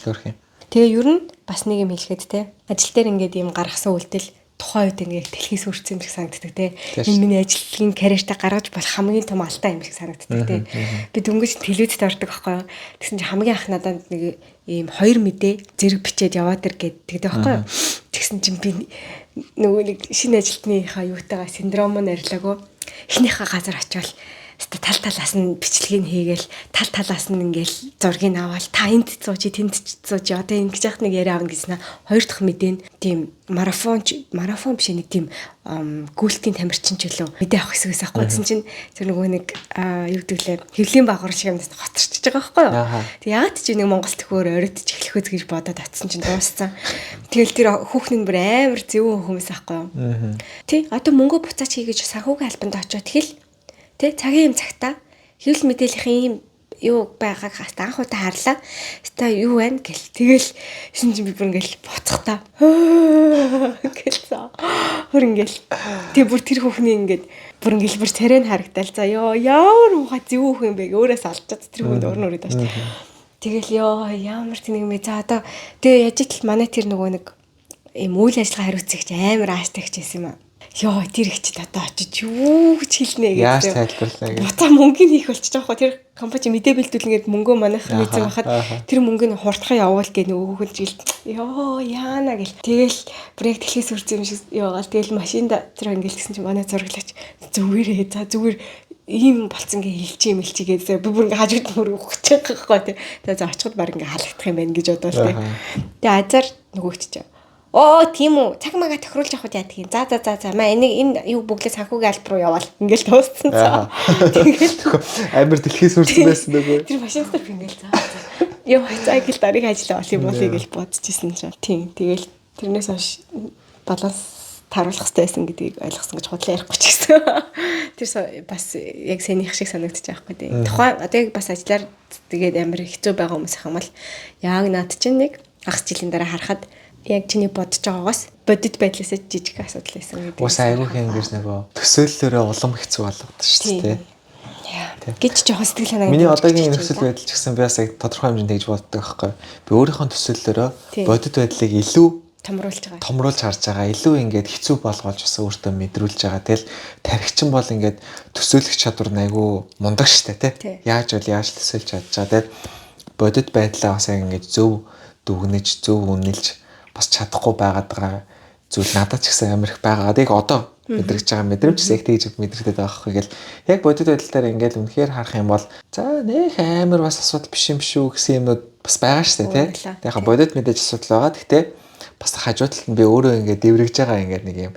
Хөрх юм. Тэгээ ер нь бас нэг юм хэлэхэд те ажил дээр ингээд юм гаргасан үйлдэл тухайн үед ингээд дэлхийс үрцэн гэх санагддаг те. Энэ миний ажлын карьертаа гаргаж болох хамгийн том алдаа юм шиг санагддаг те. Би дөнгөж телевизэд ордог байхгүй юу. Тэгсэн чинь хамгийн анх надад нэг ийм 2 мэдээ зэрэг бичээд яваад ир гэдэг байхгүй юу. Тэгсэн чинь би нөгөө нэг шинэ ажилтныхаа юутайгаа синдром нь арилаагүй. Эхнийхээ газар очивол тал талаас нь бичлэгийг хийгээл тал талаас нь ингээл зургийг аваад та энд зууж тэнд зууж одоо ингэж яах нэг яриа авна гэсэн. Хоёр дахь мэдээ нь тийм марафон биш нэг тийм гүйлтийн тамирчин ч өлөө мэдээ авах хэсгээс авахгүй гэсэн чинь зөв нөгөө нэг юу гэдэг лээ хэвлийн багвар шиг юмнаас гоцорчж байгаа байхгүй юу. Тэг яагаад ч нэг Монгол төхөөр оройтж эхлэх үз гэж бодоод атсан чинь дууссан. Тэгэл тэр хүүхэн нь бүр амар зөвөн хүмүүс байхгүй юу. Тий одоо мөнгө буцаач хийгэж санхүүгийн албанд очиод хэл тэ цагийн юм цагта хэвлэл мэдээллийн юм юу байгааг хастаа анх удаа харлаа. Хэвээ юу байна гэл. Тэгэл шин чинь би бүр ингээл буцахтаа гэлсэн. Хөр ингээл тэг бүр тэр хүүхний ингээд бүр ингээл бүр царай нь харагдал. За ёо ямар ухаа зөв хүүхэн бэ өөрөөс алчаад тэр хүнд урн өрөөд байна. Тэгэл ёо ямар тэнэг мэ за одоо тэгээ яж итл манай тэр нөгөө нэг ийм үйл ажиллагаа хариуцагч амар ааштай гэж байсан юм аа. Ёо тэр ихчд одоо очиж юу гэж хэлнэ гэдэг. Яаж тайлбарлаа гэж. Буцаа мөнгөний хийх болчих жоохоо тэр компани мэдээ бэлдүүлнгээд мөнгөө манайх мэдсэн байхад тэр мөнгөний хурдхан явуул гэ нөгөө хүүхэд жил ёо яана гэл. Тэгэл брейк дэлхийс үрцэн юм шиг яваал тэгэл машинд тэр ангил гэсэн чинь манай зураглагч зүгээрээ за зүгээр ийм болцсон гээ хэлчих юм хэлчихээ. Би бүр ингээ хажууд мөр өгчих байхгүй тий. Тэгээ за очиход баг ингээ халагдах юм байна гэж бодвол тий. Тэгээ азар нөгөөч оо тийм үү цаг магаа тохируулж авах яадаг юм. За маа энэ юу бүгдээ санхүүгийн албар руу яваал. Ингээл дууссан цаа. Тэгэл амар дэлхийс үрсэн байсан нөгөө. Тэр машин дээр ингээл за. Ёо цаа гэл дарыг ажиллаа бол юм уу гэж бодчихсон чинь. Тийм тэгэл тэрнээс хойш баланс таруулах хэрэгтэй байсан гэдгийг ойлгосон гэж худлаа ярихгүй ч гэсэн. Тэр бас яг сэнийх шиг санагдчих байхгүй тий. Тухайн одоо яг бас ажиллаар тэгээд амар хэцүү байгаа хүмүүс их юм бол яг наад чинь нэг агц жилийн дараа харахад яг чиний бодож байгаагаас бодит байдлаас жижиг асуудал байсан гэдэг. Ус айгүйх ингэж нөгөө төсөөллөөрөө улам хэцүү болгоод шүү дээ. Гэж жоохон сэтгэл санаа. Миний одоогийн нөхцөл байдал ч гэсэн би бас яг тодорхой хэмжээнд тэгж боддог байхгүй. Би өөрийнхөө төсөөллөөрөө бодит байдлыг илүү томруулж харж байгаа. Илүү ингээд хэцүү болгоолж бас өөртөө мэдрүүлж байгаа. Тэгэл тархичин бол ингээд төсөөлөх чадвар нь айгүй мундаг штэ тий. Яаж төсөөлж чадж байгаа. Тэгэл бодит байдлаа бас ингээд зөв дүгнэж, зөв үнэлж бас чадахгүй байгаа зүйл надад ч гэсэн амар их байгаа. Яг одоо мэдрэж байгаа мэдрэмж яг тэгж мэдрэгдээд байгаа хэрэг гэл яг бодит байдал дээр ингээд үнэхээр харах юм бол за нэх амар бас асуудал биш юм шүү гэсэн юмнууд бас байгаа шүү дээ тий. Яг бодит мэдээж асуудал байгаа. Гэхдээ бас хажуу талд нь би өөрөө ингээд дэврэгж байгаа ингээд нэг юм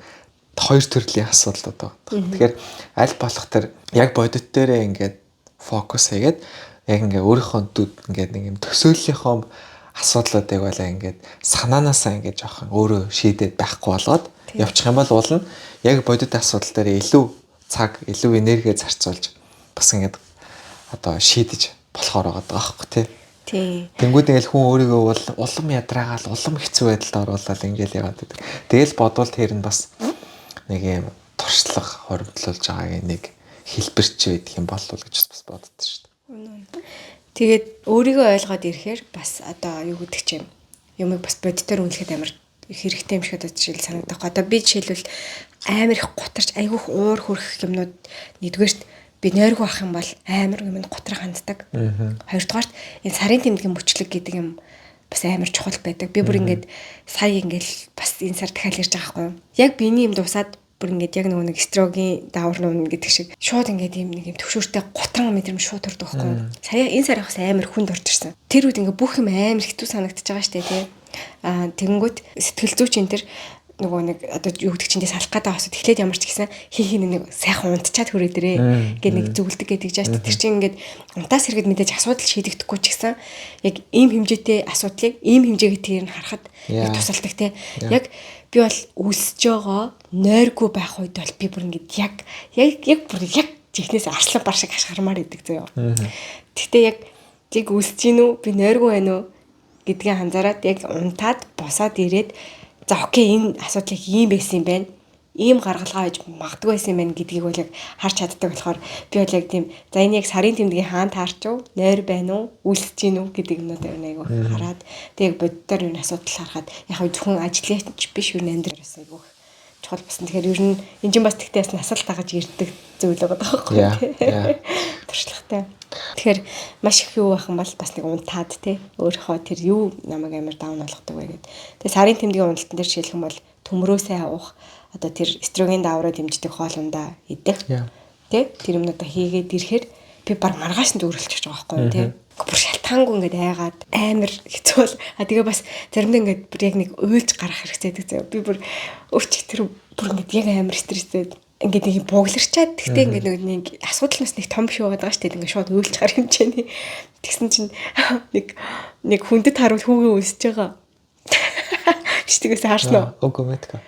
хоёр төрлийн асуудлууд байгаа. Тэгэхээр аль болох тэр яг бодит дээрээ ингээд фокус хийгээд яг ингээд өөрийнхөө ингээд нэг юм төсөөллийнхөө асуудлуудыг болоо ингээд санаанаасаа ингээд жоохон өөрөө шийдээд байхгүй болгоод явчих юм бол уул нь яг бодит асуудал дээр илүү цаг, илүү энерги зарцуулж бас ингээд одоо шийдэж болохоор байгаа байхгүй тий. Тэнгүүд ингээл хүн өөрийгөө бол улам ядраагаал улам хэцүү байдалд оруулаад ингээл яваад байдаг. Тэгэл бодвол тэр нь бас нэг юм туршлага хоримтлуулж байгааг нэг хэлбэрч байдаг юм болов уу гэж бас боддоо шүү дээ. Тэгээд өөрийгөө ойлгоод ирэхээр бас одоо юу гэдэг чинь юмыг бас бодитоор үнэлэхэд амар хэрэгтэй юм шиг одоо жишээл санагдах. Одоо би жишээлбэл амар их гутарч айгүйх уур хөрөх юмнууд нэгдүгээрт би нойргүй ах юм бол амар юм гутрах ханддаг. Хоёрдугаарт энэ сарын тэмдгийн мөчлөг гэдэг юм бас амар чухал байдаг. Би бүр ингээд сая ингээл бас энэ сар дахиад ярьж байгаа байхгүй юу. Яг биений юм дуусаад бүр ингээд яг нэг строгийн даавар нуун гэдэг шиг шууд ингээд юм нэг юм төвшөөртэй гутран мэдрэмж шууд төрдөг байхгүй юу. Сая энэ сарыг бас амар хүнд орж ирсэн. Тэр үед ингээд бүх юм амар хэцүү санагдчихж байгаа штэ тий. Тэгэнгүүт сэтгэл зүйч энэ тэр нөгөө нэг одоо юу гэдэг чинь салах гэдэг асууд эхлээд ямар ч гэсэн хин нэг сайхан унтчаад хүрээдэрээ гэдэг нэг зөвлөдөг гэдэг жааш тэр чинь ингээд унтаас хэрэгэд мэдээж асуудал шийдэгдэхгүй ч гэсэн яг ийм хэмжээтэй асуудлыг ийм хэмжээгээ тэр нь харахад яг тусалдаг те яг би бол үлсэж байгаа нойргүй байх үед бол би бүр ингээд яг жихнээс арслан бар шиг хашгирмаар идэг зөө. Тэгтээ яг үлсэж гин үү би нойргүй байна уу гэдгийг анзаараад яг унтаад босоод ирээд за окей энэ асуудлыг ийм байсан юм байна. Ийм гаргалгаа байж магадгүй байсан юм байна гэдгийг бол яг харж чаддаг болохоор би бол яг тийм за энэ яг сарын тэмдгийн хаан таарч уу, нойр байна уу, үлсэж гин үү гэдэг юмнууд айгу хараад тэг боддоор юу асуудал харахад яг зөвхөн ажлынч биш юу амьдрал бас айгу чухал басан. Тэгэхээр ер нь энэ чинь бас тэгтээс насал дагаж ирдэг зүйл байгаа байхгүй юу? Туршлагатай. Тэгэхээр маш их юу байх юм бол бас нэг унтаад те өөрийнхөө тэр юу намайг амар даун болгодог вэ гэдэг. Тэгээ сарын тэмдгийн уналтан дээр жишээлх юм бол төмрөөсөө авах одоо тэр эстроген даавраа дэмждэг хоолундаа идэх те тэр юмнуудаа хийгээд ирэхээр би баг маргааш нь дүүрэлчихэж байгаа байхгүй юу те. Бүр шалтгаангүй ингээд айгаад амар хэцүү бол тэгээ бас заримдаа ингээд бүр яг нэг уйлж гарах хэрэгтэй гэдэг. Би бүр өч тэр бүр ингээд яг амар стресстэй ингээд нэг буугларчаад тэгтээ ингээд нэг асуудал нас нэг том биш байгаа даа шүү дээ. Ингээд шууд уйлж гар хэмжээний. Тэгсэн чинь нэг хүндэт харуул хүүгээ өсөж байгаа. Бистгээс харснаа. Үгүй мэдгүй.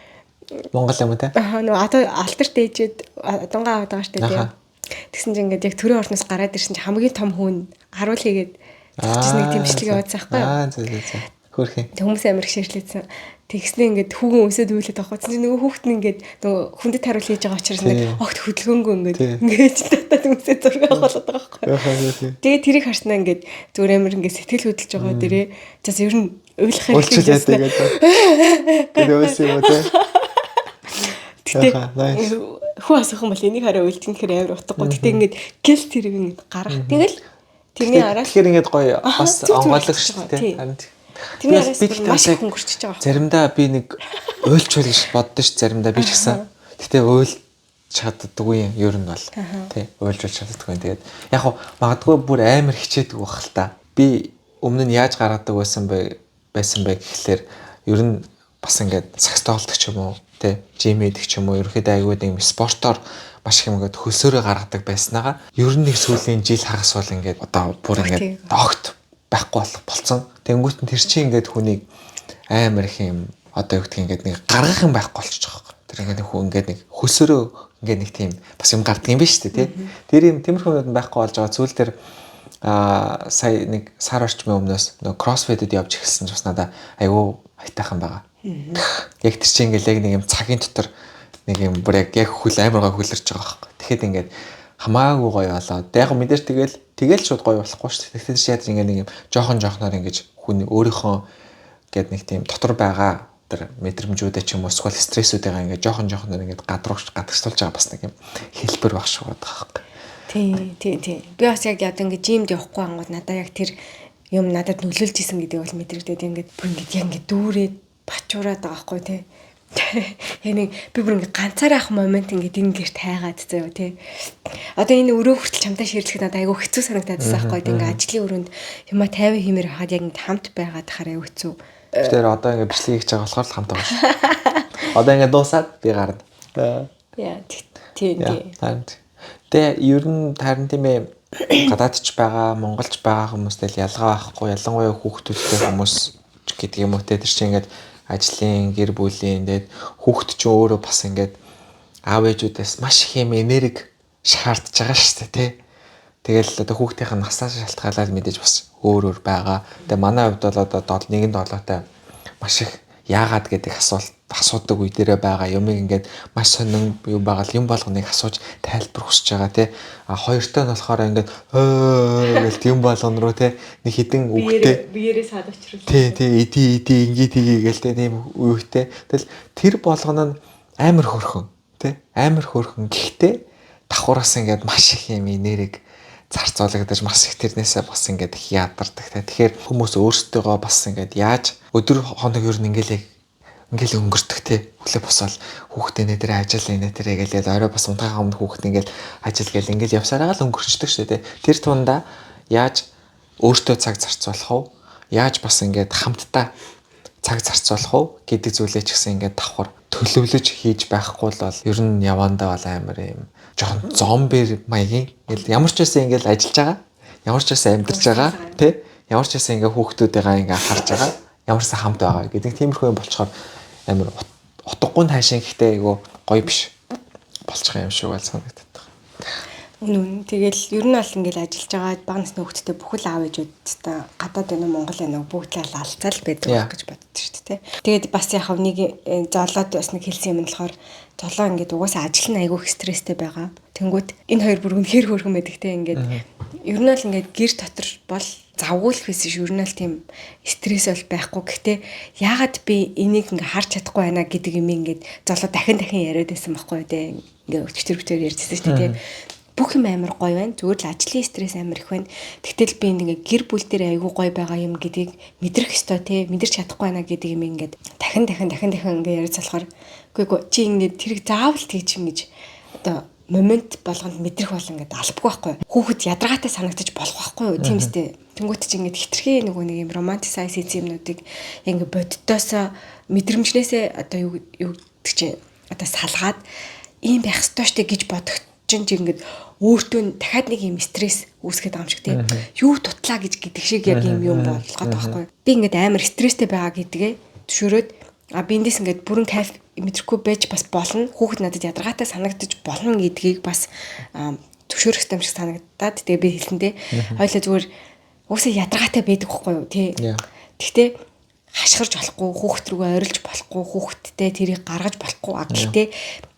Монгол юм те. Нөө алтарт ээжэд адунгаа аваад байгаа шүү дээ. Тэгсэн чинь ингээд яг төрийн орноос гараад ирсэн чинь хамгийн том хүн харуул хийгээд тэгчихсэн нэг тэмцлэг яваад байгаа байхгүй юу? Хөөрхөн. Хүмүүс амар их ширлээдсэн. Тэгснэ ингээд хүүгэн өсөд үйлээд авах. Тэгсэн чинь нөгөө хүүхэд нь ингээд нөгөө хүндэт хариул хийж байгаа учраас ингээд огт хөдөлгөөнгөө ингээд татаад хүмүүсээ зураг авахлаад байгаа байхгүй. Тэгээ тэрийг харснаа ингээд зүгээр амар ингээд сэтгэл хөдлөж байгаа дээрээ зас ер нь уйлах хэрэгтэй гэсэн. Тэгээд өөс юм уу те. Хүү асуух юм бол энийг хараа уйлж гэхээр амар утгагүй. Гэтэ ингээд гэл тэрийг ингээд гаргах. Тэгэл тэрний араас тэгэхээр ингээд гоё бас онгойлох шүү дээ. Харин тэрний араас маш их хөнгөрчөж байгаа. Заримдаа би нэг уйлчвал гэж боддоо ш заримдаа би ч гэсэн. Гэтэ уйл чаддаггүй юм ер нь бол тий уйлжуулж чаддаггүй. Тэгээд яг хав магадгүй бүр амар хичээдэг байх л та. Би өмнө нь яаж гаргадаг байсан бэ гэхлээр ер нь бас ингээд сакс тоглолт ч юм уу тий жим хийдэг ч юм уу ерөөхдөө айгууд юм спортоор маш их юм ингээд хөлсөөрөө гаргадаг байснаа ер нь нэг сүүлийн жил хагас бол ингээд одоо бүр ингээд огт байхгүй болцсон. Тэнгүүт нь тэр чинь ингээд хүнийг амар их юм одоо юу гэдгийг ингээд нэг гаргах юм байхгүй болчих жоох. Тэр ингээд нэг хүн ингээд нэг хөлсөөрөө ингээд нэг тийм бас юм гардаг юм байна шүү дээ тий. Тэр юм тиймэрхүү юм байхгүй болж байгаа зүйл дээр сая нэг сар орчмын өмнөөс нөгөө кроссфитэд явж эхэлсэн ч бас надаа айгүй хайтайхан байгаа. Яг тэр чинь ингээд яг нэг юм цагийн дотор нэг юм бүр яг хөл амар гой хөлөрч байгаа байхгүй. Тэгэхэд ингээд хамаагүй гоё болоод яг мэдээж тэгэл шууд гоё болохгүй шүү дээ. Тэгэхээр шийдэж ингээд нэг юм жоохоноор ингэж хүн өөрийнхөө гээд нэг тийм дотор байгаа тэр мэдрэмжүүдээ ч юм уу эсвэл стрессүүдээ ингээд жоохоноор ингээд гадагшлуулж байгаа бас нэг юм хэлбэр баг шүү байгаа байхгүй. Тий. Би бас яг ингээд жимд явахгүй ангууд надаа яг тэр юм надад нөлөөлж исэн гэдэг бол мэдрэгдээд ингээд бүр ингээд дүүрээд бачуураад байгаа байхгүй тий. Энийг би бүр ингээд ганцаараа ах момент ингээд энэ гэрт хайгаад заяа тий. Одоо энэ өрөө хүртэл чамтай ширлэхэд надад айгүй хэцүү санагдаад байсан байхгүй. Ингээд ажлын өрөөнд юма 50 хэмээр хаад яг ингээд хамт байгаад хараа айгүй хэцүү. Тэгэхээр одоо ингээд бичлэг хийж байгаа болохоор л хамт байгаа шүү. Одоо ингээд дуусаад би гарна. Яа тий. Тэгээ ер нь харин тийм ээ гадаадч байгаа, монголч байгаа хүмүүстэй л ялгаа байхгүй. Ялангуяа хүүхдүүдтэй хүмүүс гэдэг юм уу те тэр чинь ингээд ажлын гэр бүлийн тэгээд хүүхд ч өөрөө бас ингээд аав ээжүүдээс маш их юм энерги шаардж байгаа шүү дээ тий. Тэгэл одоо хүүхдийн насаас шалтгаалаад мэдээж бас өөр байгаа. Тэгээ манай хувьд бол одоо нэгэн долоотой маш их яагаад гэдэг асуудаг үе дээрээ байгаа юмыг ингээд маш сонин юм байгаа юм болгоныг асууж тайлбар хүсэж байгаа тий. А хоёртой нь болохоор ингээд гэл юм болгон руу тий нэг хідэн үгтэй биеэрээ саад очруулсан. Тий ингээд хийгээл тий тийм үетэй. Тэгэл тэр болгоно нь амар хөрхөн тий амар хөрхөн гэхдээ давхраас ингээд маш их юм энерги зарцуулагдаж маш их тэрнээсээ бас ингээд их ядардаг тий. Тэгэхээр хүмүүс өөрсдөө бас ингээд яаж өдөр хоног ер нь ингээл өнгөрдөг тий. Өглөө босоод хүүхдээ нэ дээр ажил инэ дээр гэлээд орой бас унтахаа өмнө хүүхд ингээл ажил гээл ингээл явсараа л өнгөрчдөг шүү дээ. Тэр тундаа яаж өөртөө цаг зарцуулах вэ? Яаж бас ингээд хамтдаа цаг зарцуулах вэ гэдэг зүйлээ ч гэсэн ингээд давхар төлөвлөж хийж байхгүй бол ер нь явандаа бол амар юм жоохон зомби маягийн ямар ч байсан ингээл ажиллаж байгаа. Ямар ч байсан амьдарч байгаа тий. Ямар ч байсан ингээ хүүхдүүдээгаа ингээ харж байгаа. Ямар ч хамт байгаа гэдэг тиймэрхүү юм болчоор амар утгагүй хайшин гэхдээ айгу гоё биш болчих юм шиг бол санагдаад байна. Үнэн. Тэгэл ер нь бол ингээл ажиллаж байгаа бага насны хүүхдтэй бүхэл аав ээжүүдтэй гадаад байна уу Монгол байна уу бүгд л алцаал байдаг гэж боддог шүү дээ. Тэгээд бас яг нэг золоод бас нэг хэлсэн юм нь болохоор золоо ингээд угаасаа ажил нь айгүй их стресстэй байгаа. Тэнгүүд энэ хоёр бүр үнэхээр хөөрхөн байдаг те ингээд ер нь л ингээд гэр дотор бол завгуулах байсан ш. Ер нь л тийм стресс бол байхгүй. Гэхдээ яагаад би энийг ингээ харж чадахгүй байна гэдэг юм ингээд золоо дахин яриад байсан байхгүй те. Ингээ өчтөр ярьжсэн шүү дээ те. Бүх юм амар гоё байна. Зүгээр л ажлын стресс амар их байна. Тэгтэл би ингээ гэр бүл дээр айгүй гоё байгаа юм гэдгийг мэдрэх ёстой те. Мэдэрч чадахгүй байна гэдэг юм ингээд дахин ингээ яриад залхаар үгүй чи ингээд тэрийг заавал тэгж юм гэж одоо момент болгонд мэдрэх бол ингээд албагүй байхгүй. Хүүхэд ядаргаатай санагдаж болох байхгүй юу? Тийм үстэй. Тэнгүүт чи ингээд хитрхи нөгөө нэг юм романтисайз хийсэн юмнуудыг ингээд боддоосоо мэдрэмжнээсээ одоо юу гэдэг чинь одоо салгаад ийм байх ёстой штэ гэж бодох чинь ингээд өөртөө дахиад нэг юм стресс үүсгэж байгаа юм шиг тийм. Юу тутлаа гэж гэдэг шиг яг юм болгоод байгаа байхгүй. Би ингээд амар стресстэй байгаа гэдгээ төшөөрөөд би эндээс ингээд бүрэн кайф мэдрэхгүй байж бас болно. Хүүхэд надад ядаргаатай санагдаж болно гэдгийг бас төвшөөрөх юм шиг санагдаад тэгээ би хэлсэндээ хоёлаа зүгээр уусаа ядаргаатай байдаг байхгүй юу тий. Гэхдээ хашгирч болохгүй, хүүхд рүүгээ орилж болохгүй, хүүхдтэй тэрийг гаргаж болохгүй. Гэхдээ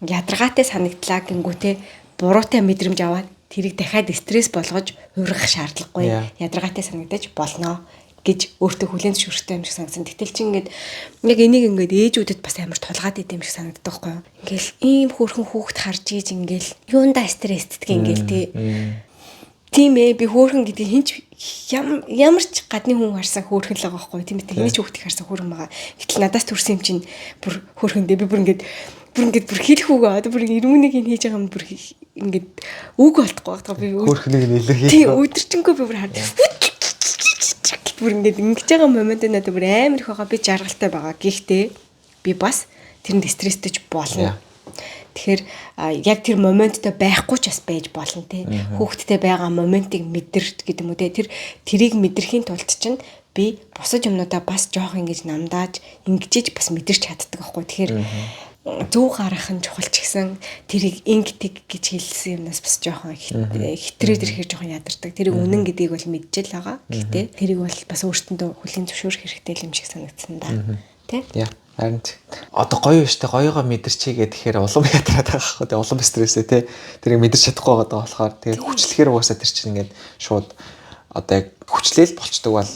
ядаргаатай санагдлаа гингүүтээ буруутай мэдрэмж аваад тэрийг дахиад стресс болгож ургах шаардлагагүй. Ядаргаатай санагдаж болно гэж өөртөө хүлээн зөвшөөрөхтэй юм шиг санагдсан. Гэтэл чи ингээд яг энийг ингээд ээжүүдэд бас амар тулгаад идэм шиг санагддаг байхгүй юу? Ингээл ийм хөөрхөн хүүхд харж ийж ингээл юундаа стресстэйг ингээл тийм ээ би хөөрхөн гэдэг хинч ямар ч гадны хүн харсан хөөрхөн л байгаа байхгүй тийм ээ хинч хүүхдийг харсан хөөрхөн байгаа. Гэтэл надаас төрсэн юм чинь бүр хөөрхөндөө би бүр ингээд хэлэх үгүй одоо бүр ирмүнийг хийж байгаа юм бүр ингээд үг болтгоо байгаа би хөөрхөнийг нэлээ тийм өдөржингөө би бүр хараад бүр ингээд ингэж байгаа момент надад бүр амар их байгаа би жаргалтай байгаа. Гэхдээ би бас тэрэнд стресстэйч болно. Тэгэхээр яг тэр моменттой байхгүй ч бас байж болно те. Хүүхдтэй байгаа моментыг мэдэрч гэдэг юм уу те. Тэрийг мэдрэхийн тулд чинь би бусад юмнуудаа бас жоох ингэж намдааж ингэжиж бас мэдэрч чаддаг байхгүй. Тэгэхээр зөв гарах нь чухал ч гэсэн тэрийг инктиг гэж хэлсэн юмнаас бас жоохон хитрээд ирэхээр жоохон ядардаг. Тэрийг үнэн гэдгийг бол мэдчихэл байгаа. Гэхдээ тэрийг бол бас өөртөндөө хүлийн зөвшөөрөх хэрэгтэй юм шиг санагдсан да. Тэ? Яа. Харин одоо гоё биш те гоёгоо мэдэрчээ гэхээр улам ядраад байгаа хаа. Тэгээ улам стрессээ те. Тэрийг мэдэрч чадахгүй байгаа болохоор тэгээ хүчлэхээр угаасаа тэр чинь ингээд шууд одоо яг хүчлээл болчдөг бол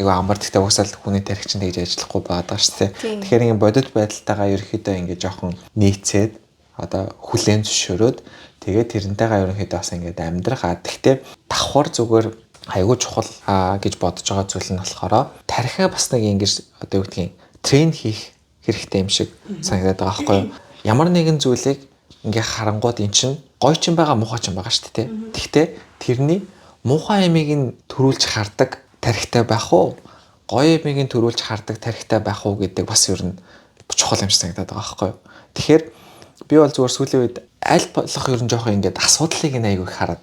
айгу амар тэгтээ угсаал хүний тарих чинь тэгж ажиллахгүй байгаа шүү дээ. Тэгэхээр ингэ бодит байдалтайгаа ерөөхдөө ингэ жоохон нийцээд одоо хүлээн зөвшөөрөөд тэгээд тэрнтэйгээ ерөөхдөө бас ингэ амьдрах. Тэгтээ давхар зүгээр айгу чухал гэж бодож байгаа зүйл нь болохоор тарихаа бас нэг ингэж одоо юу гэдгийг трейн хийх хэрэгтэй юм шиг санагдаад байгаа байхгүй юу? Ямар нэгэн зүйлийг ингээ харангууд эн чинь гоё ч юм байгаа муухай ч юм байгаа шүү дээ. Тэгтээ тэрний муухай ямиг нь төрүүлж хардаг тарихтай байх уу? Гоё ямиг нь төрүүлж хардаг тарихтай байх уу гэдэг бас ер нь чухал юм шиг санагдаад байгаа байхгүй юу? Тэгэхээр би бол зүгээр сүүлийн үед аль болох ер нь жоохон ингээд асуудлыг нь айгүй хараад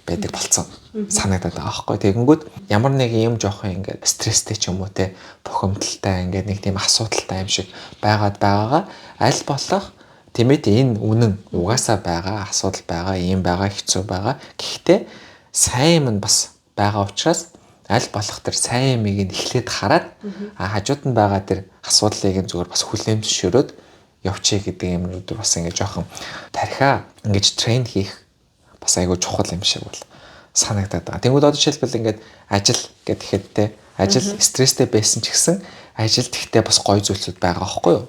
байдаг болцсон санагдаад байгаа байхгүй. Тэгэнгүүт ямар нэг юм жоохон ингээд стресстэй ч юм уу те бухимдалтай ингээд нэг тийм асуудалтай юм шиг байгаагаа аль болох тэмээд энэ үнэн угаасаа байгаа асуудал байгаа юм байгаа хэцүү байгаа. Гэхдээ сайн юм бас байгаа учраас аль болох тэр сайн юмыг нь эхлээд хараад хажууд нь байгаа тэр асуудлыг нь зүгээр бас хүлээн зөвшөөрөөд явчих гэдэг юмнууд бас ингээд жоохон тархиа ингээд трейн хийх бас айгүй чухал юм шиг бол санагдаад байгаа. Тэнгүүд одоо жишээлбэл ингээд ажил гэхэд те ажил стресстэй байсан ч гэсэн ажилд ихтэй бас гоё зүйлсүүд байгаа байхгүй юу?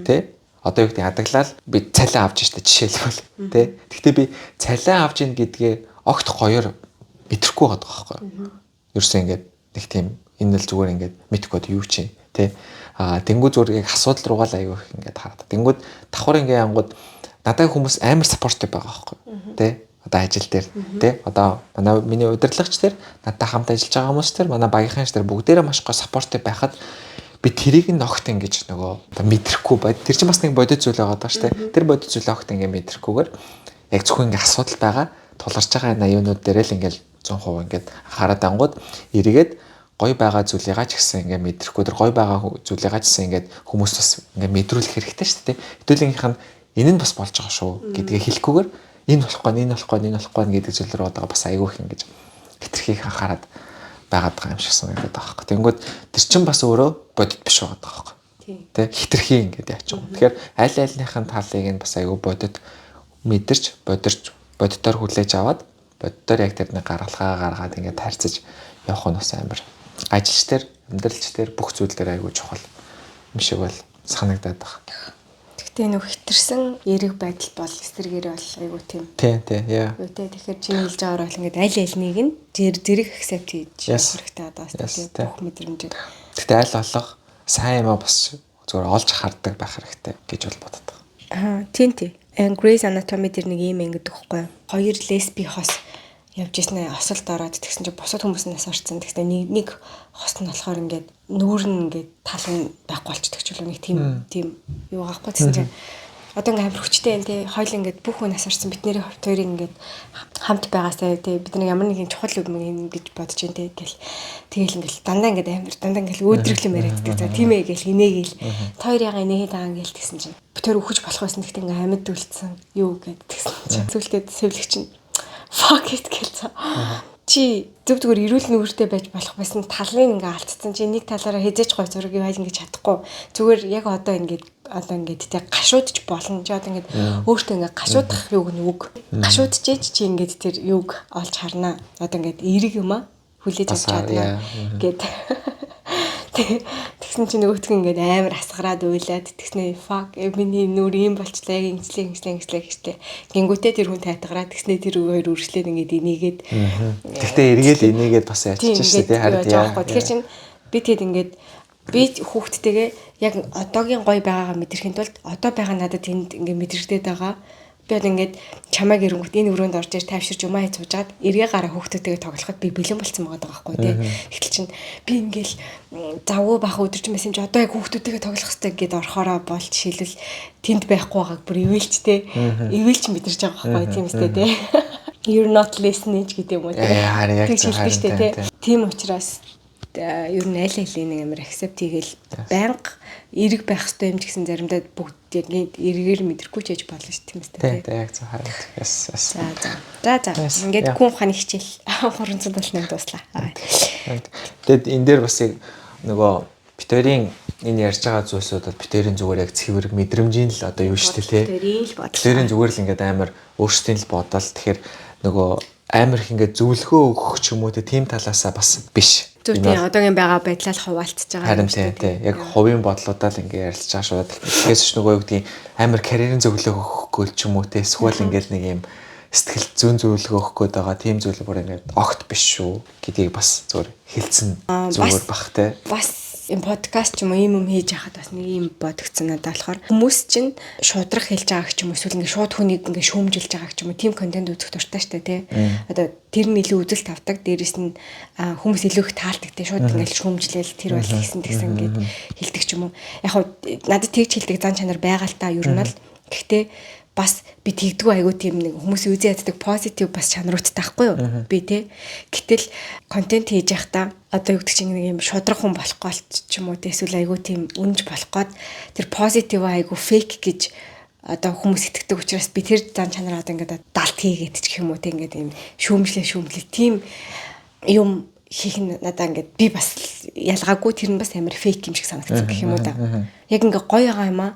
Тэ? Одоо юу гэдэг ядаглал би цалин авч штэ жишээлбэл тэ. Гэхдээ би цалин авч ийн гэдгээ огт гоёор мэдрэхгүй байгаа байхгүй юу? Ерөөсөө ингээд нэг тийм энэ л зүгээр ингээд мэдхгүй юу чи тэ. Тэнгүүд зүгээр асуудал руугаа л айгүй их ингээд хараад. Тэнгүүд давхар ингээд ангууд надад хүмүүс амар саппортив байгаа байхгүй юу? Тэ? Одоо ажил дээр тий одоо манай миний удирдлагч дээр надтай хамт ажиллаж байгаа хүмүүс дээр манай багийнхан дээр бүгдээрээ маш гоё саппортив байхад би тэрийг нь огт ингэж нөгөө одоо мэдрэхгүй бод тэр чинь бас нэг бодит зүйл байгаа даа шүү дээ тэр бодит зүйл огт ингэ мэдрэхгүйгээр яг зөвхөн ингэ асуудал байгаа тулгарч байгаа аюунууд дээр л ингээл 100% ингээд хараад ангууд эргээд гоё байгаа зүйлийгаа ч гэсэн ингэ мэдрэхгүй тэр гоё байгаа зүйлийгаа ч гэсэн ингээд хүмүүс бас ингэ мэдрүүлэх хэрэгтэй шүү дээ хэдүүлгийнх нь энэ нь бас болж байгаа шүү гэдгээ хэлэхгүйгээр энэ болохгүй гэдэг зүйл рүү одоо бас айгүй их ингэж хитрхийг анхаарад байгаад байгаа юм шиг санагдаад байгаа байхгүй. Тэнгүүд тэр чинь бас өөрөө бодит биш байгаа байхгүй. Тэ хитрхий ингэж яач юм. Тэгэхээр аль альныхын талыг нь бас айгүй бодит мэдэрч бодитоор хүлээж аваад бодитоор яг тэрний гаргалгаа гаргаад ингэж таарцаж явах нь бас амар ажилч дээр амьдралч дээр бүх зүйл дээр айгүй чухал юм шиг бол санагдаад байгаа. Тэгээ нөх хитэрсэн эрэг байдал бол эсэргээр бол айгу тийм. Тий, яа. Тэгэхээр чиний хэлж байгаагаар бол ингээд аль альнийг нь зэрэг акцепт хийж явах хэрэгтэй одоо бас тийм бүх мэдрэмжийг. Тэгтээ аль болох сайн юм бас зүгээр олж хардаг байх хэрэгтэй гэж бол бодод байгаа. Тийм. Grey's Anatomy дээр нэг юм ингэдэг байхгүй юу? Хоёр лесби хос явж ирсэн осолд ороод тэгсэн чинь бусад хүмүүсээс орцсон. Тэгтээ нэг хос нь болохоор ингээд нүүр нь ингээд тал нь байхгүй болчихдог ч үлээ нэг тийм юу gaахгүй гэсэн чинь одоо ингээд амар хүчтэй юм тий хоёул ингээд бүх хүн асарсан бид нэрийн хоёрыг ингээд хамт байгаасаа тий бид нар ямар нэгэн чухал юм гэж бодож байна тий тэгэл ингээд дандаа ингээд өөдрөглөм яриаддаг за тийм ээ гэл инээгээл хоёр яга инээгээд байгаа ингээл тэгсэн чинь бид хоёр өгч болох байсан гэхдээ ингээд амьд үлдсэн юу гэд тэгсэн чинь зүйлгээд сэвлэг чинь fuck it гэлцээ. чи зөв зүгээр эрүүл нүүртэй байж болох байсан талын ингээ алдсан чи нэг талаараа хязээж гой зураг юу хайж ингээ чадахгүй зүгээр яг одоо ингээд тэг гашуудж болно чи одоо ингээд өөртөө ингээ гашуудах юуг нь үг гашуудчээж чи ингээд тэр юуг олж харнаа одоо ингээд эерэг юм а хүлээж авч чадна гэд тэгсэн чи нөгөөтг ингээд амар асгараад уйлаад тэгснэ fuck миний нүр юм болчлаа ингэслээ гингүүтээ тэр хүн тайтгараад тэгснэ тэр хоёр үргэлжлээд ингээд энийгээд гэхдээ эргээд энийгээд бас яччихсан тий хараад яа тэгэхээр чин би тэгэд ингээд би хүүхдтэйгээ яг одоогийн гой байгаагаа мэдрэхийн тулд одоо байгаа надад тэнд ингээд мэдрэгдээд байгаа би одоо ингээд чамайг ирэнгүүт энэ өрөөнд орж ир тайвширч юмаа хийж суужгаад эргээ гараа хүүхдтэйгээ тоглоход би бэлэн болсон байгаа байхгүй тий. Тэгтэл чин би ингээл завгүй бах өдөрч байсан чи одоо яг хүүхдүүдтэйгээ тоглох хэрэгтэй гэдээ орохороо бол жишээлбэл тэнд байхгүй байгааг бүр ивэлч тий. Ивэлч мэдэрч байгаа байхгүй тийм үстэй тий. You're not listening гэдэг юм уу тий. Яг хэлдэг штэ тий. Тийм учраас ер нь аль алийг нэг амар accept хийгээл байнга эрэг байх хэрэгтэй юм ч гэсэн заримдаа бүгд яг эргээр мэдрэхгүй ч яж болно шүү тийм үстэй тий. Яг зөв хараад. Яс. За. Ингээд хүн ухааны хичээл 378 дуслаа. Тэгэд энэ дээр бас нөгөө битэрийн энэ ярьж байгаа зүйлсүүд бол битэрийн зүгээр яг цэвэр мэдрэмжийн л одоо юу шүү дээ тий. Битэрийн зүгээр л ингээд амар өөрсдийн л бодол тэгэхээр нөгөө амар их ингээд зөвлөгөө өгөх ч юм уу тийм талаасаа бас биш. Зөвхөн одоогийн байгаа байдлаа л хуваалцж байгаа юм шүү дээ. Яг хувийн бодлуудаа л ингээд ярилцж байгаа шууд. Тэгээс ч нөгөө юу гэдгийг амар карьерийн зөвлөгөө өгөхгүй ч юм уу те эсвэл ингээд нэг юм сэтгэл зүйн зөвлөгөө өгөх гээд байгаа тийм зүйл бүр ингээд огт биш шүү гэдгийг бас зүгээр хэлсэн зүгээр бах те. Бас энэ подкаст ч юм уу юм хийж яхад бас нэг юм бодогцсон надад болохоор хүмүүс чинь шудрах хэлж байгаа ч юм уу эсвэл ингээд шууд хүнийг ингээд шүүмжилж байгаа ч юм уу тийм контент үзэх дуртай штэ тий. Одоо тэр нь илүү үзэл тавдаг дээрэс нь хүмүүс илүү их таалдаг тий шууд ингээд шүүмжлээл тэр бол хийсэн гэсэн ингээд хэлдэг ч юм уу. Яг хаа надад тэгж хэлдэг зан чанар байгаа л та ер нь л гэхдээ бас би тэгдэггүй айгуу тийм нэг хүмүүсийн үзэн яддаг позитив бас чанаруудтай байхгүй юу би тий гэтэл контент хийж явахдаа одоо юу гэдэг чинь нэг юм шудрах хүн болох гол ч юм уу тий эсвэл айгуу тийм үнж болох гээд тэр позитив айгуу фейк гэж одоо хүмүүс итгэдэг учраас би тэр зан чанараа одоо ингээд далт хийгээд ч юм уу тий ингээд юм шүүмжлээ тийм юм хийх нь надаа ингээд би бас ялгаагүй тэр нь бас амар фейк юм шиг санагдсан гэх юм уу да яг ингээд гоё байгаа юм аа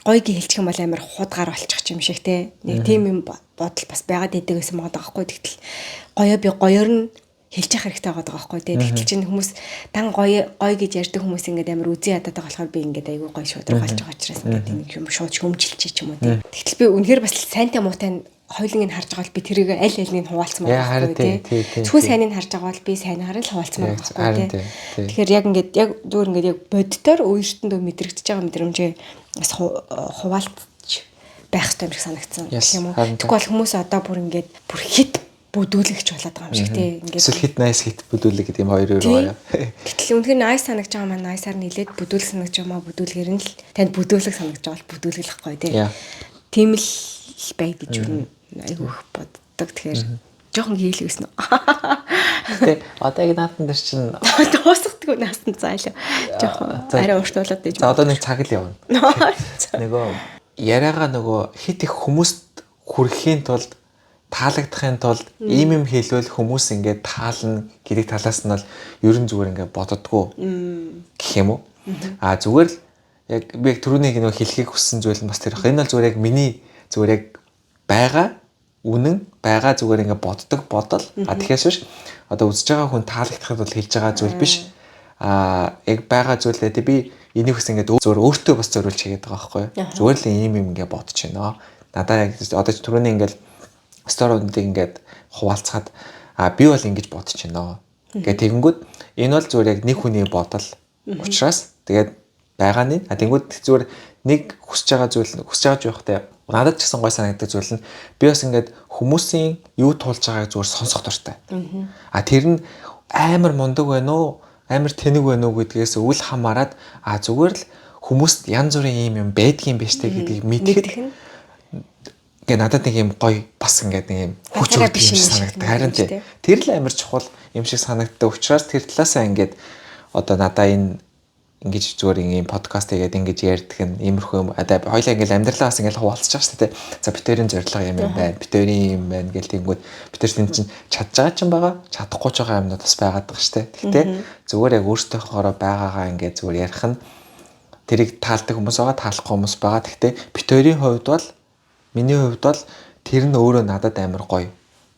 гойг хэлчих юм бол амар худгаар болчих юм шиг те нэг тийм юм бодол бас байгаад идэг гэсэн байгаа байхгүй тэгтэл гоёо би гоёор нь хэлж явах хэрэгтэй байгаа байхгүй те тэгтэл чинь хүмүүс дан гоё гэж ярьдаг хүмүүс ингээд амар үзэн ядаад байгаа болохоор би ингээд айгүй гоё шудраг болж байгаа учраас ингээд нэг юм шууд шөмжилчих ч юм уу те тэгтэл би үнэхээр бас сайнтай муутай хойлоныг харж байгаа бол би тэрийг аль алийг хуваалцсан байгаа байхгүй те зөвхөн сайныг харж байгаа бол би сайнаар л хуваалцсан байгаа байхгүй те тэгэхээр яг ингээд яг зүгээр ингээд яг боддоор өөртөндөө мэдрэгдэж байгаа мэдрэмжээ бас хуваалцж байх хэрэгтэй юм шиг санагдсан гэх юм уу. Тэгвэл бол хүмүүс одоо бүр ингээд бүр хит бүдүүлэгч болоод байгаа юм шиг тий. Ингээд эсвэл хит nice хит бүдүүлэг гэдэг юм хоёр өөр байна. Гэтэл үнэхээр nice санагдж байгаа маань nice-аар нийлээд бүдүүлэг санагдж байгаа маа бүдүүлгээр нь л танд бүдүүлэг санагдж байгаа бол бүдүүлгэлэхгүй тий. Тийм л бай гэж юу айгүй их боддог. Тэгэхээр жоохон хийлгэсэн үү. Тэ одоо яг наатан дээр чинь дуусгадаг наасан заалаа. Жоохон арай уртуулаад байж. За одоо нэг цаг л явна. Нөгөө яриагаа нөгөө хит их хүмүүст хүрэхийн тулд таалагдахын тулд ийм юм хэлвэл хүмүүс ингээд таална гэдэг талаас нь бол ерөн зүгээр ингээд боддгоо гэх юм уу. А зүгээр л яг би түрүүний нөгөө хэлхийг хүссэн зүйл нь бас тэр их. Энэ бол зүгээр яг миний зүгээр яг байгаа үнэн байгаа зүгээр ингээд боддог бодол. А тэгэхээр биш одоо үзэж байгаа хүн таалагдахад бол хэлж байгаа зүйл биш. Яг байгаа зүйлээ би энийг бас ингээд зүгээр өөртөө бас зориулж хийгээд байгаа байхгүй юу. Зүгээр л ийм юм ингээд бодож байна. Надаа яг одоо түрүүний ингээд сторуудыг ингээд хуваалцахад би бол ингэж бодож байна. Ингээд тэгэнгүүт энэ бол зүгээр яг нэг хүний бодол учраас тэгээд байгаа нь тэгэнгүүт зүгээр нэг хүсэж байгаа зүйл явахтай надад ч гэсэн гой санагддаг зүйл нь би бас ингээд хүмүүсийн юу тулж байгааг зүгээр сонсох дуртай. Тэр нь амар мундаг байна уу амар тэнэг байна уу гэдгээс үл хамааран зүгээр л хүмүүст янз бүрийн юм байдгийн биш тэ гэдгийг мэдхэд ингээд надад нэг юм гой бас ингээд нэг юм хүч өгдөг юм шиг санагддаг. Харин тэр л амар чухал юм шиг санагддаг учраас тэр талаасаа ингээд одоо надаа энэ ингэж зүгээр ийм подкаст хийгээд ингэж ярьдаг нь иймэрхүү юм. Хоёлаа ингээл амьдралаа бас ингээл хуваалцаж байгаа шүү дээ. За битэрийн зорилго юм байна. Битэрийн юм байна гэл тэнгүүд битэр тэн чинь чадж байгаа ч юм байгаа. Чадахгүй ч байгаа юмнууд бас байгаад байгаа шүү дээ. Гэхдээ зүгээр яг өөртөөхөөрөө байгаагаа ингээд зүгээр ярих нь тэрийг таалдаг хүмүүс байгаа, таалахгүй хүмүүс байгаа. Гэхдээ битэрийн хувьд бол миний хувьд бол тэр нь өөрөө надад амар гоё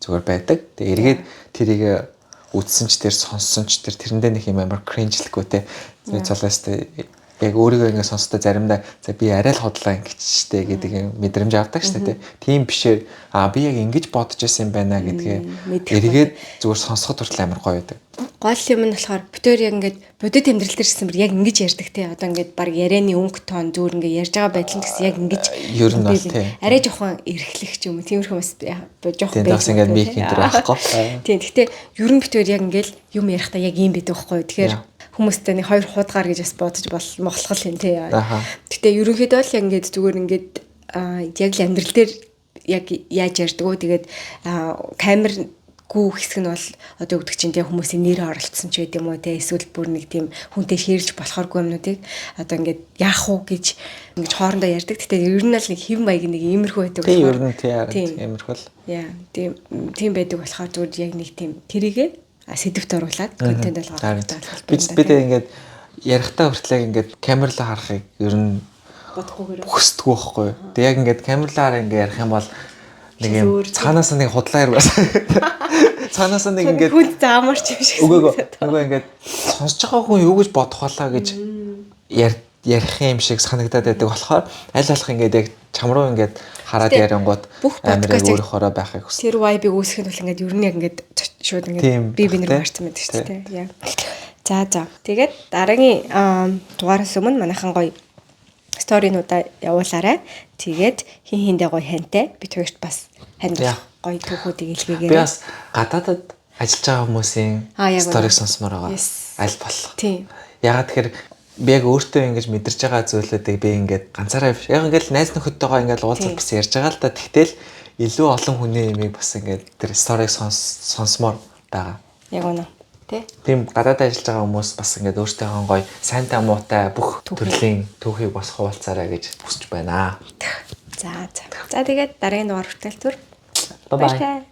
зүгээр байдаг. Тэгээ эргээд тэрийг үтсэн ч тэр сонссон ч тэрэндээ нэг юм амар кринжлэхгүй те. Цолоостой яг өөрийгөө ингэ сонсдоо заримдаа за би арай л хотлоо ингэчтэй гэдэг юм мэдрэмж авдаг шүү дээ. Тийм бишээр би яг ингэж бодож байсан юм байна гэдгээ эргээд зүгээр сонсоход хүртэл амар гоё байдаг. Гол юм нь болохоор битээр яг ингээд бодит амьдрал дээр гэсэн бүр яг ингэж ярьдаг те. Одоо ингээд баг ярианы өнгө тоон зүгээр ингээд ярьж байгаа байдал нь гэсэн яг ингэж ер нь бол те. Арай жоохон эрхлэх ч юм уу. Тиймэрхүү бас жоохон байж. Тийм ингээд мик энэ төр байхгүй. Тийм. Гэхдээ ер нь битээр яг ингээд юм ярихдаа яг ийм байдаг байхгүй. Тэгэхээр хүмүүстэй нэг хоёр хуудгаар гэж бас бодож болохлол юм те. Гэтэ ерөнхийдөө л ингээд зүгээр ингээд яг л амьдрал дээр яг яаж ярьдаг уу тэгээд камер гүү хэсэг нь бол одоо өгдөг чинь те хүмүүсийн нэрээ оролцсон ч байд юм уу те эсвэл бүр нэг тийм хүнтэй ширж болохооргүй юмнуудыг одоо ингээд яах уу гэж ингэж хоорондоо ярьдаг. Гэтэ ер нь л нэг хэв маяг нэг иймэрхүү байдаг. Тийм ер нь тийм иймэрхүү л. Яа тийм байдаг болохоор зүгээр яг нэг тийм тэрийгээ сэдвт оруулаад контент болгоод бид ингээд ярихтаа хүртлээ ингээд камерлаа харахыг ер нь бодохгүйгээр хүсдэггүй байхгүй. Тэг яг ингээд камерлаар ингээд ярих юм бол нэг юм цаанаас нэг худлаа ирвэ. Цаанаас нэг ингээд хүнд заамарч юм шиг. Нөгөө ингээд сонсож байгаа хүн юу гэж бодох болоо гэж ярих юм шиг санагдаад байдаг болохоор аль болох ингээд яг чам руу ингээд хараад ярингууд амар өөрөөхөөрөө байхыг хүсэж. Тэр vibe-ийг үүсгэх нь бол ингээд ер нь яг ингээд шууд ингээд би нэр марцсан байдаг шүү дээ. Яа. За. Тэгээд дараагийн дугаараас өмнө манайхан гоё сторинуудаа явуулаарай. Тэгээд хин хиндээ гоё хантай би тэгэж бас ханиулах гоё түүхүүдийг илгээгээ. Би бас гадаадад ажиллаж байгаа хүмүүсийн сториг сонсомоор байгаа. Аль болох. Тийм. Ягаад тэгэхээр би яг өөртөө ингэж мэдэрч байгаа зүйлүүдийг би ингээд ганцаараа яг ингээд найз нөхөдтэйгээ ингээд уулзаад бас ярьж байгаа л да. Тэгтэл илүү олон хүний юмыг бас ингээд тэр сториг сонсомоор байгаа. Яг үнэ. Тийм гадаад ажиллаж байгаа хүмүүс бас ингээд өөртөө гоё сайнтай муутай бүх төрлийн түүхийг бас хуваалцаарай гэж хүсэж байна. За тэгээд дараагийн дугаар хүртэл түр. Bye bye.